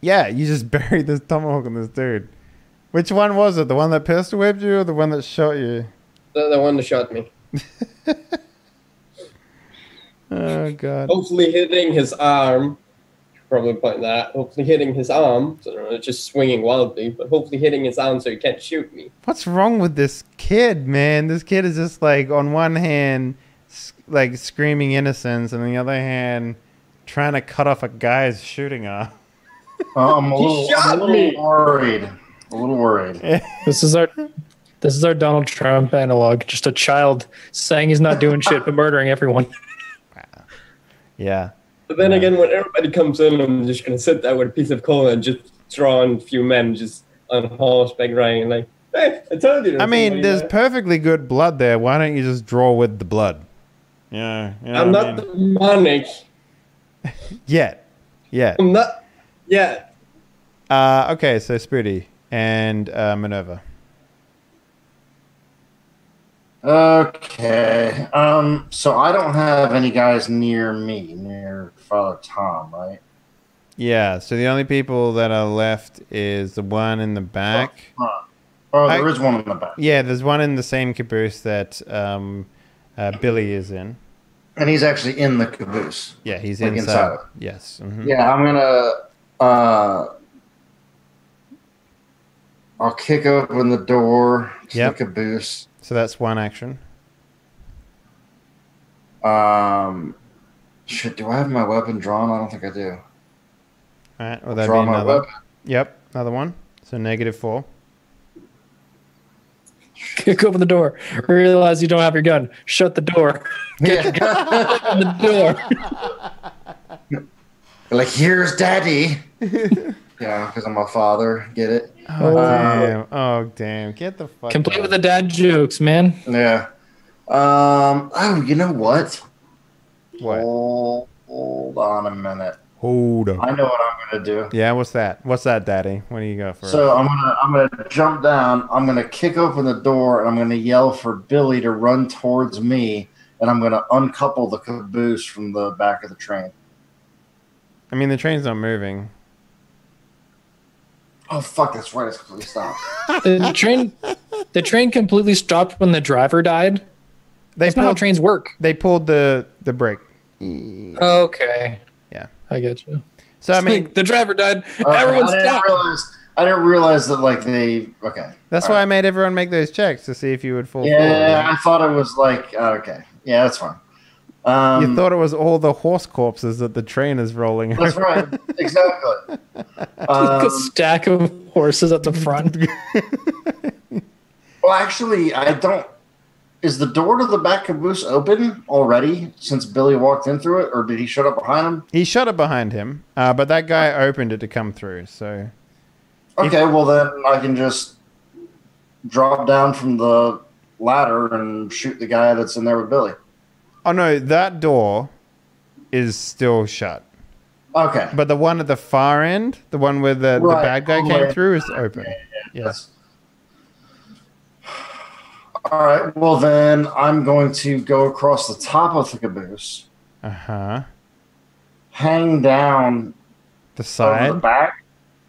[SPEAKER 1] Yeah, you just buried this tomahawk on this dude. Which one was it? The one that pistol whipped you or the one that shot you?
[SPEAKER 4] The one that shot me.
[SPEAKER 1] Oh god.
[SPEAKER 4] Hopefully hitting his arm. Probably point that. Hopefully hitting his arm. So they're not just swinging wildly, but hopefully hitting his arm so he can't shoot me.
[SPEAKER 1] What's wrong with this kid, man? This kid is just like, on one hand, like screaming innocence, and on the other hand, trying to cut off a guy's shooting arm.
[SPEAKER 2] I'm a little worried. A little worried.
[SPEAKER 3] This is our Donald Trump analog. Just a child saying he's not doing shit but murdering everyone.
[SPEAKER 1] Yeah.
[SPEAKER 4] But then again, when everybody comes in, I'm just gonna sit there with a piece of coal and just draw on a few men just on horseback riding, like, hey, I told you.
[SPEAKER 1] I mean, there's perfectly good blood there. Why don't you just draw with the blood? Yeah. You know
[SPEAKER 4] I'm not demonic.
[SPEAKER 1] Yet.
[SPEAKER 4] I'm not yet.
[SPEAKER 1] Okay, so Spooty and Minerva.
[SPEAKER 2] Okay. So I don't have any guys near Father Tom, right?
[SPEAKER 1] Yeah, so the only people that are left is the one in the back.
[SPEAKER 2] There is one in the back.
[SPEAKER 1] Yeah, there's one in the same caboose that Billy is in.
[SPEAKER 2] And he's actually in the caboose.
[SPEAKER 1] Yeah, he's
[SPEAKER 2] like
[SPEAKER 1] inside. Yes. Mm-hmm.
[SPEAKER 2] Yeah, I'm gonna. I'll kick open the door to the caboose.
[SPEAKER 1] So that's one action.
[SPEAKER 2] Shit, do I have my weapon drawn? I don't think I do.
[SPEAKER 1] All right, well, that'd
[SPEAKER 2] Draw
[SPEAKER 1] be
[SPEAKER 2] my
[SPEAKER 1] another.
[SPEAKER 2] weapon.
[SPEAKER 1] Yep, another one. So -4.
[SPEAKER 3] Kick open the door. Realize you don't have your gun. Shut the door.
[SPEAKER 2] Yeah.
[SPEAKER 3] Open the door.
[SPEAKER 2] Like, here's Daddy. Yeah, because I'm a father. Get it?
[SPEAKER 1] Oh, damn. Get the fuck
[SPEAKER 3] Complete
[SPEAKER 1] out.
[SPEAKER 3] with the dad jokes, man.
[SPEAKER 2] Yeah. Oh, you know what?
[SPEAKER 1] What?
[SPEAKER 2] Hold on a minute.
[SPEAKER 1] Hold up.
[SPEAKER 2] I know what I'm gonna do.
[SPEAKER 1] Yeah, what's that? What's that, Daddy? What do you go for?
[SPEAKER 2] So I'm gonna jump down. I'm gonna kick open the door, and I'm gonna yell for Billy to run towards me, and I'm gonna uncouple the caboose from the back of the train.
[SPEAKER 1] I mean, the train's not moving.
[SPEAKER 2] Oh fuck! That's right. It's completely stopped.
[SPEAKER 3] The train completely stopped when the driver died. That's not how trains work.
[SPEAKER 1] They pulled the brake.
[SPEAKER 3] Okay.
[SPEAKER 1] Yeah.
[SPEAKER 3] I get you.
[SPEAKER 1] So I mean,
[SPEAKER 3] Like, the driver died. Everyone stopped.
[SPEAKER 2] I didn't realize that. Like they. Okay.
[SPEAKER 1] that's why I made everyone make those checks to see if you would fall forward.
[SPEAKER 2] Yeah, I thought it was like okay. Yeah, that's fine.
[SPEAKER 1] You thought it was all the horse corpses that the train is rolling.
[SPEAKER 2] That's right. Exactly.
[SPEAKER 3] A stack of horses at the front.
[SPEAKER 2] Well, actually, I don't. Is the door to the back caboose open already since Billy walked in through it, or did he shut up behind him?
[SPEAKER 1] He shut it behind him, but that guy opened it to come through. So
[SPEAKER 2] Okay, well then I can just drop down from the ladder and shoot the guy that's in there with Billy.
[SPEAKER 1] oh no, that door is still shut.
[SPEAKER 2] Okay.
[SPEAKER 1] But the one at the far end, the one where the bad guy came through, is open. Yes.
[SPEAKER 2] All right. Well, then I'm going to go across the top of the caboose, hang down
[SPEAKER 1] The
[SPEAKER 2] over
[SPEAKER 1] side.
[SPEAKER 2] the back.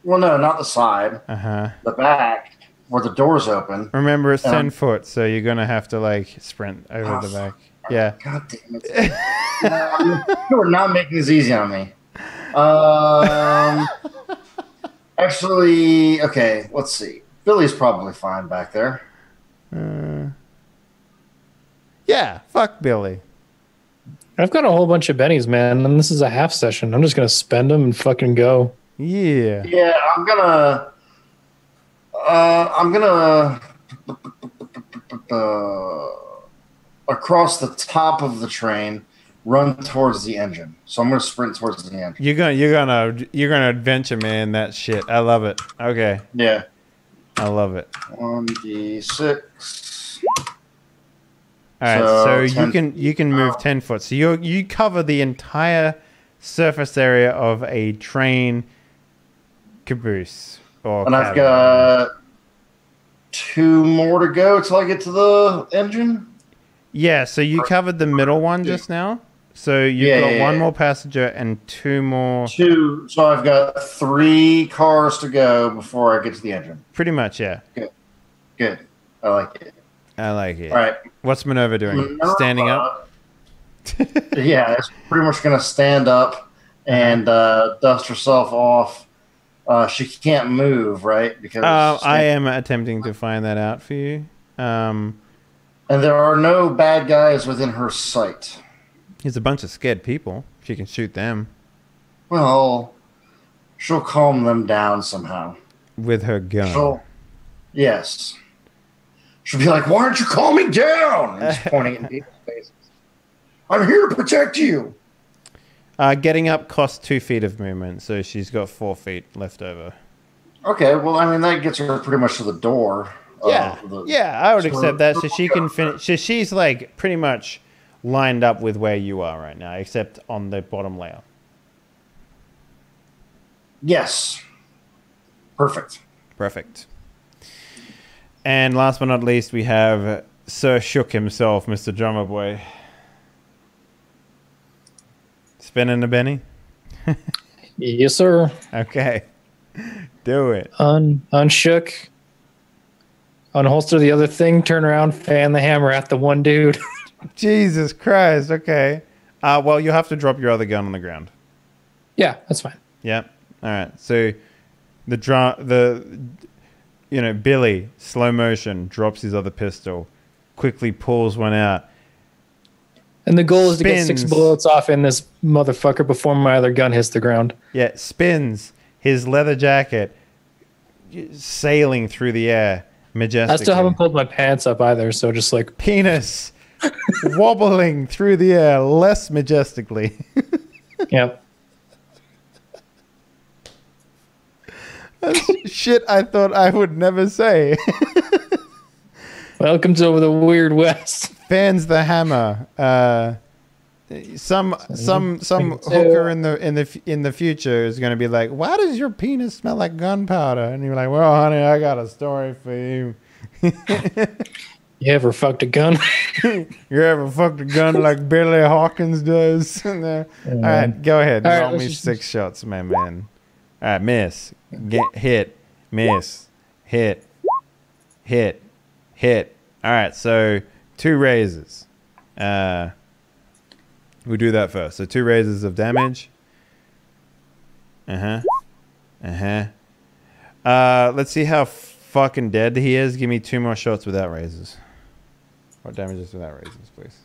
[SPEAKER 2] Well, no, not the side. The back, where the door's open.
[SPEAKER 1] Remember, it's 10 foot, so you're gonna have to like sprint over the back. Yeah.
[SPEAKER 2] God damn it! You are not making this easy on me. Actually, okay. Let's see. Billy's probably fine back there.
[SPEAKER 1] Yeah. Fuck Billy.
[SPEAKER 3] I've got a whole bunch of bennies, man, and this is a half session. I'm just gonna spend them and fucking go.
[SPEAKER 1] Yeah.
[SPEAKER 2] Yeah, I'm gonna across the top of the train, run towards the engine. So I'm gonna sprint towards the engine.
[SPEAKER 1] You're gonna adventure, man. That shit. I love it. Okay.
[SPEAKER 2] Yeah.
[SPEAKER 1] I love it.
[SPEAKER 2] 1d6.
[SPEAKER 1] All right, so
[SPEAKER 2] So
[SPEAKER 1] you can move 10 foot. So you cover the entire surface area of a train caboose.
[SPEAKER 2] And I've got 2 more to go till I get to the engine.
[SPEAKER 1] Yeah, so you covered the middle one just now. So you've got one more passenger and 2 more.
[SPEAKER 2] 2. So I've got 3 cars to go before I get to the engine.
[SPEAKER 1] Pretty much, yeah.
[SPEAKER 2] Good. I like it.
[SPEAKER 1] I like it.
[SPEAKER 2] All right.
[SPEAKER 1] What's Minerva doing?
[SPEAKER 2] Minerva
[SPEAKER 1] Standing up?
[SPEAKER 2] Yeah, it's pretty much going to stand up and dust herself off. She can't move, right? Because
[SPEAKER 1] I am attempting to find that out for you.
[SPEAKER 2] and there are no bad guys within her sight.
[SPEAKER 1] There's a bunch of scared people. She can shoot them
[SPEAKER 2] Well, she'll calm them down somehow.
[SPEAKER 1] with her gun.
[SPEAKER 2] Yes. She'll be like, "Why don't you calm me down?" And just pointing in people's faces. I'm here to protect you.
[SPEAKER 1] Getting up costs 2 feet of movement, so she's got 4 feet left over.
[SPEAKER 2] Okay, well, I mean, that gets her pretty much to the door.
[SPEAKER 1] Yeah, I would accept that. So she can finish. So she's like pretty much lined up with where you are right now, except on the bottom layer.
[SPEAKER 2] Yes. Perfect.
[SPEAKER 1] And last but not least, we have Sir Shook himself, Mr. Drummer Boy. Spinning a Benny?
[SPEAKER 3] Yes, sir.
[SPEAKER 1] Okay. Do it.
[SPEAKER 3] Unshook. Unholster the other thing, turn around, fan the hammer at the one dude.
[SPEAKER 1] Jesus Christ. Okay. Well, you have to drop your other gun on the ground.
[SPEAKER 3] Yeah, that's fine.
[SPEAKER 1] Yeah. All right. So Billy, slow motion, drops his other pistol, quickly pulls one out.
[SPEAKER 3] And the goal is to get 6
[SPEAKER 1] Spins.
[SPEAKER 3] bullets off in this motherfucker before my other gun hits the ground.
[SPEAKER 1] Yeah, spins his leather jacket, sailing through the air majestically.
[SPEAKER 3] I still haven't pulled my pants up either, so just like...
[SPEAKER 1] Penis wobbling through the air less majestically.
[SPEAKER 3] Yep.
[SPEAKER 1] That's shit I thought I would never say.
[SPEAKER 3] Welcome to the Weird West.
[SPEAKER 1] Fans the hammer. Some hooker in the future is going to be like, "Why does your penis smell like gunpowder?" And you're like, "Well, honey, I got a story for you."
[SPEAKER 3] You ever fucked a gun?
[SPEAKER 1] You ever fucked a gun like Billy Hawkins does? All right, go ahead.
[SPEAKER 3] All right,
[SPEAKER 1] Roll me 6 shots, my man. All right, miss. Hit. Miss. Hit. All right, so 2 raises. We'll do that first. So 2 raises of damage. Let's see how fucking dead he is. Give me 2 more shots without raises. What damage is without raises, please?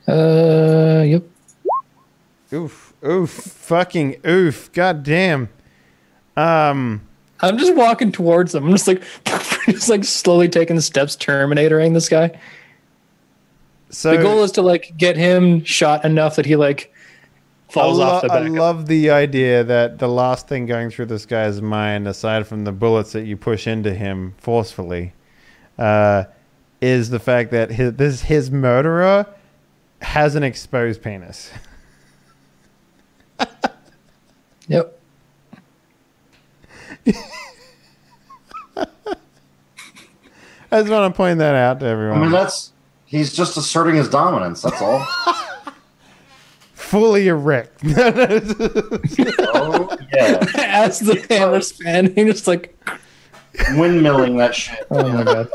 [SPEAKER 3] Yep.
[SPEAKER 1] Oof, fucking oof. God damn.
[SPEAKER 3] I'm just walking towards them. I'm just like slowly taking the steps, Terminatoring this guy.
[SPEAKER 1] So
[SPEAKER 3] the goal is to like get him shot enough that he like falls off the back.
[SPEAKER 1] I love the idea that the last thing going through this guy's mind, aside from the bullets that you push into him forcefully, is the fact that his murderer has an exposed penis.
[SPEAKER 3] Yep.
[SPEAKER 1] I just want to point that out to everyone.
[SPEAKER 2] I mean, he's just asserting his dominance, that's all.
[SPEAKER 1] Fully erect.
[SPEAKER 2] Oh, yeah.
[SPEAKER 3] As the hammer's spanning, just like
[SPEAKER 2] Windmilling that shit.
[SPEAKER 3] oh my god.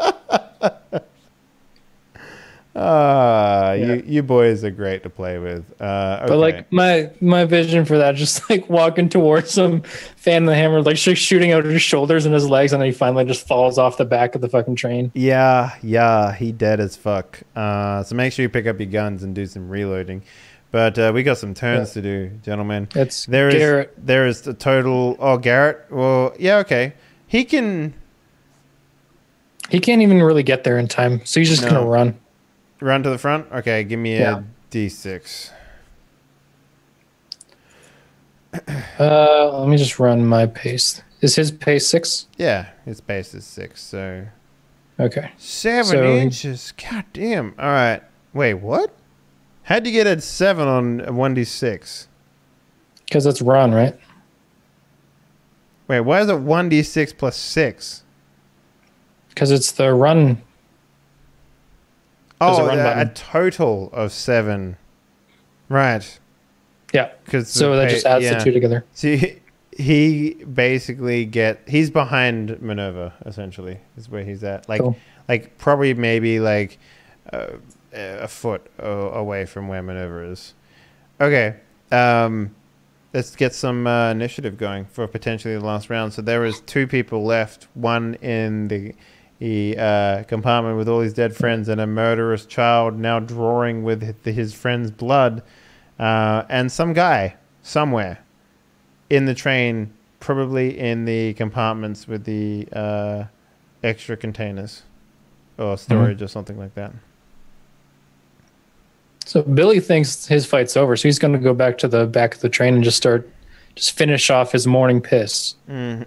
[SPEAKER 1] You boys are great to play with. Okay.
[SPEAKER 3] But like my vision for that, just like walking towards him, fanning the hammer, like shooting out his shoulders and his legs, and then he finally just falls off the back of the fucking train.
[SPEAKER 1] Yeah, he dead as fuck. So make sure you pick up your guns and do some reloading. But we got some turns to do, gentlemen.
[SPEAKER 3] Garrett.
[SPEAKER 1] There is the total. Oh, Garrett. Well, yeah, okay. He can't
[SPEAKER 3] even really get there in time, so he's just gonna run.
[SPEAKER 1] Run to the front? Okay, give me a D6.
[SPEAKER 3] Let me just run my pace. Is his pace 6?
[SPEAKER 1] Yeah, his base is 6, so...
[SPEAKER 3] Okay.
[SPEAKER 1] 7 inches? God damn. All right. Wait, what? How'd you get a 7 on a 1D6?
[SPEAKER 3] Because it's run, right?
[SPEAKER 1] Wait, why is it 1D6 plus 6?
[SPEAKER 3] Because it's the run.
[SPEAKER 1] Oh, a total of 7. Right.
[SPEAKER 3] Yeah. So that just adds the 2 together.
[SPEAKER 1] See, he basically he's behind Minerva, essentially, is where he's at. Like,
[SPEAKER 3] cool.
[SPEAKER 1] like probably maybe like a foot away from where Minerva is. Okay. Let's get some initiative going for potentially the last round. So there is 2 people left. One in the compartment with all his dead friends and a murderous child now drawing with his friend's blood. And some guy somewhere in the train, probably in the compartments with the extra containers or storage or something like that.
[SPEAKER 3] So Billy thinks his fight's over, so he's going to go back to the back of the train and just finish off his morning piss.
[SPEAKER 2] You've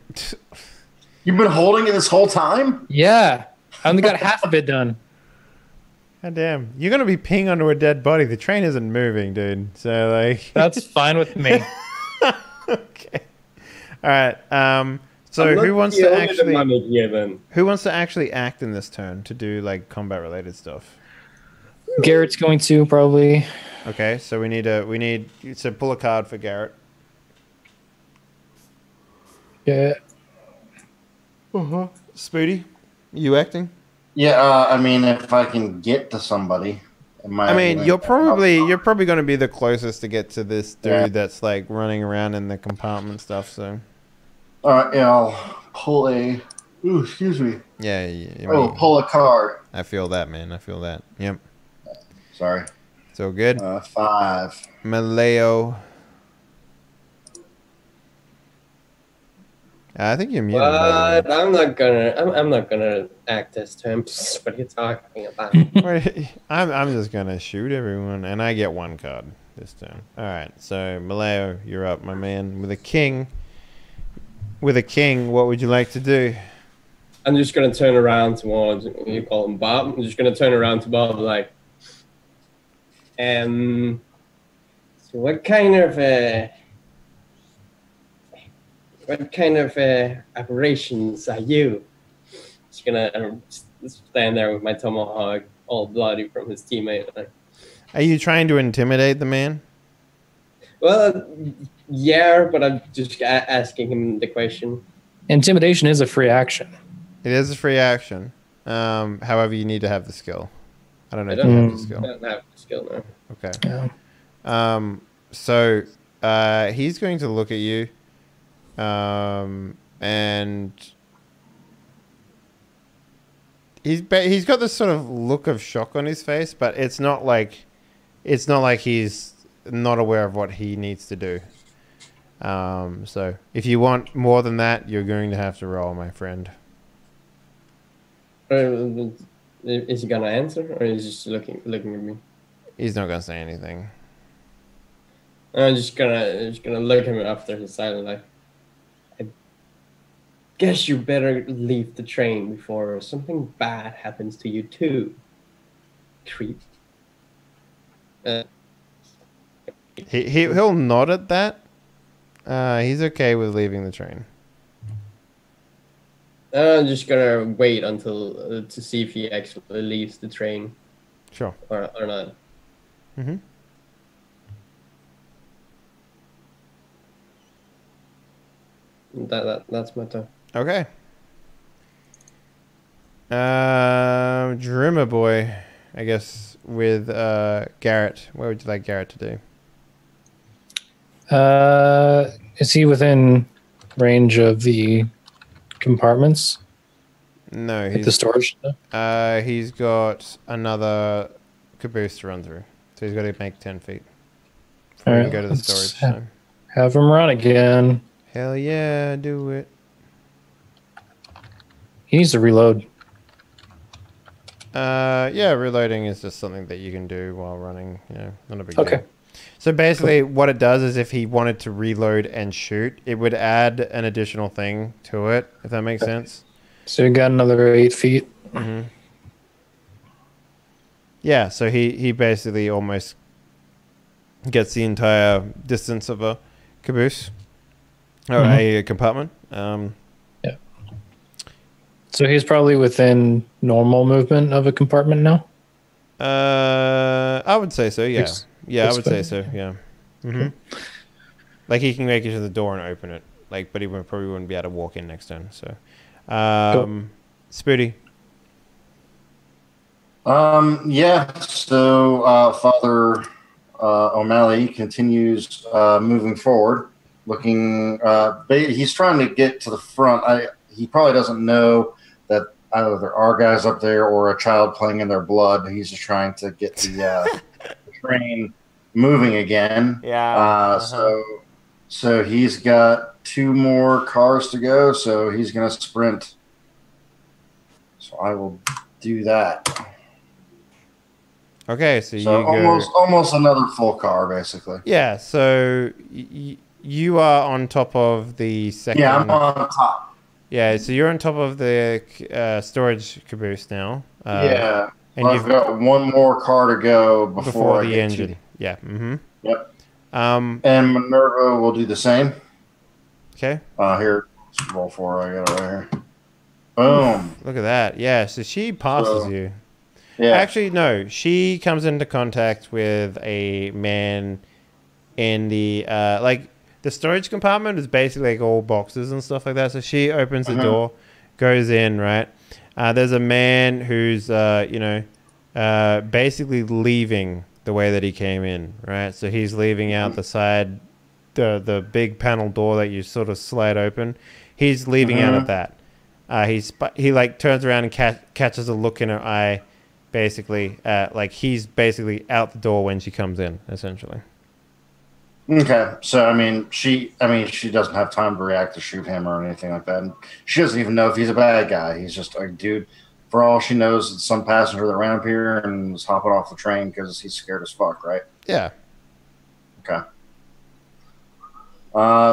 [SPEAKER 2] been holding it this whole time?
[SPEAKER 3] Yeah. I only got half of it done.
[SPEAKER 1] God damn. You're going to be peeing onto a dead body. The train isn't moving, dude. So, like...
[SPEAKER 3] That's fine with me.
[SPEAKER 1] Okay. All right. So who wants to actually act in this turn to do, like, combat-related stuff?
[SPEAKER 3] Garrett's going to, probably.
[SPEAKER 1] Okay, so we need to pull a card for Garrett.
[SPEAKER 3] Yeah.
[SPEAKER 1] Spoody, you acting?
[SPEAKER 2] Yeah, I mean, if I can get to somebody.
[SPEAKER 1] You're probably going to be the closest to get to this dude that's like running around in the compartment stuff. So,
[SPEAKER 2] all right, yeah, I'll pull a. Ooh, excuse me.
[SPEAKER 1] Yeah.
[SPEAKER 2] Pull a card.
[SPEAKER 1] I feel that, man. I feel that. Yep.
[SPEAKER 2] Sorry.
[SPEAKER 1] So good.
[SPEAKER 2] 5.
[SPEAKER 1] Maleo. I think you're muted.
[SPEAKER 4] But I'm not gonna act as Temps. What are you talking about?
[SPEAKER 1] I'm just gonna shoot everyone, and I get 1 card this turn. All right. So Maleo, you're up, my man. With a king, what would you like to do?
[SPEAKER 4] I'm just gonna turn around towards you call him Bob. I'm just gonna turn around to Bob like. So what kind of aberrations are you? Just gonna stand there with my tomahawk all bloody from his teammate.
[SPEAKER 1] Are you trying to intimidate the man?
[SPEAKER 4] Well, yeah, but I'm just asking him the question.
[SPEAKER 3] Intimidation is a free action.
[SPEAKER 1] It is a free action. However, you need to have the skill. I don't know if you have the skill.
[SPEAKER 4] I don't have the skill now.
[SPEAKER 1] Okay. Yeah. So he's going to look at you, and he's got this sort of look of shock on his face, but it's not like he's not aware of what he needs to do. So if you want more than that, you're going to have to roll, my friend.
[SPEAKER 4] Is he gonna answer, or is he just looking at me?
[SPEAKER 1] He's not gonna say anything.
[SPEAKER 4] I'm just gonna look at him after he's silent. Like, I guess you better leave the train before something bad happens to you too, creep.
[SPEAKER 1] He'll nod at that. He's okay with leaving the train.
[SPEAKER 4] I'm just gonna wait until to see if he actually leaves the train.
[SPEAKER 1] Sure.
[SPEAKER 4] Or not.
[SPEAKER 1] Mm-hmm.
[SPEAKER 4] That's my turn.
[SPEAKER 1] Okay. Drimmer boy, I guess with Garrett. What would you like Garrett to do?
[SPEAKER 3] Is he within range of the compartments?
[SPEAKER 1] No,
[SPEAKER 3] like the storage.
[SPEAKER 1] He's got another caboose to run through, so he's got to make 10 feet before he can go to the storage. So.
[SPEAKER 3] Have him run again.
[SPEAKER 1] Hell yeah, do it.
[SPEAKER 3] He needs to reload.
[SPEAKER 1] Yeah, reloading is just something that you can do while running. Not a big deal.
[SPEAKER 3] Okay.
[SPEAKER 1] So basically, what it does is if he wanted to reload and shoot, it would add an additional thing to it, if that makes sense.
[SPEAKER 3] So you got another 8 feet.
[SPEAKER 1] Mm-hmm. Yeah, so he basically almost gets the entire distance of a caboose or a compartment.
[SPEAKER 3] Yeah. So he's probably within normal movement of a compartment now?
[SPEAKER 1] I would say so, yeah. I would say so, yeah. Mm-hmm. Like he can make it to the door and open it, but he probably wouldn't be able to walk in next turn. So,
[SPEAKER 3] cool.
[SPEAKER 1] Spoody.
[SPEAKER 2] Yeah. So Father O'Malley continues moving forward, looking. He's trying to get to the front. He probably doesn't know that either there are guys up there or a child playing in their blood. He's just trying to get the train moving again.
[SPEAKER 1] Yeah.
[SPEAKER 2] So he's got 2 more cars to go. So he's gonna sprint. So I will do that.
[SPEAKER 1] Okay, so
[SPEAKER 2] So
[SPEAKER 1] you go...
[SPEAKER 2] almost another full car, basically.
[SPEAKER 1] Yeah, so you are on top of the second...
[SPEAKER 2] Yeah, I'm on top.
[SPEAKER 1] Yeah, so you're on top of the storage caboose now.
[SPEAKER 2] Yeah,
[SPEAKER 1] and
[SPEAKER 2] I've got 1 more car to go before I
[SPEAKER 1] the
[SPEAKER 2] get
[SPEAKER 1] engine.
[SPEAKER 2] to...
[SPEAKER 1] Yeah. Mm-hmm.
[SPEAKER 2] Yep. And Minerva will do the same.
[SPEAKER 1] Okay.
[SPEAKER 2] Here, roll 4. I got it right here. Boom.
[SPEAKER 1] Look at that. Yeah, so she passes you.
[SPEAKER 2] Yeah.
[SPEAKER 1] Actually, no. She comes into contact with a man in the the storage compartment is basically like all boxes and stuff like that. So she opens the door, goes in, right? There's a man who's basically leaving the way that he came in, right? So he's leaving out the side, the big panel door that you sort of slide open. He's leaving out of that. He like turns around and catches a look in her eye. Basically, like he's basically out the door when she comes in, essentially.
[SPEAKER 2] Okay, so she doesn't have time to react to shoot him or anything like that. And she doesn't even know if he's a bad guy. He's just a dude. For all she knows, it's some passenger that ran up here and was hopping off the train because he's scared as fuck, right?
[SPEAKER 1] Yeah.
[SPEAKER 2] Okay.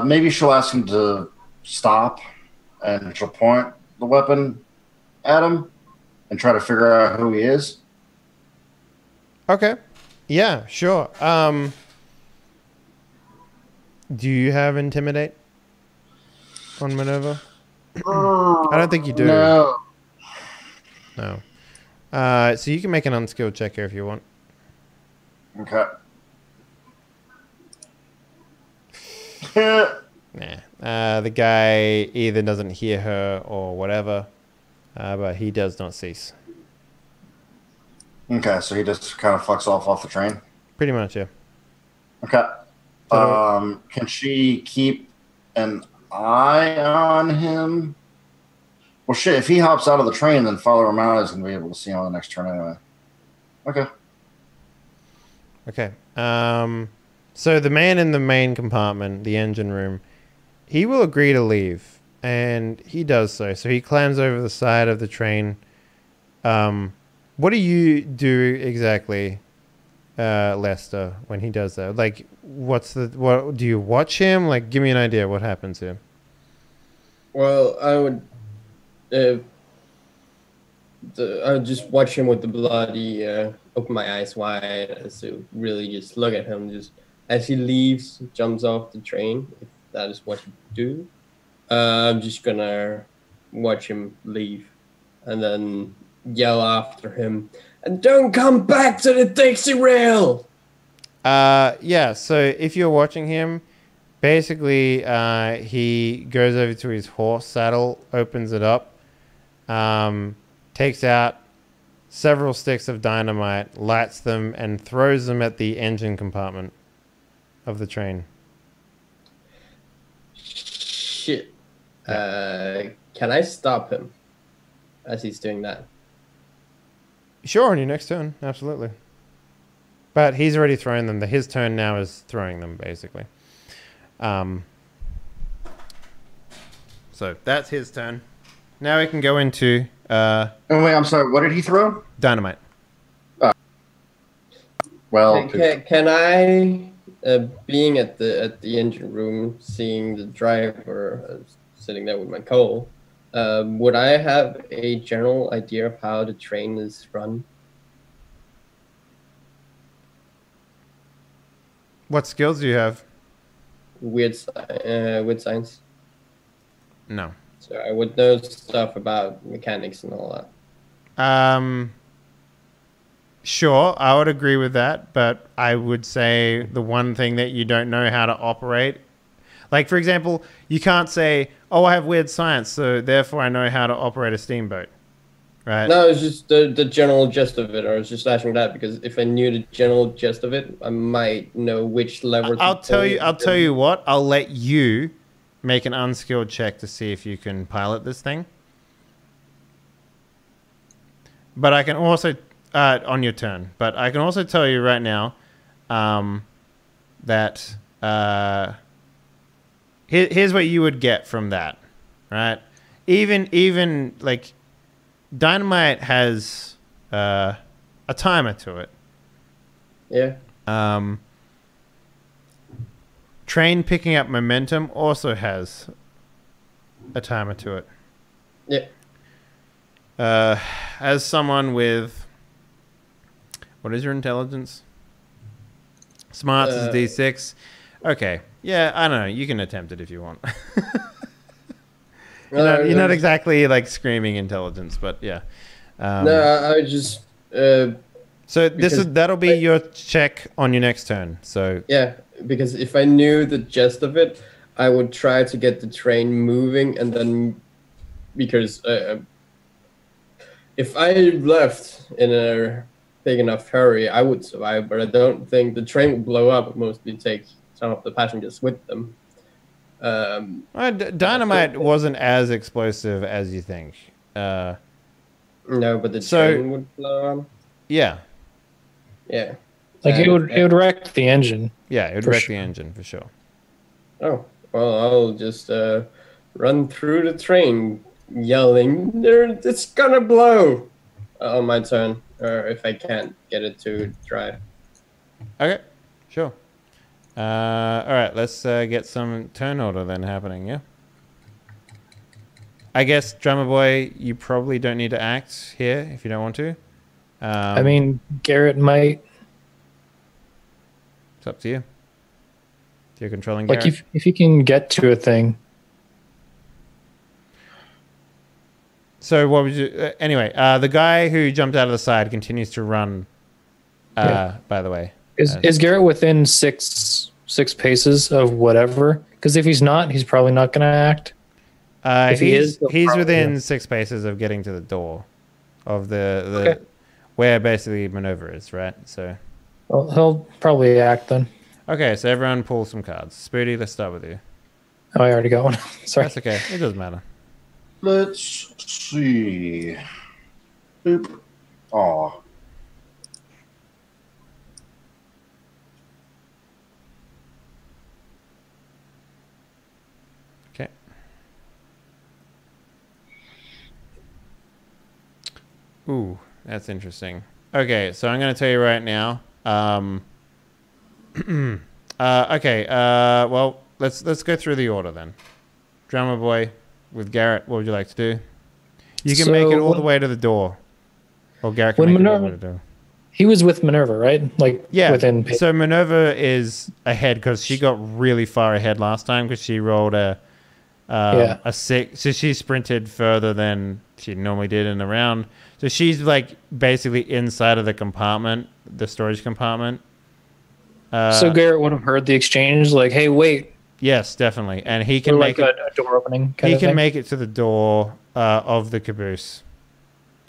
[SPEAKER 2] Maybe she'll ask him to stop, and she'll point the weapon at him and try to figure out who he is.
[SPEAKER 1] Okay. Yeah, sure. Do you have Intimidate on Minerva? I don't think you do.
[SPEAKER 2] No.
[SPEAKER 1] No. So you can make an unskilled check here if you want.
[SPEAKER 2] Okay.
[SPEAKER 1] Nah. The guy either doesn't hear her or whatever, but he does not cease.
[SPEAKER 2] Okay, so he just kind of fucks off the train?
[SPEAKER 1] Pretty much, yeah.
[SPEAKER 2] Okay. Can she keep an eye on him? Well, shit, if he hops out of the train, then Father Romano is going to be able to see him on the next turn anyway. Okay.
[SPEAKER 1] So the man in the main compartment, the engine room, he will agree to leave, and he does so. So he climbs over the side of the train. What do you do exactly, Lester, when he does that? Like, what do you watch him? Like, give me an idea. What happens to him?
[SPEAKER 4] Well, I would just watch him with the bloody, open my eyes wide to really just look at him. Just as he leaves, jumps off the train, if that is what you do. I'm just gonna watch him leave and then yell after him, and don't come back to the Dixie rail!
[SPEAKER 1] Yeah, so if you're watching him, basically he goes over to his horse saddle, opens it up, takes out several sticks of dynamite, lights them, and throws them at the engine compartment of the train.
[SPEAKER 4] Shit. Can I stop him as he's doing that?
[SPEAKER 1] Sure, on your next turn, absolutely. But he's already thrown them. His turn now is throwing them, basically. So that's his turn. Now we can go into...
[SPEAKER 2] Oh, wait, I'm sorry. What did he throw?
[SPEAKER 1] Dynamite.
[SPEAKER 2] Well,
[SPEAKER 4] can I, being at the engine room, seeing the driver sitting there with my coal, would I have a general idea of how the train is run?
[SPEAKER 1] What skills do you have?
[SPEAKER 4] Weird science.
[SPEAKER 1] No.
[SPEAKER 4] So I would know stuff about mechanics and all that.
[SPEAKER 1] Sure, I would agree with that, but I would say the one thing that you don't know how to operate, like, for example, you can't say, oh, I have weird science, so therefore I know how to operate a steamboat, right?
[SPEAKER 4] No, it's just the general gist of it. I was just asking that because if I knew the general gist of it, I might know which lever to
[SPEAKER 1] I'll tell you.
[SPEAKER 4] pull.
[SPEAKER 1] I'll tell you what. I'll let you make an unskilled check to see if you can pilot this thing. But I can also on your turn. But I can also tell you right now that here's what you would get from that, right? Even like Dynamite has a timer to it.
[SPEAKER 4] Yeah.
[SPEAKER 1] Train picking up momentum also has a timer to it.
[SPEAKER 4] Yeah.
[SPEAKER 1] As someone with what is your intelligence? Smarts is D6. Okay. Yeah, I don't know. You can attempt it if you want. You're not exactly like screaming intelligence, but yeah.
[SPEAKER 4] No, I just.
[SPEAKER 1] So that'll be your check on your next turn. So
[SPEAKER 4] yeah, because if I knew the gist of it, I would try to get the train moving, and then because if I left in a big enough hurry, I would survive. But I don't think the train would blow up. It mostly take some of the passengers with them.
[SPEAKER 1] Dynamite wasn't as explosive as you think.
[SPEAKER 4] No, but the train would blow up.
[SPEAKER 1] Yeah.
[SPEAKER 4] Yeah.
[SPEAKER 3] Like it would wreck the engine.
[SPEAKER 1] Yeah, it would wreck the engine for sure.
[SPEAKER 4] Oh, well, I'll just run through the train yelling, it's gonna blow on my turn, or if I can't get it to drive.
[SPEAKER 1] Okay, sure. All right, let's get some turn order then happening, yeah? I guess, Drummer Boy, you probably don't need to act here if you don't want to.
[SPEAKER 3] I mean, Garrett might.
[SPEAKER 1] It's up to you. If you're controlling
[SPEAKER 3] like
[SPEAKER 1] Garrett.
[SPEAKER 3] if you can get to a thing.
[SPEAKER 1] So what would you... anyway, the guy who jumped out of the side continues to run, by the way.
[SPEAKER 3] Is Garrett within six paces of whatever? Because if he's not, he's probably not going to act.
[SPEAKER 1] If he's within 6 paces of getting to the door of the where basically maneuver is, right? So
[SPEAKER 3] well, he'll probably act then.
[SPEAKER 1] Okay, so everyone pull some cards. Spoody, let's start with you.
[SPEAKER 3] Oh, I already got one. Sorry.
[SPEAKER 1] That's okay. It doesn't matter.
[SPEAKER 2] Let's see. Boop. Aw.
[SPEAKER 1] Okay. Ooh, that's interesting. Okay, so I'm going to tell you right now. Okay. Well, let's go through the order then. Drummer Boy with Garrett, what would you like to do? You can make it all the way to the door. Or Garrett can make it all the way to the door.
[SPEAKER 3] He was with Minerva, right? Like,
[SPEAKER 1] yeah.
[SPEAKER 3] Within...
[SPEAKER 1] So Minerva is ahead because she got really far ahead last time because she rolled a 6. So she sprinted further than she normally did in the round. So she's like basically inside of the compartment, the storage compartment.
[SPEAKER 3] So Garrett would have heard the exchange, like, "Hey, wait."
[SPEAKER 1] Yes, definitely, and he can make
[SPEAKER 3] a door opening.
[SPEAKER 1] He can make it to the door of the caboose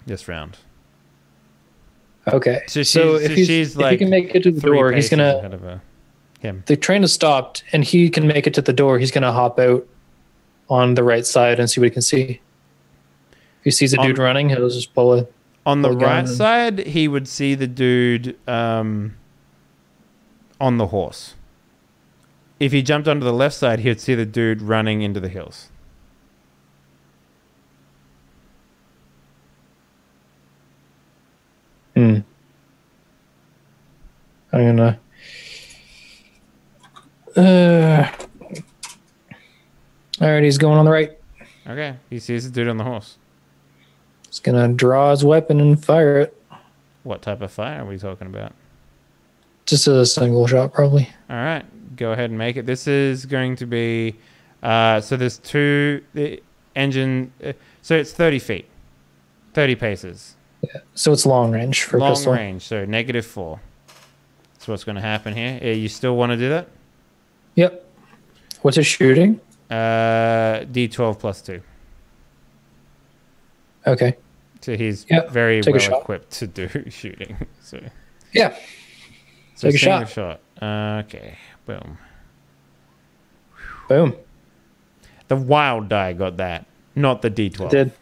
[SPEAKER 1] this round.
[SPEAKER 3] Okay,
[SPEAKER 1] so if he
[SPEAKER 3] can make it to the door, he's gonna. The train has stopped, and he can make it to the door. He's gonna hop out on the right side and see what he can see. If he sees a dude running, he'll just pull it.
[SPEAKER 1] On the right side, he would see the dude on the horse. If he jumped onto the left side, he would see the dude running into the hills.
[SPEAKER 3] I'm gonna. Alright, he's going on the right.
[SPEAKER 1] Okay, he sees the dude on the horse.
[SPEAKER 3] He's gonna draw his weapon and fire it.
[SPEAKER 1] What type of fire are we talking about?
[SPEAKER 3] Just a single shot, probably.
[SPEAKER 1] All right, go ahead and make it. This is going to be... so there's the engine... so it's 30 feet. 30 paces.
[SPEAKER 3] Yeah, so it's long range for
[SPEAKER 1] long
[SPEAKER 3] pistol.
[SPEAKER 1] Long range, so -4. That's what's going to happen here. You still want to do that?
[SPEAKER 3] Yep. What's it shooting?
[SPEAKER 1] D12 +2.
[SPEAKER 3] Okay.
[SPEAKER 1] So he's
[SPEAKER 3] Yeah,
[SPEAKER 1] very
[SPEAKER 3] take a
[SPEAKER 1] well
[SPEAKER 3] shot.
[SPEAKER 1] equipped to do shooting. So
[SPEAKER 3] Yeah. Take a
[SPEAKER 1] single
[SPEAKER 3] shot.
[SPEAKER 1] Okay, boom.
[SPEAKER 3] Boom.
[SPEAKER 1] The wild die got that, not the D12.
[SPEAKER 3] It did.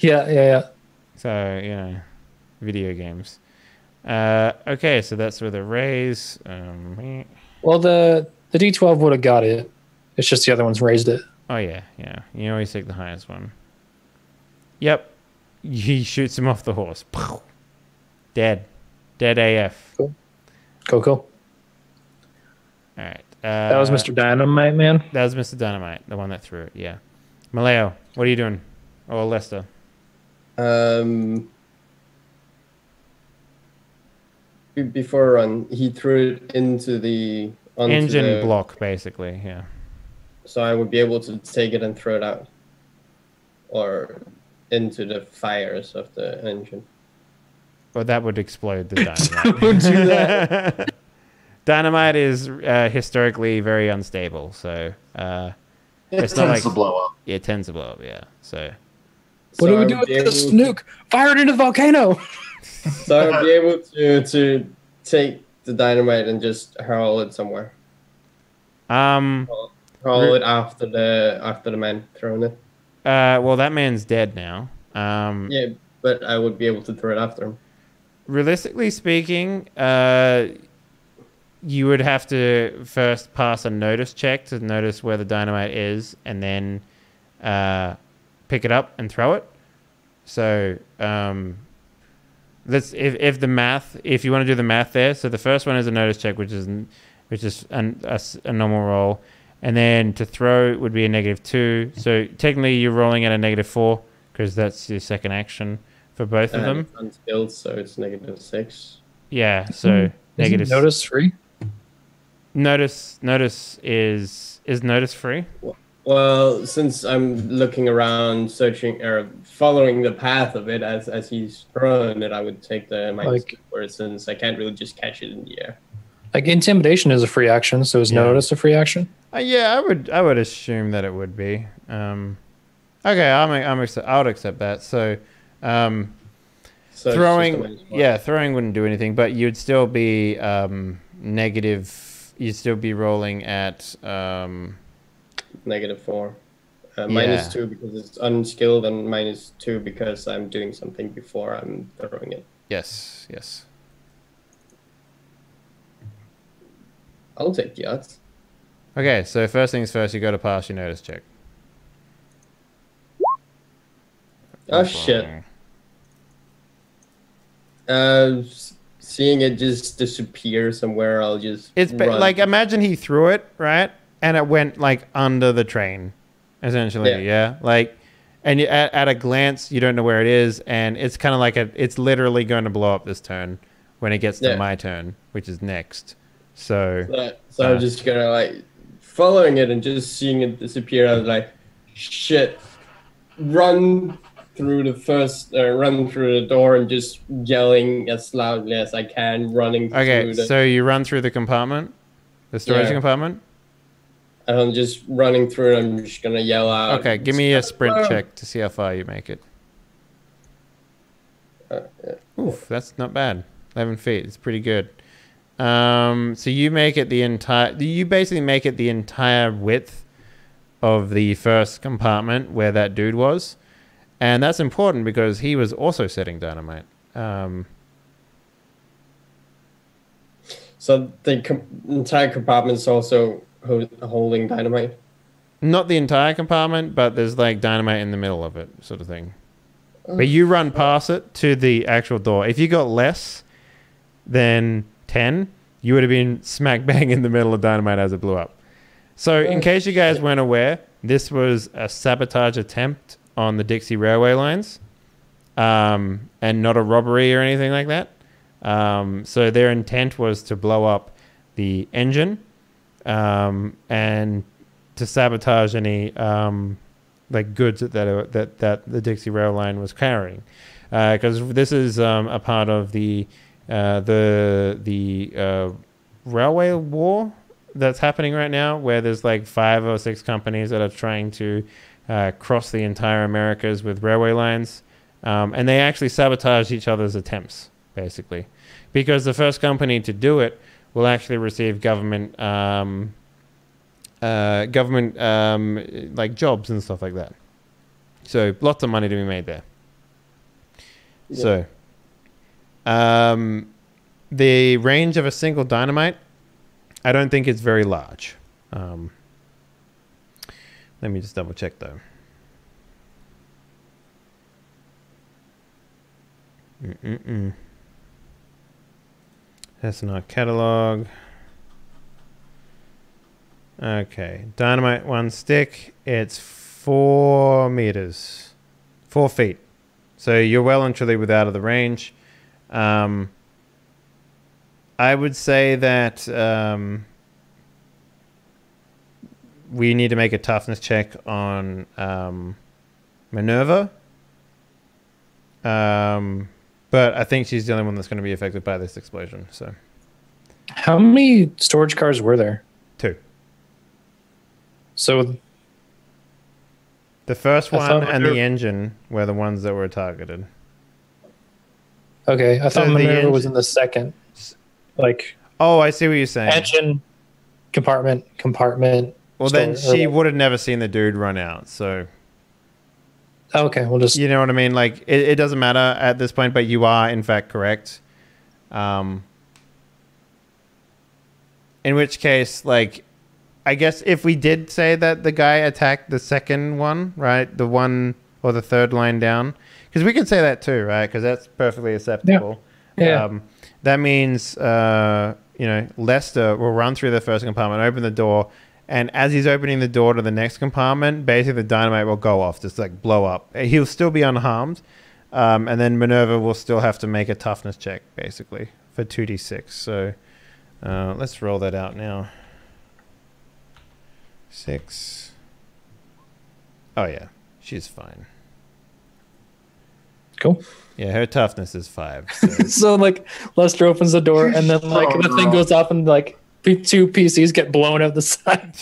[SPEAKER 3] Yeah.
[SPEAKER 1] So, video games. Okay, so that's with a raise.
[SPEAKER 3] Well, the D12 would have got it. It's just the other ones raised it.
[SPEAKER 1] Oh, yeah. You always take the highest one. Yep. He shoots him off the horse. Dead. Dead AF.
[SPEAKER 3] Cool.
[SPEAKER 1] All right.
[SPEAKER 3] That was Mr. Dynamite, man.
[SPEAKER 1] That was Mr. Dynamite, the one that threw it, yeah. Maleo, what are you doing? Or Lester?
[SPEAKER 4] Before run, he threw it into the
[SPEAKER 1] Engine block, basically, yeah.
[SPEAKER 4] So I would be able to take it and throw it out, or into the fires of the engine.
[SPEAKER 1] Well, that would explode the dynamite.
[SPEAKER 3] Don't do that.
[SPEAKER 1] Dynamite is historically very unstable, so it's not
[SPEAKER 2] tends
[SPEAKER 1] like
[SPEAKER 2] to blow up.
[SPEAKER 1] it tends to blow up. Yeah, so
[SPEAKER 3] What do we
[SPEAKER 4] I
[SPEAKER 3] do
[SPEAKER 4] would
[SPEAKER 3] with
[SPEAKER 4] be
[SPEAKER 3] this
[SPEAKER 4] able
[SPEAKER 3] nuke? Fire it into the volcano.
[SPEAKER 4] So I'll be able to take the dynamite and just hurl it somewhere. Hurl it after the man throwing it.
[SPEAKER 1] well, that man's dead now.
[SPEAKER 4] Yeah, but I would be able to throw it after him.
[SPEAKER 1] Realistically speaking, you would have to first pass a notice check to notice where the dynamite is, and then pick it up and throw it. So let's if you want to do the math there. So the first one is a notice check, which is a normal roll, and then to throw would be a -2. So technically you're rolling at a -4 because that's your second action for both of them.
[SPEAKER 4] It's unskilled, so it's -6.
[SPEAKER 1] Yeah. So negative.
[SPEAKER 3] Notice free.
[SPEAKER 1] Notice is notice free.
[SPEAKER 4] Well, since I'm looking around, searching or following the path of it as he's throwing it, I would take the -4 since I can't really just catch it in the air.
[SPEAKER 3] Like intimidation is a free action, so is notice a free action?
[SPEAKER 1] Yeah, I would assume that it would be. Okay, I would accept that. So,
[SPEAKER 4] So
[SPEAKER 1] throwing wouldn't do anything, but you'd still be negative. You'd still be rolling at
[SPEAKER 4] -4. -2 because it's unskilled, and -2 because I'm doing something before I'm throwing it.
[SPEAKER 1] Yes.
[SPEAKER 4] I'll take the odds.
[SPEAKER 1] Okay, so first things first, you got to pass your notice check.
[SPEAKER 4] Oh shit. Seeing it just disappear somewhere, I'll just run.
[SPEAKER 1] Like, imagine he threw it, right? And it went like under the train, essentially. Yeah. Like, and at a glance, you don't know where it is, and it's kind of like it's literally going to blow up this turn when it gets to my turn, which is next. So
[SPEAKER 4] I'm just gonna like following it and just seeing it disappear. I was like, shit, run through the door and just yelling as loudly as I can, running through
[SPEAKER 1] so you run through the compartment, the storage compartment?
[SPEAKER 4] And I'm just running through and I'm just gonna yell out.
[SPEAKER 1] Okay, give me a sprint check to see how far you make it. Oof, that's not bad. 11 feet, it's pretty good. So you make it you basically make it the entire width of the first compartment where that dude was. And that's important because he was also setting dynamite.
[SPEAKER 4] So the entire compartment's also holding dynamite?
[SPEAKER 1] Not the entire compartment, but there's like dynamite in the middle of it, sort of thing. But you run past it to the actual door. If you got less than 10, you would have been smack bang in the middle of dynamite as it blew up. So in case you guys weren't aware, this was a sabotage attempt on the Dixie Railway lines, and not a robbery or anything like that. So their intent was to blow up the engine, and to sabotage any like goods that the Dixie Rail line was carrying, because this is a part of the railway war that's happening right now, where there's like 5 or 6 companies that are trying to cross the entire Americas with railway lines, And they actually sabotage each other's attempts, basically, because the first company to do it will actually receive government like jobs and stuff like that. So lots of money to be made there. Yeah. So the range of a single dynamite, I don't think it's very large. Let me just double check though. That's not catalog. Okay, dynamite 1 stick. It's 4 meters, 4 feet. So you're well and truly without of the range. I would say that we need to make a toughness check on Minerva. But I think she's the only one that's going to be affected by this explosion. So,
[SPEAKER 3] how many storage cars were there?
[SPEAKER 1] 2.
[SPEAKER 3] So
[SPEAKER 1] the first one and the engine were the ones that were targeted.
[SPEAKER 3] Okay, I thought Minerva was in the second. Like,
[SPEAKER 1] oh, I see what you're saying.
[SPEAKER 3] Engine, compartment.
[SPEAKER 1] Well, then she would have never seen the dude run out. So,
[SPEAKER 3] okay, we'll just...
[SPEAKER 1] You know what I mean? Like, it doesn't matter at this point, but you are, in fact, correct. In which case, like, I guess if we did say that the guy attacked the second one, right? The one or the third line down. Because we can say that too, right? Because that's perfectly acceptable.
[SPEAKER 3] Yeah.
[SPEAKER 1] That means, Lester will run through the first compartment, open the door, and as he's opening the door to the next compartment, basically the dynamite will go off, just like blow up. He'll still be unharmed, and then Minerva will still have to make a toughness check, basically, for 2d6. So let's roll that out now. 6. Oh, yeah. She's fine.
[SPEAKER 3] Cool.
[SPEAKER 1] Yeah, her toughness is 5. So,
[SPEAKER 3] so like, Lester opens the door, and then, like, the thing goes off, and, like, 2 PCs get blown out the side.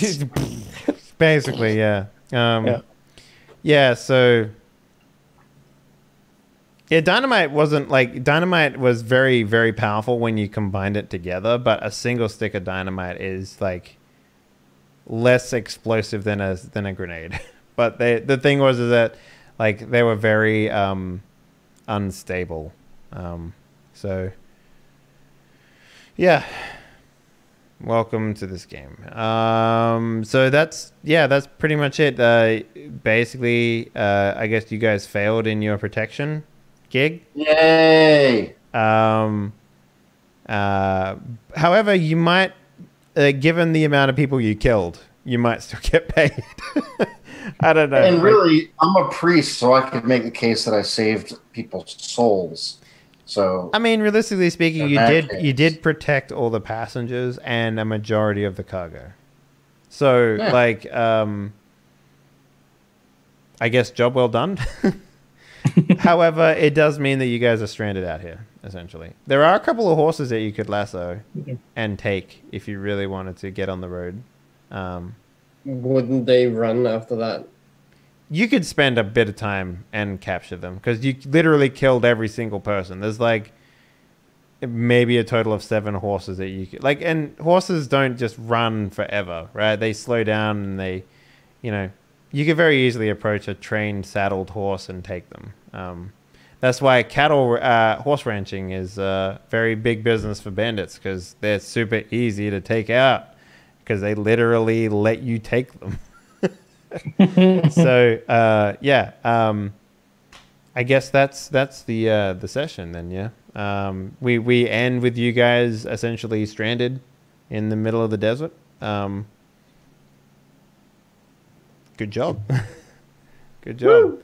[SPEAKER 1] basically, yeah. Yeah, so... Yeah, dynamite was very, very powerful when you combined it together, but a single stick of dynamite is, like, less explosive than a grenade. But the thing was is that, like, they were very unstable. So yeah, welcome to this game. So that's pretty much it. Basically, I guess you guys failed in your protection gig.
[SPEAKER 2] Yay!
[SPEAKER 1] However, you might, given the amount of people you killed, you might still get paid. I don't know.
[SPEAKER 2] And really, I'm a priest, so I could make the case that I saved people's souls. So,
[SPEAKER 1] I mean, realistically speaking, you did protect all the passengers and a majority of the cargo. So, yeah. Like, I guess job well done. However, it does mean that you guys are stranded out here, essentially. There are a couple of horses that you could lasso and take if you really wanted to get on the road.
[SPEAKER 4] Wouldn't they run after that?
[SPEAKER 1] You could spend a bit of time and capture them because you literally killed every single person. There's like maybe a total of 7 horses that you could, like, and horses don't just run forever, right? They slow down and they, you could very easily approach a trained saddled horse and take them. That's why horse ranching is a very big business for bandits because they're super easy to take out. Because they literally let you take them. So I guess that's the session then. Yeah, we end with you guys essentially stranded in the middle of the desert. Good job. Good job.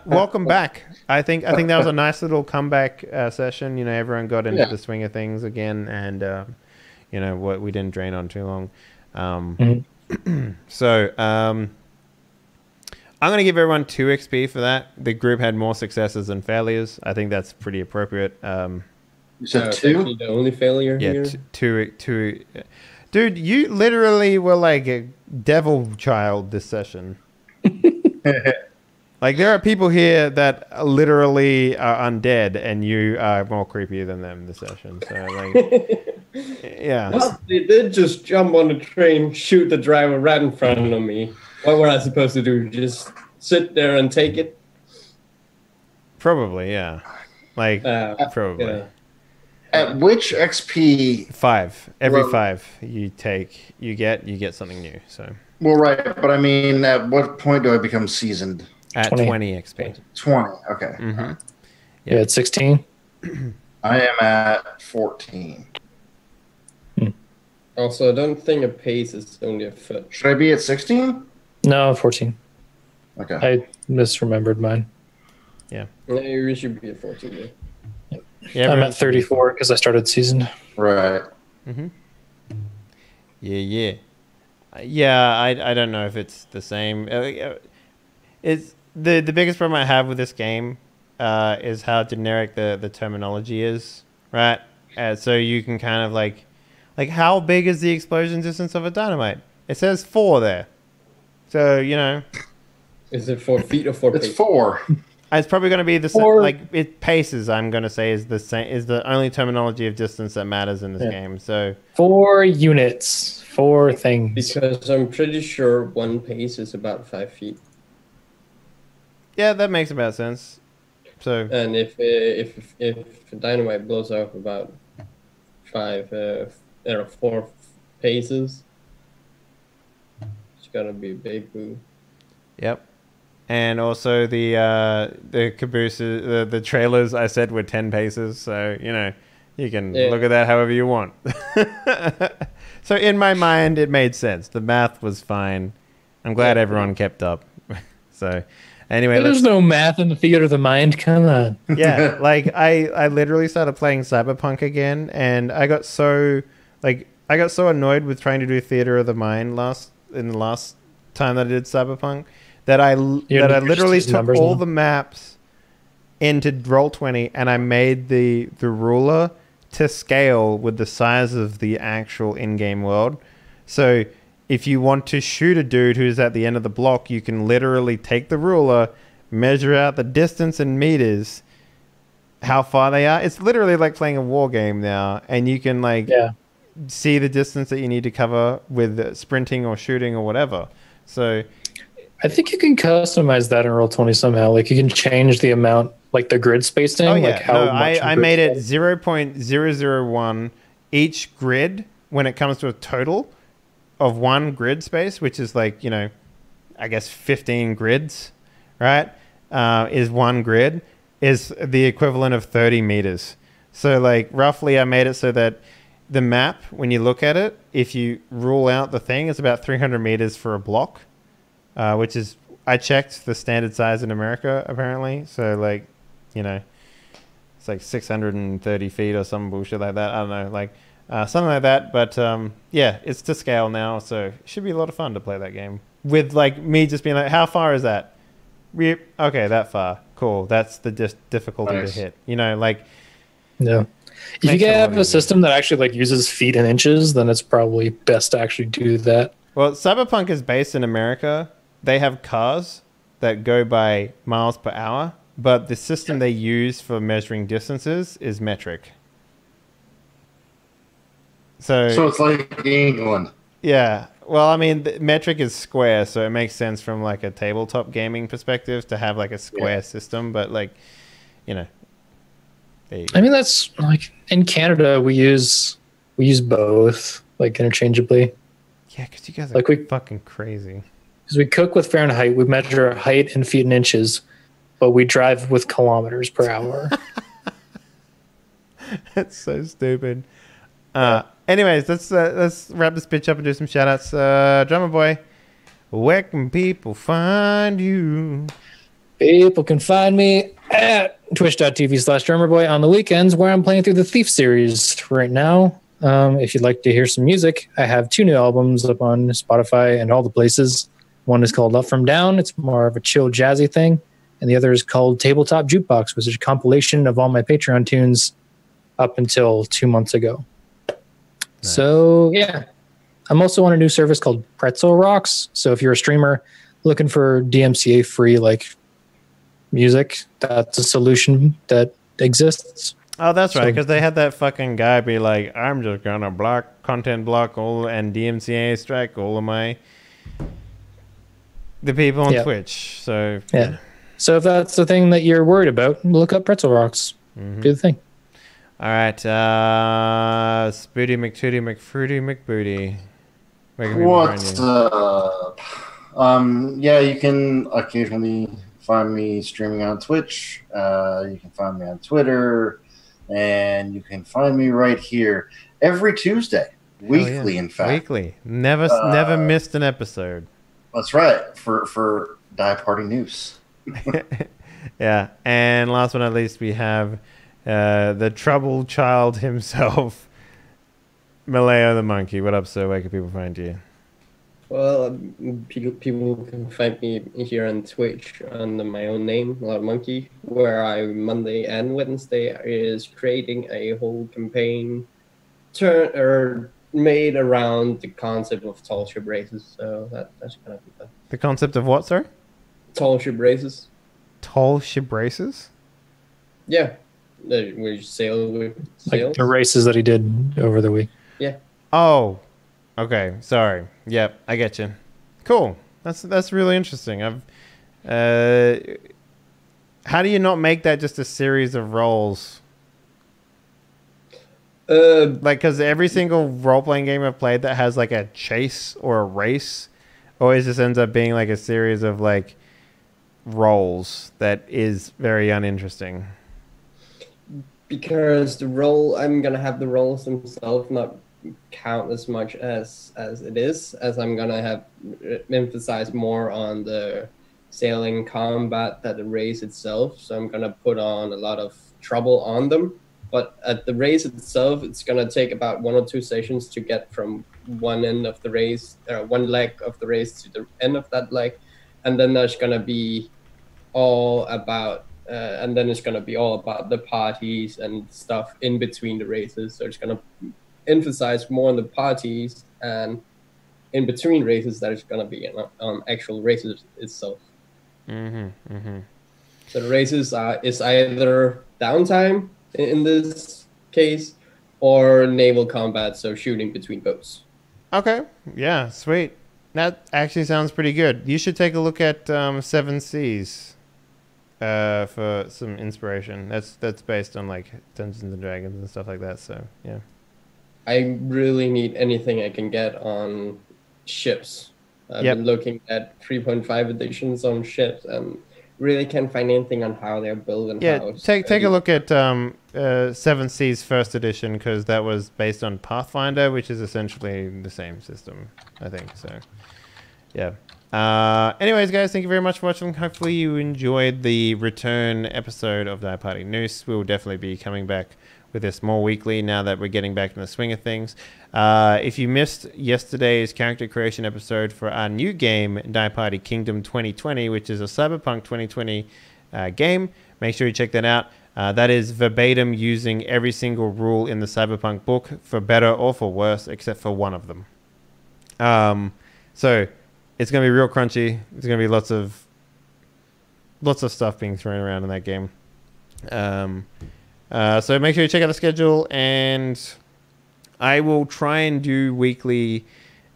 [SPEAKER 1] Welcome back. I think that was a nice little comeback session. Everyone got into the swing of things again, and what we didn't drain on too long. So I'm going to give everyone 2 XP for that. The group had more successes than failures. I think that's pretty appropriate.
[SPEAKER 2] You said 2?
[SPEAKER 4] The only failure here?
[SPEAKER 1] Yeah, 2. Dude, you literally were like a devil child this session. Like, there are people here that literally are undead, and you are more creepy than them this session. So, like, yeah.
[SPEAKER 4] Well, they did just jump on the train, shoot the driver right in front of me. What were I supposed to do? Just sit there and take it?
[SPEAKER 1] Probably, yeah. Like, probably.
[SPEAKER 4] Yeah.
[SPEAKER 2] At which XP?
[SPEAKER 1] 5. Every
[SPEAKER 2] Well-
[SPEAKER 1] 5 you get something new. So
[SPEAKER 2] Well, right, but I mean, at what point do I become seasoned?
[SPEAKER 1] at 20 XP.
[SPEAKER 2] 20. Okay.
[SPEAKER 1] Mm-hmm.
[SPEAKER 3] Yeah, it's 16.
[SPEAKER 2] I am at 14.
[SPEAKER 4] Also, I don't think a pace is only a foot.
[SPEAKER 2] Should I be at 16?
[SPEAKER 3] No, 14.
[SPEAKER 2] Okay.
[SPEAKER 3] I misremembered mine.
[SPEAKER 4] Yeah, you should be at 14.
[SPEAKER 1] Yeah,
[SPEAKER 3] I'm at 34 because I started season.
[SPEAKER 2] Right.
[SPEAKER 1] Mm-hmm. Yeah. I don't know if it's the same. It's the biggest problem I have with this game is how generic the terminology is, right? So you can kind of like how big is the explosion distance of a dynamite? It says 4 there. So, you know.
[SPEAKER 4] Is it 4 feet or 4
[SPEAKER 2] It's
[SPEAKER 4] pace?
[SPEAKER 2] 4.
[SPEAKER 1] It's probably going to be the same.
[SPEAKER 3] Or-
[SPEAKER 1] Like, it paces, I'm going to say, is the only terminology of distance that matters in this game. So
[SPEAKER 3] 4 units. 4 things.
[SPEAKER 4] Because I'm pretty sure 1 pace is about 5 feet.
[SPEAKER 1] yeah, that makes about sense. So
[SPEAKER 4] And if dynamite blows up about 4 paces, it's gonna be a big boom.
[SPEAKER 1] yep. And also the cabooses, the trailers I said were 10 paces. So, you know, you can look at that however you want. So in my mind, it made sense. The math was fine. I'm glad everyone kept up. So anyway,
[SPEAKER 3] There's no math in the theater of the mind. Come on.
[SPEAKER 1] yeah, like I literally started playing Cyberpunk again, and I got so annoyed with trying to do Theater of the Mind the last time that I did Cyberpunk that I literally took all the maps into Roll20 and I made the ruler to scale with the size of the actual in-game world. So if you want to shoot a dude who's at the end of the block, you can literally take the ruler, measure out the distance in meters, how far they are. It's literally like playing a war game now, and you can see the distance that you need to cover with sprinting or shooting or whatever. So
[SPEAKER 3] I think you can customize that in Roll20 somehow. Like you can change the amount, like the grid spacing.
[SPEAKER 1] oh yeah,
[SPEAKER 3] like how much
[SPEAKER 1] I made it 0.001 each grid when it comes to a total of 1 grid space, which is like, you know, I guess 15 grids, right? Is 1 grid is the equivalent of 30 meters. So like roughly I made it so that the map, when you look at it, if you rule out the thing, it's about 300 meters for a block, which is, I checked the standard size in America apparently. So like, you know, it's like 630 feet or some bullshit like that. I don't know, like something like that. But yeah, it's to scale now. So it should be a lot of fun to play that game with like me just being like, how far is that? Okay, that far. Cool. That's the difficulty to hit. You know, like.
[SPEAKER 3] Yeah. If you can have a system that actually like uses feet and inches, then it's probably best to actually do that.
[SPEAKER 1] Well, Cyberpunk is based in America. They have cars that go by miles per hour, but the system they use for measuring distances is metric. So
[SPEAKER 2] it's like England.
[SPEAKER 1] Yeah. Well, I mean, the metric is square, so it makes sense from like a tabletop gaming perspective to have like a square system, but like, you know.
[SPEAKER 3] I mean, that's like in Canada we use both like interchangeably.
[SPEAKER 1] Yeah, because you guys are
[SPEAKER 3] like
[SPEAKER 1] fucking crazy.
[SPEAKER 3] Because we cook with Fahrenheit, we measure height in feet and inches, but we drive with kilometers per hour.
[SPEAKER 1] That's so stupid. Anyways, let's wrap this bitch up and do some shout outs. Drummer Boy, where can people find you?
[SPEAKER 3] People can find me at twitch.tv/drummerboy on the weekends, where I'm playing through the Thief series right now. If you'd like to hear some music, I have 2 new albums up on Spotify and all the places. One is called Up From Down. It's more of a chill jazzy thing. And the other is called Tabletop Jukebox, which is a compilation of all my Patreon tunes up until 2 months ago. Nice. So yeah, I'm also on a new service called Pretzel Rocks. So if you're a streamer looking for DMCA free, like music, that's a solution that exists.
[SPEAKER 1] Oh, that's right,
[SPEAKER 3] So-
[SPEAKER 1] because they had that fucking guy be like, I'm just gonna content block all and DMCA strike all of the people on
[SPEAKER 3] Yeah.
[SPEAKER 1] Twitch. So
[SPEAKER 3] Yeah. So if that's the thing that you're worried about, look up Pretzel Rocks.
[SPEAKER 1] Mhm.
[SPEAKER 3] Do the thing.
[SPEAKER 1] All right, Spooty McTooty McFruity McBooty. Where can people find
[SPEAKER 2] What's
[SPEAKER 1] you?
[SPEAKER 2] up? Yeah, you can occasionally find me streaming on Twitch. You can find me on Twitter, and you can find me right here every Tuesday, weekly. In fact,
[SPEAKER 1] Weekly. Never missed an episode.
[SPEAKER 2] that's right for Die Party Noose.
[SPEAKER 1] Yeah, and last but not least, we have the troubled child himself, Maleo the monkey. What up, sir? Where can people find you?
[SPEAKER 4] Well, people can find me here on Twitch under my own name, Loud Monkey, where I Monday and Wednesday is creating a whole campaign made around the concept of tall ship races. So that's gonna be fun.
[SPEAKER 1] The concept of what, sir?
[SPEAKER 4] Tall ship races.
[SPEAKER 1] Tall ship races?
[SPEAKER 4] Yeah, we sail with
[SPEAKER 3] Like
[SPEAKER 4] sails.
[SPEAKER 3] the races that he did over the week.
[SPEAKER 4] Yeah.
[SPEAKER 1] Oh, okay. Sorry. Yep, I get you. Cool. That's really interesting. How do you not make that just a series of roles? Like, because every single role-playing game I've played that has like a chase or a race always just ends up being like a series of like roles that is very uninteresting.
[SPEAKER 4] Because I'm gonna have the roles themselves not count as much as it is, as I'm gonna have emphasize more on the sailing combat than the race itself. So I'm gonna put on a lot of trouble on them. But at the race itself, it's gonna take about 1 or 2 sessions to get from one end of the race, one leg of the race to the end of that leg, and then there's gonna be all about. And then it's going to be all about the parties and stuff in between the races. So it's going to emphasize more on the parties, and in between races, there's going to be on actual races itself.
[SPEAKER 1] Mm-hmm, mm-hmm.
[SPEAKER 4] So the races is either downtime in this case, or naval combat, so shooting between boats.
[SPEAKER 1] Okay. Yeah, sweet. That actually sounds pretty good. You should take a look at Seven Seas. For some inspiration. That's based on like Dungeons and Dragons and stuff like that. So yeah.
[SPEAKER 4] I really need anything I can get on ships. I've been looking at 3.5 editions on ships and really can't find anything on how they're built and how.
[SPEAKER 1] Take a look at Seven Seas First Edition, because that was based on Pathfinder, which is essentially the same system, I think. So yeah. Anyways, guys, thank you very much for watching. Hopefully you enjoyed the return episode of Die Party Noose. We will definitely be coming back with this more weekly now that we're getting back in the swing of things. If you missed yesterday's character creation episode for our new game, Die Party Kingdom 2020, which is a Cyberpunk 2020 game, make sure you check that out. That is verbatim using every single rule in the Cyberpunk book, for better or for worse, except for one of them. So it's going to be real crunchy. There's going to be lots of stuff being thrown around in that game. So make sure you check out the schedule, and I will try and do weekly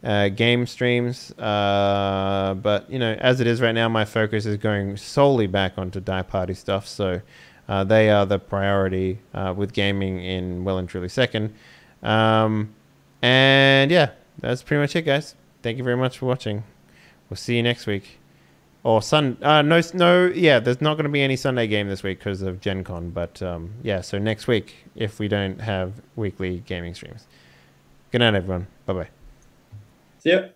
[SPEAKER 1] game streams. But, you know, as it is right now, my focus is going solely back onto Die Party stuff. So they are the priority with gaming in well and truly second. And yeah, that's pretty much it, guys. Thank you very much for watching. We'll see you next week. Or there's not going to be any Sunday game this week because of Gen Con. But yeah, so next week, if we don't have weekly gaming streams. Good night, everyone. Bye-bye.
[SPEAKER 4] See ya.